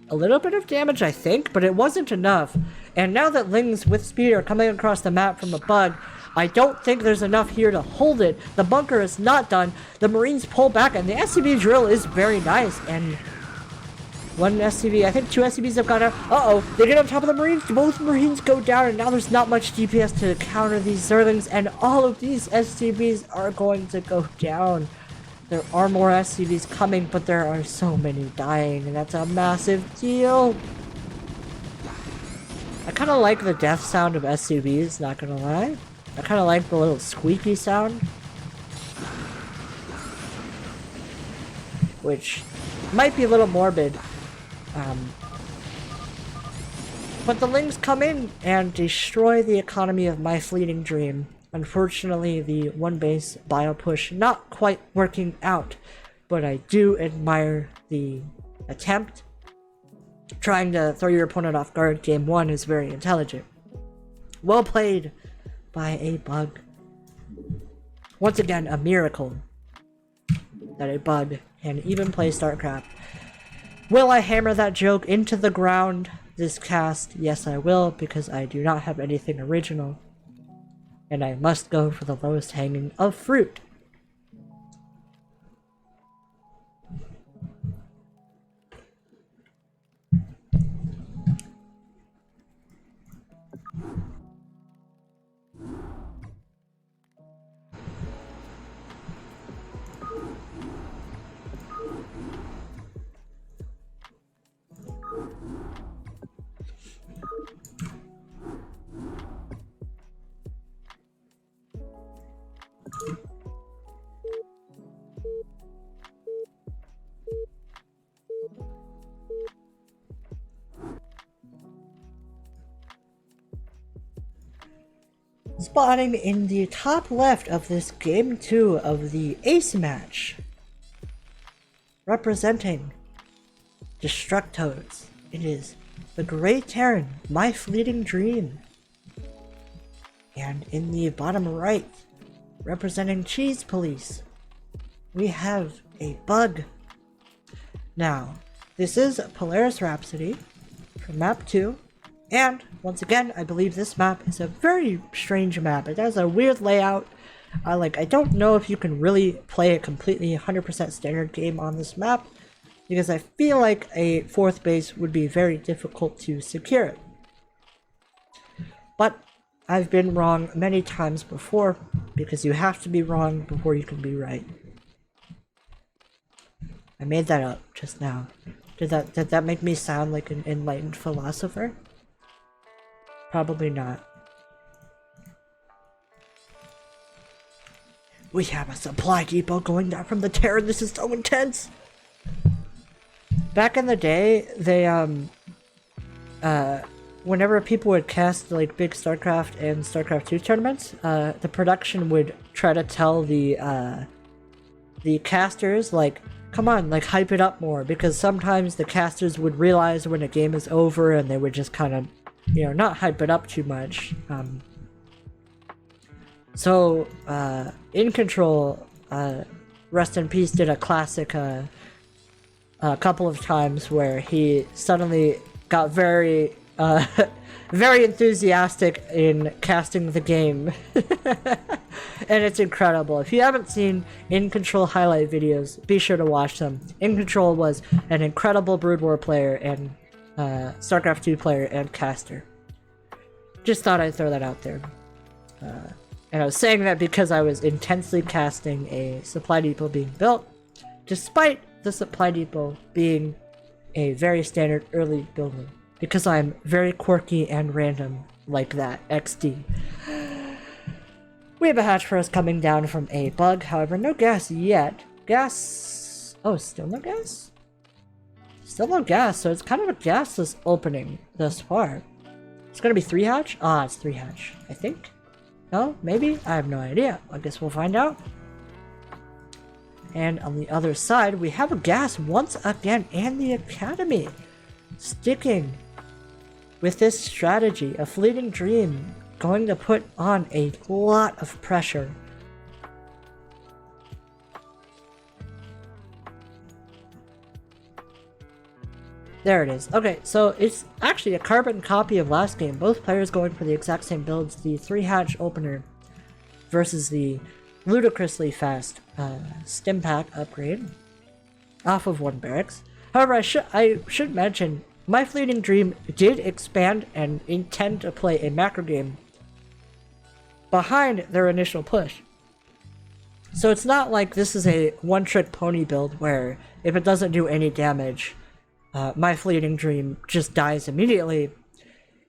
a little bit of damage, I think, but it wasn't enough. And now that lings with speed are coming across the map from a bug, I don't think there's enough here to hold it. The bunker is not done. The marines pull back, and the SCV drill is very nice. And one SCV, I think 2 SCVs have gone out. Uh-oh, they get on top of the marines. Both marines go down, and now there's not much DPS to counter these Zerlings, and all of these SCVs are going to go down. There are more SCVs coming, but there are so many dying, and that's a massive deal. I kind of like the death sound of SCVs, not gonna lie. I kind of like the little squeaky sound. Which might be a little morbid. But the lings come in and destroy the economy of my fleeting dream. Unfortunately, the one base bio push not quite working out, but I do admire the attempt. Trying to throw your opponent off guard game 1 is very intelligent. Well played by a bug. Once again, a miracle that a bug can even play StarCraft. Will I hammer that joke into the ground this cast? Yes, I will, because I do not have anything original. And I must go for the lowest hanging of fruit. Spotting in the top left of this game 2 of the ace match, representing DestrucToads, it is the Great Terran, my fleeting dream. And in the bottom right, representing Cheese Police, we have a bug. Now, this is Polaris Rhapsody from map 2. And, once again, I believe this map is a very strange map. It has a weird layout. I don't know if you can really play a completely 100% standard game on this map, because I feel like a 4th base would be very difficult to secure it. But, I've been wrong many times before, because you have to be wrong before you can be right. I made that up just now. Did that make me sound like an enlightened philosopher? Probably not. We have a supply depot going down from the Terran. This is so intense. Back in the day, they whenever people would cast like big StarCraft and StarCraft 2 tournaments, the production would try to tell the casters, like, come on, like, hype it up more, because sometimes the casters would realize when a game is over and they would just kind of, you know, not hype it up too much. So, In Control, rest in peace, did a classic a couple of times where he suddenly got very, very enthusiastic in casting the game. And it's incredible. If you haven't seen In Control highlight videos, be sure to watch them. In Control was an incredible Brood War player and StarCraft 2 player and caster. Just thought I'd throw that out there. And I was saying that because I was intensely casting a supply depot being built, despite the supply depot being a very standard early building, because I'm very quirky and random like that. XD. We have a hatch for us coming down from a bug, however, no gas yet. Gas... Oh, still no gas? Still no gas, so it's kind of a gasless opening thus far. It's gonna be 3 hatch? Ah, it's 3 hatch, I think. No? Maybe? I have no idea. I guess we'll find out. And on the other side, we have a gas once again, and the Academy sticking with this strategy, a fleeting dream, going to put on a lot of pressure. There it is. Okay, so it's actually a carbon copy of last game. Both players going for the exact same builds. The 3-hatch opener versus the ludicrously fast stim pack upgrade off of 1 barracks. However, I should mention, my fleeting dream did expand and intend to play a macro game behind their initial push. So it's not like this is a one-trick pony build where if it doesn't do any damage, my fleeting dream just dies immediately.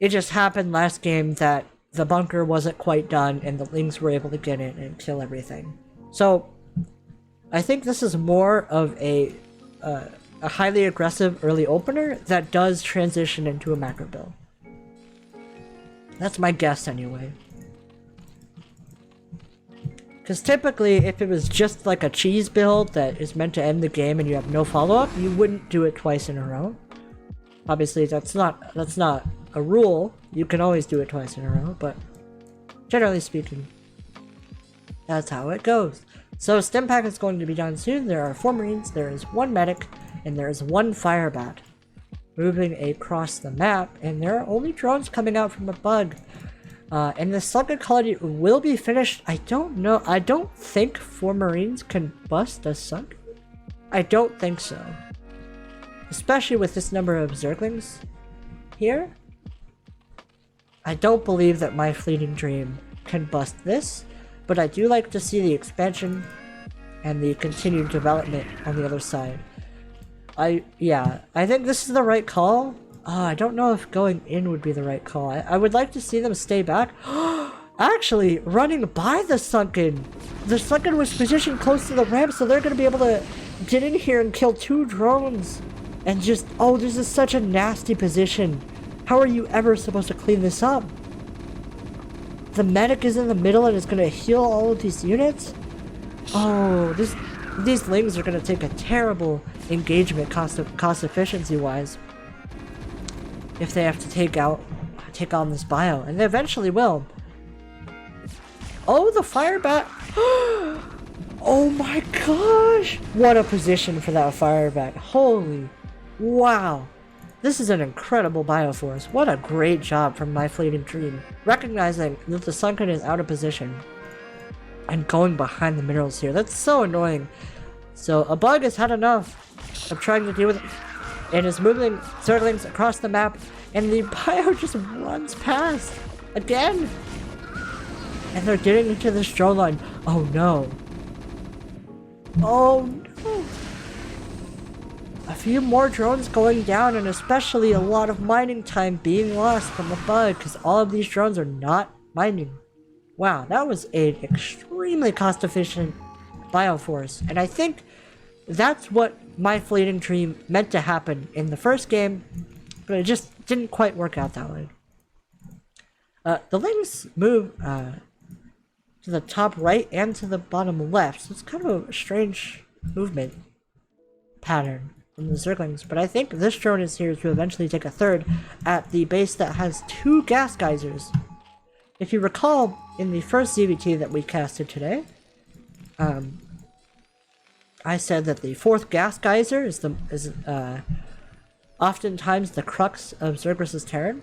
It just happened last game that the bunker wasn't quite done and the Lings were able to get in and kill everything. So I think this is more of a highly aggressive early opener that does transition into a macro build. That's my guess anyway. Because typically, if it was just like a cheese build that is meant to end the game and you have no follow-up, you wouldn't do it twice in a row. Obviously, that's not a rule. You can always do it twice in a row, but generally speaking, that's how it goes. So stim pack is going to be done soon. There are 4 Marines, there is 1 medic, and there is 1 firebat moving across the map, and there are only drones coming out from a bug. And the sunken colony will be finished. I don't know. I don't think 4 Marines can bust a sunken. I don't think so. Especially with this number of Zerglings here. I don't believe that my fleeting dream can bust this, but I do like to see the expansion and the continued development on the other side. I think this is the right call. I don't know if going in would be the right call. I would like to see them stay back. Actually, running by the sunken. The sunken was positioned close to the ramp, so they're going to be able to get in here and kill 2 drones. And just, oh, this is such a nasty position. How are you ever supposed to clean this up? The medic is in the middle and is going to heal all of these units? Oh, these Lings are going to take a terrible engagement cost efficiency wise. If they have to take on this bio, and they eventually will. Oh, the firebat! Oh my gosh! What a position for that firebat! Holy, wow! This is an incredible bioforce. What a great job from my fleeting dream, recognizing that the sunken is out of position and going behind the minerals here. That's so annoying. So a bug has had enough of trying to deal with it. And is moving Zerglings across the map, and the bio just runs past again. And they're getting into this drone line. Oh no. Oh no. A few more drones going down, and especially a lot of mining time being lost from the bug, because all of these drones are not mining. Wow, that was an extremely cost-efficient bioforce, and I think that's what my fleeting dream meant to happen in the first game, but it just didn't quite work out that way. The Lings move to the top right and to the bottom left, so it's kind of a strange movement pattern from the Zerglings, but I think this drone is here to eventually take a third at the base that has 2 gas geysers. if you recall, in the first ZVT that we casted today, I said that the 4th gas geyser is oftentimes the crux of Zergris' Terran.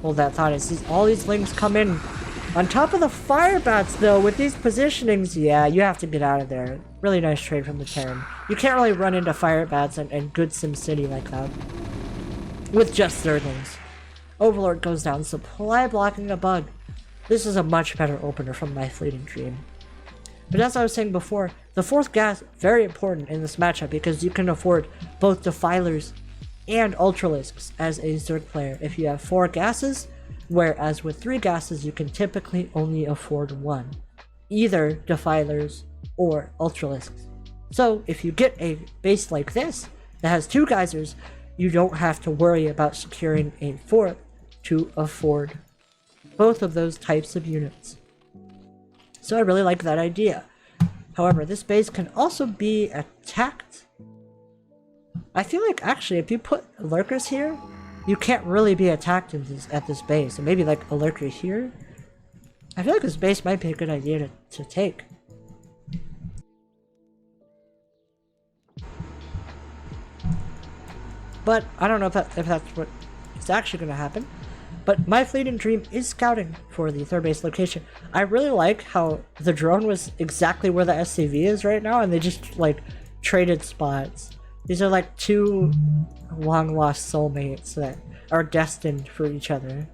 Well, that thought is all these lings come in on top of the fire bats, though. With these positionings, yeah, you have to get out of there. Really nice trade from the Terran. You can't really run into fire bats and good SimCity like that with just Zerglings. Overlord goes down, supply blocking a bug. This is a much better opener from my fleeting dream. But as I was saying before, the 4th gas, very important in this matchup because you can afford both Defilers and Ultralisks as a Zerg player if you have 4 gases, whereas with 3 gases you can typically only afford 1. Either Defilers or Ultralisks. So if you get a base like this that has 2 geysers, you don't have to worry about securing a 4th to afford both of those types of units. So I really like that idea. However, this base can also be attacked. I feel like actually if you put lurkers here, you can't really be attacked at this base. So maybe like a lurker here. I feel like this base might be a good idea to take. But I don't know if that's what is actually going to happen. But my fleeting dream is scouting for the 3rd base location. I really like how the drone was exactly where the SCV is right now, and they just like traded spots. These are like 2 long lost soulmates that are destined for each other.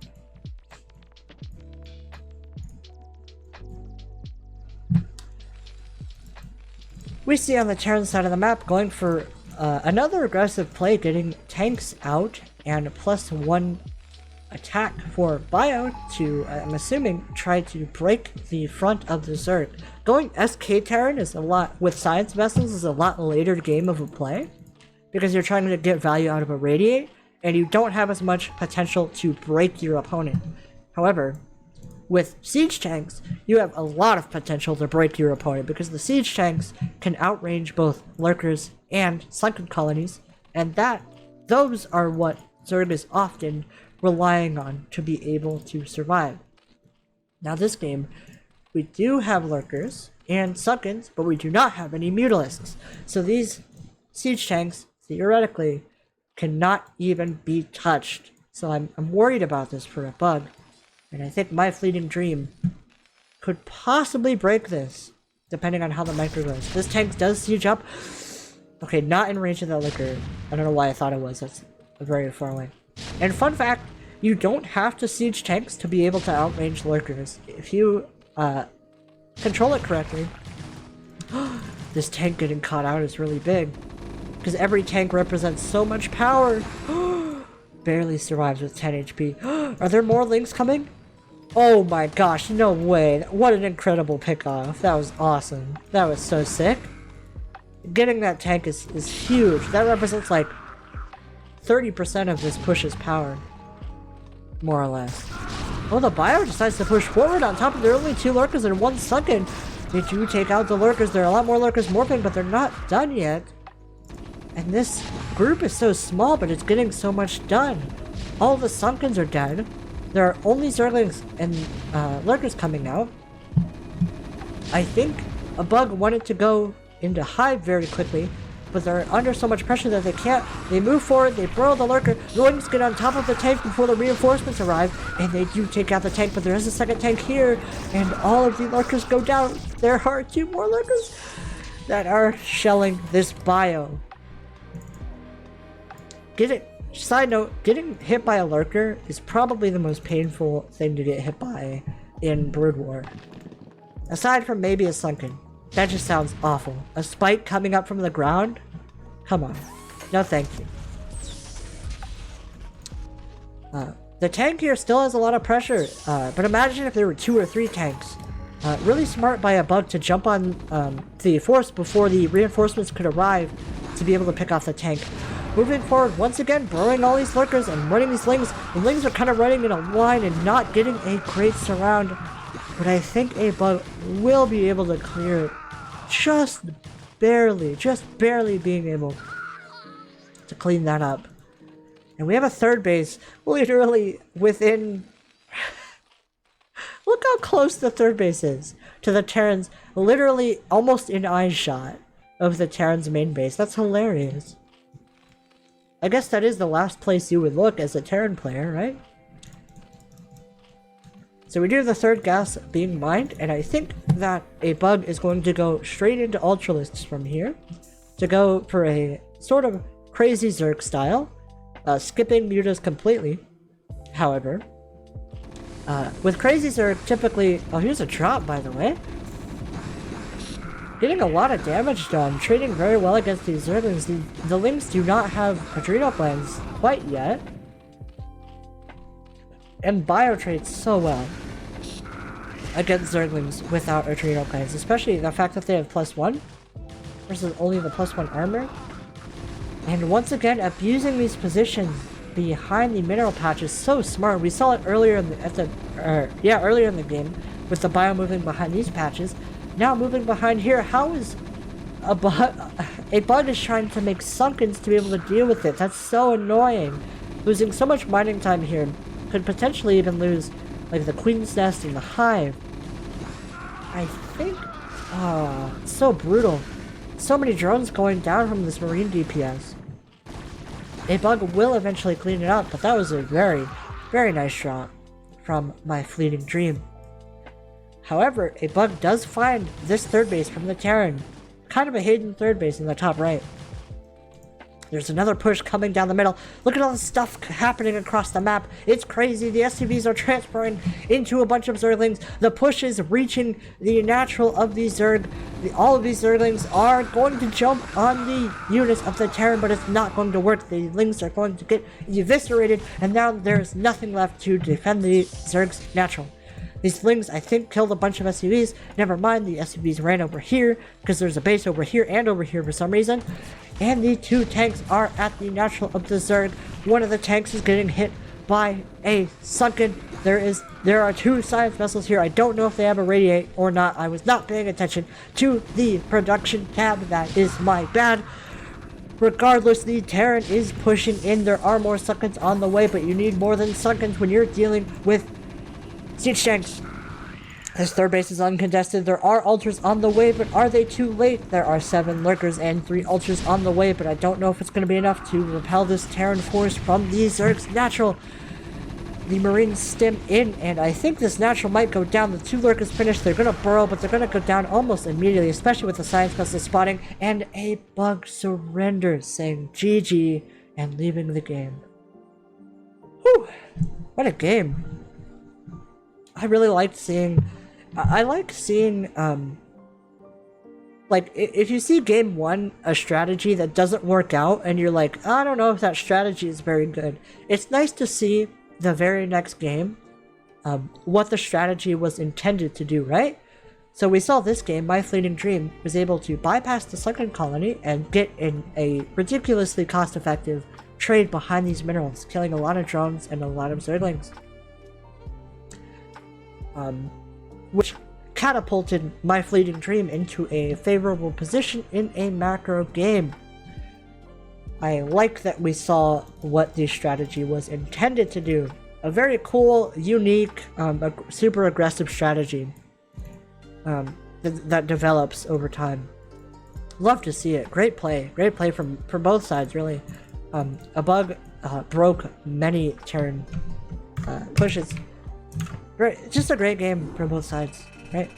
We see on the Terran side of the map going for another aggressive play, getting tanks out and +1 attack for Bio to, I'm assuming, try to break the front of the Zerg. Going SK Terran is a lot, with Science Vessels, is a lot later game of a play, because you're trying to get value out of a Radiate, and you don't have as much potential to break your opponent. However, with Siege Tanks, you have a lot of potential to break your opponent, because the Siege Tanks can outrange both Lurkers and Sunken Colonies, and those are what Zerg is often relying on to be able to survive. Now this game, we do have Lurkers and Sunkens, but we do not have any Mutalisks. So these Siege Tanks, theoretically, cannot even be touched. So I'm worried about this for a bug. And I think my fleeting dream could possibly break this, depending on how the micro goes. This tank does siege up. Okay, not in range of that Lurker. I don't know why I thought it was. That's very far away. And fun fact, you don't have to siege tanks to be able to outrange Lurkers. If you control it correctly. This tank getting caught out is really big, because every tank represents so much power. Barely survives with 10 HP. Are there more links coming? Oh my gosh, no way. What an incredible pickoff. That was awesome. That was so sick. Getting that tank is huge. That represents like 30% of this push's power. More or less. Oh, the Bio decides to push forward on top of their only 2 Lurkers and 1 Sunken. They do take out the Lurkers. There are a lot more Lurkers morphing, but they're not done yet. And this group is so small, but it's getting so much done. All the Sunkens are dead. There are only Zerglings and Lurkers coming out. I think a bug wanted to go into Hive very quickly, but they're under so much pressure that they can't. They move forward, they burrow the Lurker, the Wings get on top of the tank before the reinforcements arrive, and they do take out the tank, but there is a second tank here, and all of the Lurkers go down. There are 2 more Lurkers that are shelling this Bio. Side note, getting hit by a Lurker is probably the most painful thing to get hit by in Brood War. Aside from maybe a Sunken. That just sounds awful. A spike coming up from the ground? Come on. No thank you. The tank here still has a lot of pressure, but imagine if there were 2 or 3 tanks. Really smart by a bug to jump on the force before the reinforcements could arrive to be able to pick off the tank. Moving forward once again, burrowing all these Lurkers and running these Lings. The Lings are kind of running in a line and not getting a great surround, but I think a bug will be able to clear it. Just barely being able to clean that up. And we have a 3rd base literally within how close the third base is to the Terran's, literally almost an eye shot of the Terran's main base. That's hilarious. I guess that is the last place you would look as a Terran player, right? So we do have the third gas being mined, and I think that a bug is going to go straight into Ultralisks from here to go for a sort of crazy Zerg style, skipping mutas completely. However, with crazy Zerg, typically... Oh, here's a drop, by the way. Getting a lot of damage done, trading very well against these Zerglings. The Lings do not have adrenal glands quite yet. And bio trades so well against Zerglings without adrenal glands, especially the fact that they have +1 versus only the +1 armor. And once again, abusing these positions behind the mineral patch is so smart. We saw it earlier in earlier in the game with the bio moving behind these patches. Now moving behind here. How is a bug is trying to make Sunkens to be able to deal with it? That's so annoying. Losing so much mining time here. Could potentially even lose, like, the Queen's Nest and the Hive. I think... Oh, it's so brutal. So many drones going down from this Marine DPS. A bug will eventually clean it up, but that was a very, very nice shot from my fleeting dream. However, a bug does find this third base from the Terran. Kind of a hidden third base in the top right. There's another push coming down the middle. Look at all the stuff happening across the map. It's crazy. The SCVs are transferring into a bunch of Zerglings. The push is reaching the natural of these Zerg. All of these Zerglings are going to jump on the units of the Terran, but it's not going to work. The Lings are going to get eviscerated, and now there's nothing left to defend the Zerg's natural. These Lings, I think, killed a bunch of SCVs. Never mind, the SCVs ran over here, because there's a base over here and over here for some reason. And the two tanks are at the natural of the Zerg. One of the tanks is getting hit by a Sunken. There are two science vessels here. I don't know if they have a radiate or not. I was not paying attention to the production tab. That is my bad. Regardless, the Terran is pushing in. There are more Sunkens on the way, but you need more than Sunkens when you're dealing with siege tanks. This third base is uncontested. There are ultras on the way, but are they too late? There are 7 lurkers and 3 ultras on the way, but I don't know if it's going to be enough to repel this Terran force from the Zerg's natural. The Marines stem in, and I think this natural might go down. The 2 lurkers finished. They're going to burrow, but they're going to go down almost immediately, especially with the science vessel spotting, and a bug surrenders, saying GG and leaving the game. Whew! What a game. I really liked seeing... I like seeing, like, if you see game 1, a strategy that doesn't work out, and you're like, I don't know if that strategy is very good. It's nice to see the very next game, what the strategy was intended to do, right? So we saw this game, My Fleeting Dream was able to bypass the Sunken Colony and get in a ridiculously cost-effective trade behind these minerals, killing a lot of drones and a lot of Zerglings. Which catapulted My Fleeting Dream into a favorable position in a macro game. I like that we saw what the strategy was intended to do. A very cool, unique, super aggressive strategy that develops over time. Love to see it. Great play from both sides, really. A bug broke many Terran pushes. Great, just a great game from both sides, right?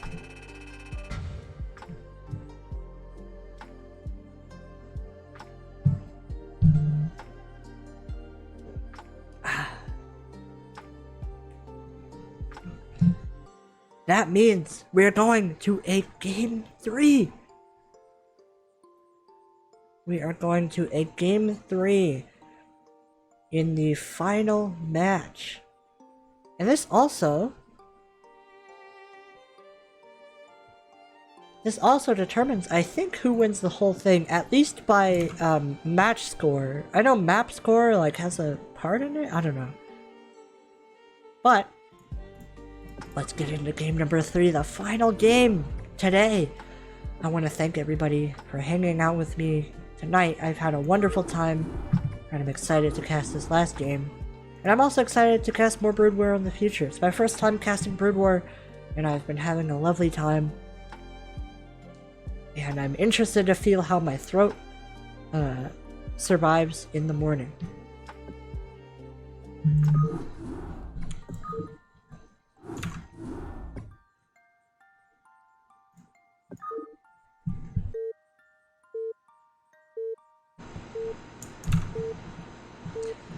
That means we're going to a game 3. We are going to a game 3 in the final match. And this also determines, I think, who wins the whole thing, at least by match score. I know map score like has a part in it. I don't know. But let's get into game number 3, the final game today. I want to thank everybody for hanging out with me tonight. I've had a wonderful time, and I'm excited to cast this last game. And I'm also excited to cast more Brood War in the future. It's my first time casting Brood War and I've been having a lovely time. And I'm interested to feel how my throat survives in the morning.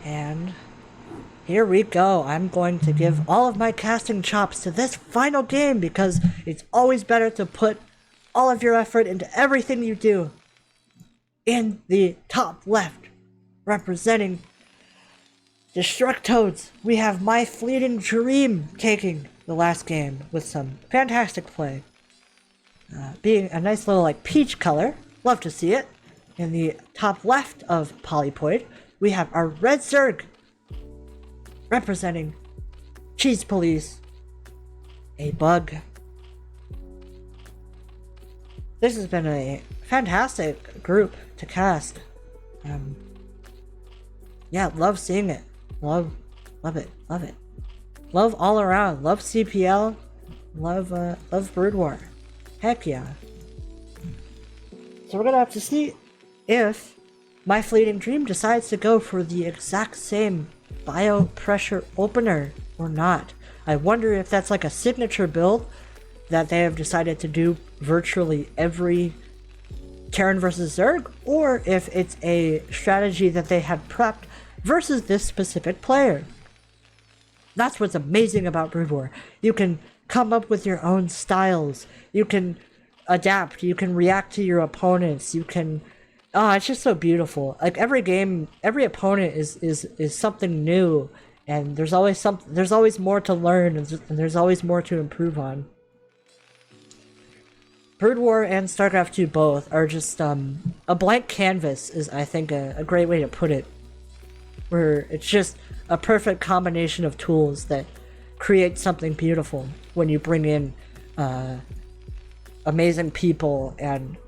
And here we go. I'm going to give all of my casting chops to this final game because it's always better to put all of your effort into everything you do. In the top left, representing DestrucToads, we have My Fleeting Dream taking the last game with some fantastic play. Being a nice little like peach color, love to see it. In the top left of Polypoid, we have our Red Zerg, representing Cheese Police, a bug. This has been a fantastic group to cast. Yeah, love seeing it. Love it. Love all around. Love CPL. Love Brood War. Heck yeah. So we're gonna have to see if My Fleeting Dream decides to go for the exact same bio pressure opener or not. I wonder if that's like a signature build that they have decided to do virtually every Terran versus Zerg, or if it's a strategy that they had prepped versus this specific player. That's what's amazing about Brood War. You can come up with your own styles. You can adapt. You can react to your opponents. You can... Oh, it's just so beautiful. Like every game, every opponent is something new, and there's always more to learn, and there's always more to improve on. Brood War and StarCraft 2 both are just a blank canvas is, I think, a great way to put it. Where it's just a perfect combination of tools that create something beautiful when you bring in amazing people and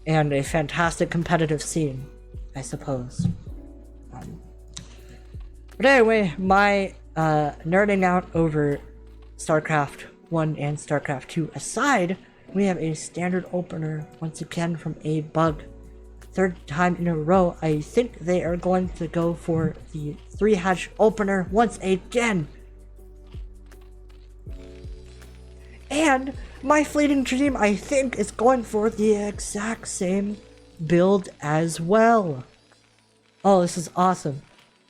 a fantastic competitive scene, I suppose. But anyway, my nerding out over StarCraft 1 and StarCraft 2 aside, we have a standard opener once again from a bug. Third time in a row, I think they are going to go for the 3-hatch opener once again. And My Fleeting Dream, I think, is going for the exact same build as well. Oh, this is awesome.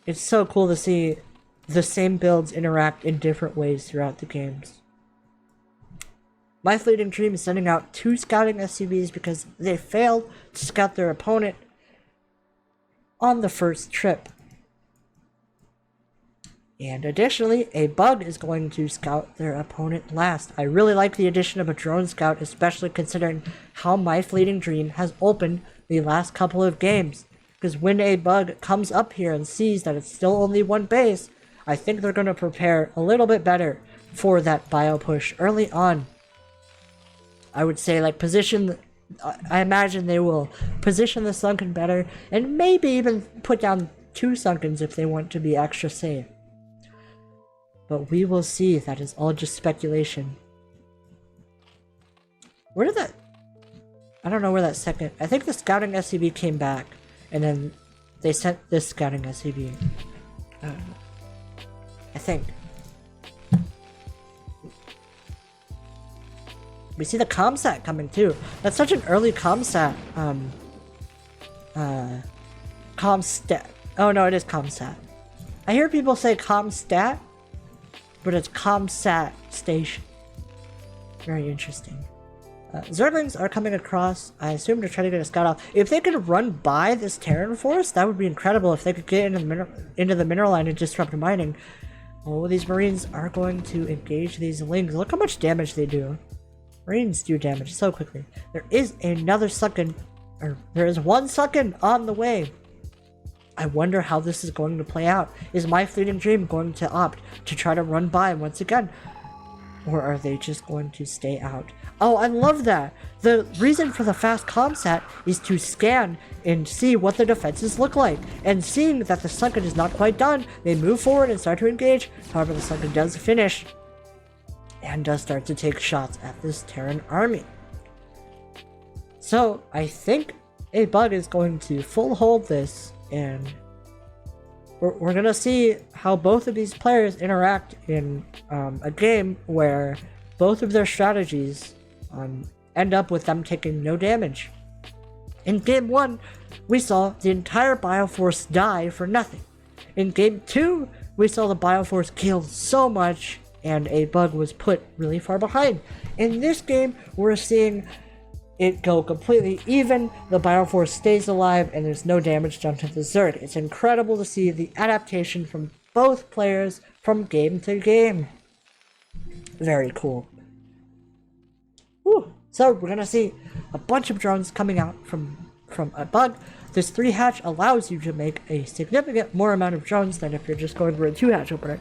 It's so cool to see the same builds interact in different ways throughout the games. My Fleeting Dream is sending out 2 scouting SCVs because they failed to scout their opponent on the first trip. And additionally, a bug is going to scout their opponent last. I really like the addition of a drone scout, especially considering how My Fleeting Dream has opened the last couple of games. Because when a bug comes up here and sees that it's still only one base, I think they're going to prepare a little bit better for that bio push early on. I would say, like, I imagine they will position the Sunken better, and maybe even put down 2 Sunkens if they want to be extra safe. But we will see. That is all just speculation. Where did that... I don't know where that second... I think the scouting SCV came back, and then they sent this scouting SCV. I think. We see the comsat coming too. That's such an early comsat. Comstat. Oh no, it is comsat. I hear people say comstat, but it's comsat station. Very interesting. Zerglings are coming across, I assume, to try to get a scout off. If they could run by this Terran force, that would be incredible. If they could get into the mineral line and disrupt mining. Oh, these Marines are going to engage these Lings. Look how much damage they do. Marines do damage so quickly. There is another Sunken, or there is one Sunken on the way. I wonder how this is going to play out. Is My Fleeting Dream going to opt to try to run by once again? Or are they just going to stay out? Oh, I love that. The reason for the fast comsat is to scan and see what the defenses look like. And seeing that the sunken is not quite done, they move forward and start to engage. However, the sunken does finish and does start to take shots at this Terran army. So, I think a bug is going to full hold this, and we're going to see how both of these players interact in a game where both of their strategies end up with them taking no damage. In Game 1, we saw the entire Bioforce die for nothing. In Game 2, we saw the Bioforce kill so much and a bug was put really far behind. In this game, we're seeing it go completely even, the Bioforce stays alive, and there's no damage done to the Zerg. It's incredible to see the adaptation from both players from game to game. Very cool. Whew. So we're gonna see a bunch of drones coming out from a bug. This 3-hatch allows you to make a significant more amount of drones than if you're just going for a 2-hatch opener.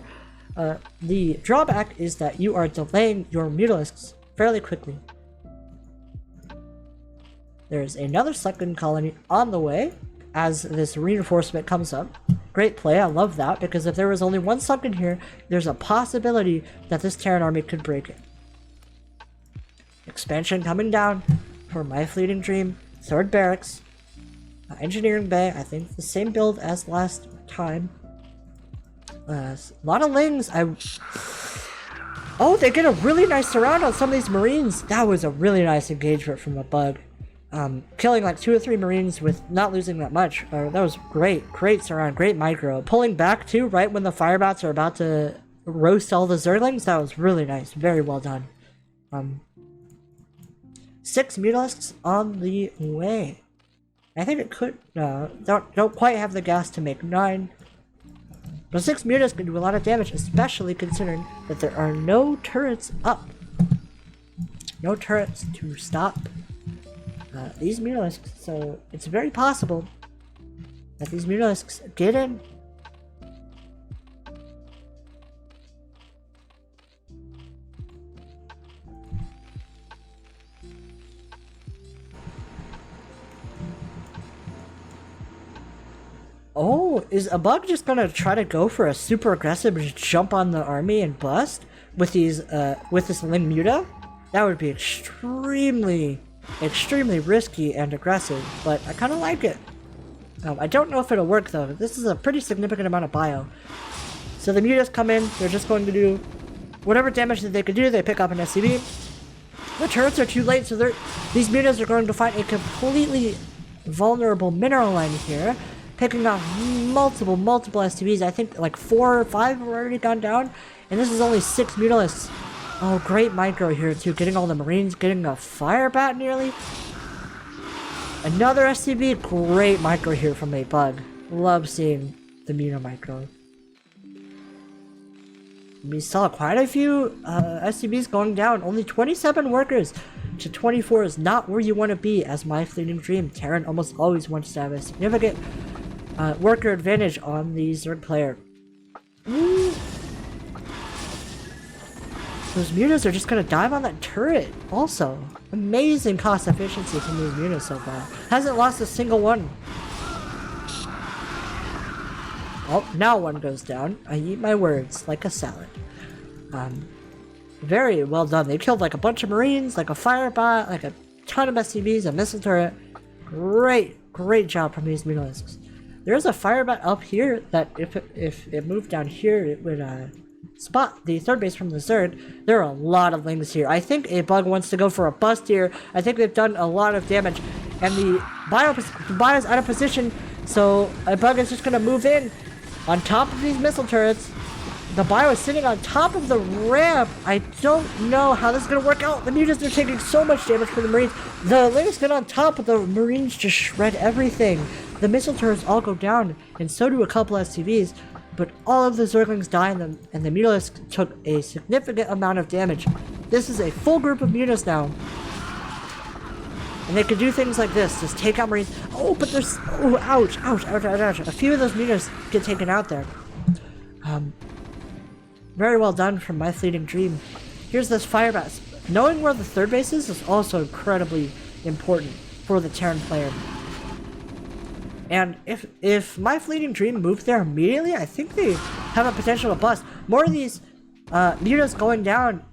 The drawback is that you are delaying your Mutalisks fairly quickly. There's another sunken colony on the way as this reinforcement comes up. Great play, I love that, because if there was only one sunken here, there's a possibility that this Terran army could break it. Expansion coming down for My Fleeting Dream, 3rd Barracks, Engineering Bay, I think the same build as last time. A lot of Lings. Oh, they get a really nice surround on some of these Marines. That was a really nice engagement from a bug. Killing like 2 or 3 Marines with not losing that much. That was great. Great surround. Great micro. Pulling back too, right when the Firebats are about to roast all the Zerglings. That was really nice. Very well done. 6 Mutalisks on the way. I think it could, don't quite have the gas to make 9. But 6 Mutalisks can do a lot of damage, especially considering that there are no turrets up. No turrets to stop these Mutalisks, so it's very possible that these Mutalisks get in. Oh, is a bug just gonna try to go for a super aggressive jump on the army and bust with these with this Ling Muta? That would be extremely risky and aggressive, but I kind of like it. I don't know if it'll work though. This is a pretty significant amount of bio. So the Mutas come in, they're just going to do whatever damage that they could do. They pick up an SCV. The turrets are too late, so these Mutas are going to find a completely vulnerable mineral line here, picking off multiple SCVs. I think like 4 or 5 have already gone down, and this is only 6 Mutalisks. Oh, great micro here too, getting all the Marines, getting a Firebat nearly. Another SCV, great micro here from a bug. Love seeing the Muta micro. We saw quite a few SCVs going down, only 27 workers to 24 is not where you want to be as My Fleeting Dream. Terran almost always wants to have a significant worker advantage on the Zerg player. Ooh. Those Mutas are just gonna dive on that turret also. Amazing cost efficiency from these Mutas so far. Hasn't lost a single one. Oh, now one goes down. I eat my words like a salad. Very well done. They killed like a bunch of Marines, like a Firebot, like a ton of SCVs, a missile turret. Great job from these Mutalisks. There's a Firebot up here that if it moved down here, it would spot the 3rd base from the Zerg. There are a lot of Lings here. I think a bug wants to go for a bust here. I think they've done a lot of damage, and the bio is out of position, so a bug is just going to move in on top of these missile turrets. The bio is sitting on top of the ramp. I don't know how this is going to work out. The Mutas are taking so much damage from the Marines. The Lings get on top, but the Marines just shred everything. The missile turrets all go down, and so do a couple SCVs. But all of the Zerglings die in them, and the Mutalisks took a significant amount of damage. This is a full group of Mutas now. And they can do things like this, just take out Marines. Oh, but there's... Oh, ouch. A few of those Mutas get taken out there. Very well done from My Fleeting Dream. Here's this Firebat knowing where the third base is also incredibly important for the Terran player. And if My Fleeting Dream moved there immediately, I think they have a potential to bust. More of these mutas going down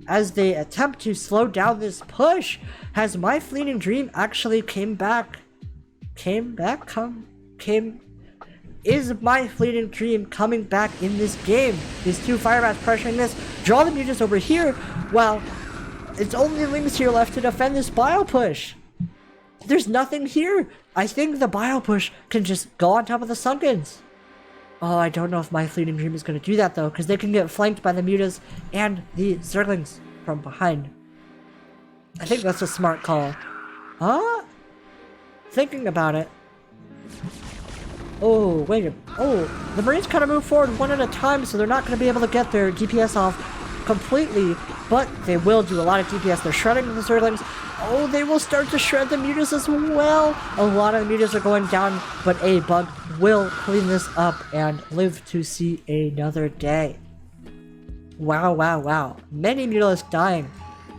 as they attempt to slow down this push. Has My Fleeting Dream actually came back? Is My Fleeting Dream coming back in this game? These two fire bats pressuring this. Draw the mutas over here. Well, it's only Lings here left to defend this bio push. There's nothing here. I think the bio push can just go on top of the Sunkens. Oh, I don't know if My Fleeting Dream is going to do that though, because they can get flanked by the mutas and the Zerglings from behind. I think that's a smart call. Thinking about it. Oh, wait. Oh, the Marines kind of move forward one at a time, so they're not going to be able to get their DPS off completely, but they will do a lot of DPS. They're shredding the Zerglings. Oh, they will start to shred the mutas as well. A lot of the mutas are going down, but a bug will clean this up and live to see another day. Wow, wow, wow. Many mutalisks dying.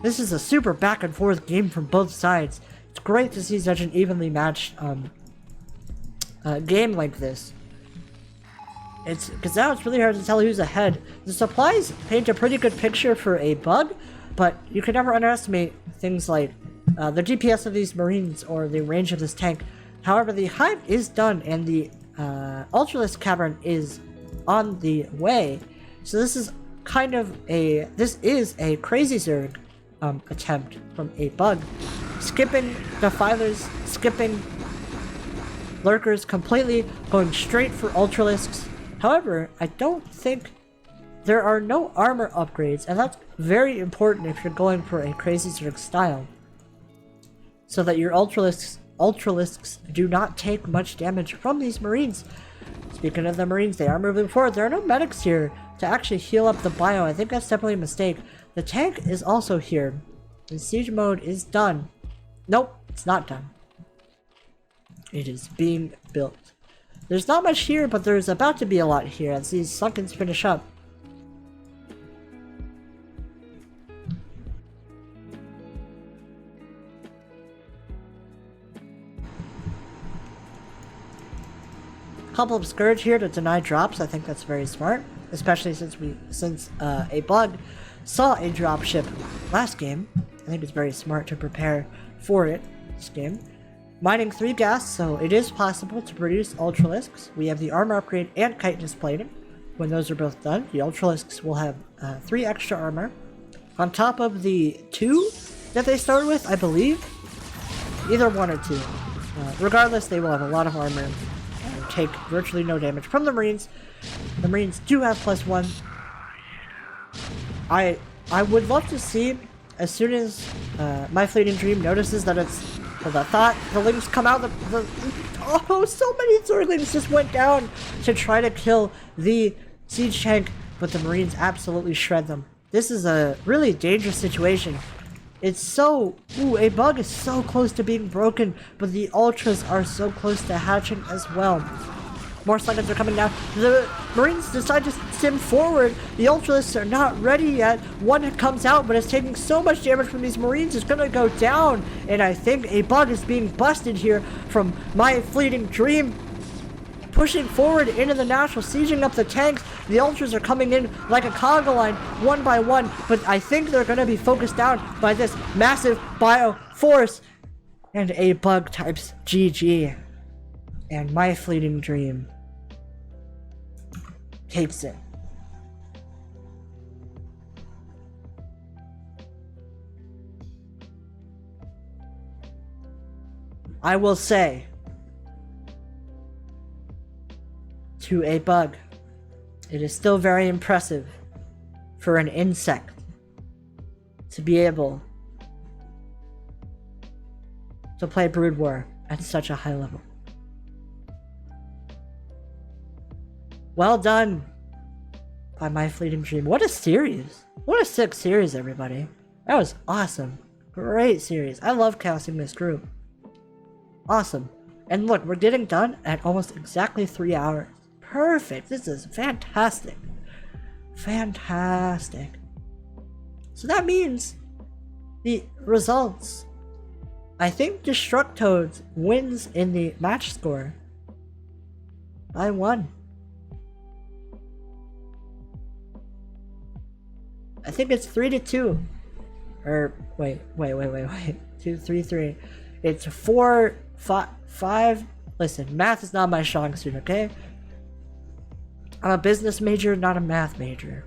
This is a super back and forth game from both sides. It's great to see such an evenly matched game like this. Because now it's really hard to tell who's ahead. The supplies paint a pretty good picture for a bug, but you can never underestimate things like the DPS of these Marines or the range of this tank. However, the hive is done and the Ultralisk Cavern is on the way. So this is kind of a Crazy Zerg attempt from a bug. Skipping Defilers, skipping Lurkers completely, going straight for Ultralisks. However, I don't think there are no armor upgrades, and that's very important if you're going for a Crazy Zerg style, so that your Ultralisks do not take much damage from these Marines. Speaking of the Marines, they are moving forward. There are no medics here to actually heal up the bio. I think that's definitely a mistake. The tank is also here. The siege mode is done. Nope, it's not done. It is being built. There's not much here, but there's about to be a lot here as these Sunkens finish up. Couple of Scourge here to deny drops. I think that's very smart, especially since a bug saw a dropship last game. I think it's very smart to prepare for it this game. Mining 3 gas, so it is possible to produce Ultralisks. We have the armor upgrade and chitinous plating. When those are both done, the Ultralisks will have 3 extra armor on top of the 2 that they started with, I believe. Either 1 or 2. Regardless, they will have a lot of armor and take virtually no damage from the Marines. The Marines do have +1. I would love to see, as soon as My Fleeting Dream notices that it's the Lings come out, oh, so many Zerglings just went down to try to kill the siege tank, but the Marines absolutely shred them. This is a really dangerous situation. It's so... Ooh, a bug is so close to being broken, but the Ultras are so close to hatching as well. More Sunkens are coming down. The Marines decide to sim forward. The Ultralisks are not ready yet. One comes out, but it's taking so much damage from these Marines, it's gonna go down. And I think a bug is being busted here from My Fleeting Dream. Pushing forward into the natural, sieging up the tanks. The Ultras are coming in like a conga line, one by one, but I think they're gonna be focused down by this massive bio force. And a bug types GG. And My Fleeting Dream takes it. I will say, to a bug, it is still very impressive for an insect to be able to play Brood War at such a high level. Well done by My Fleeting Dream. What a series. What a sick series, everybody. That was awesome. Great series. I love casting this group. Awesome. And look, we're getting done at almost exactly 3 hours. Perfect. This is fantastic. Fantastic. So that means the results. I think DestrucToads wins in the match score. I won. I think it's 3-2. Or wait. 2, 3, 3. It's 4, 5. Listen, math is not my strong suit, okay? I'm a business major, not a math major.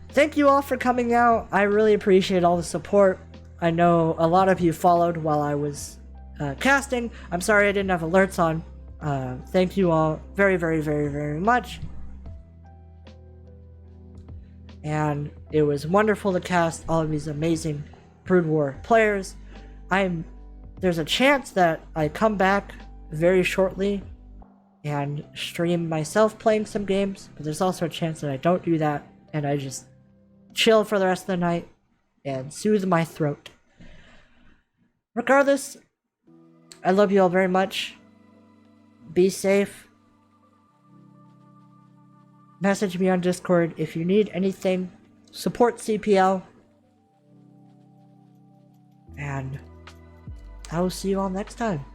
Thank you all for coming out. I really appreciate all the support. I know a lot of you followed while I was casting. I'm sorry I didn't have alerts on. Thank you all very, very, very, very much. And it was wonderful to cast all of these amazing Brood War players. There's a chance that I come back very shortly and stream myself playing some games, but there's also a chance that I don't do that and I just chill for the rest of the night and soothe my throat. Regardless, I love you all very much. Be safe. Message me on Discord if you need anything. Support CPL. And I will see you all next time.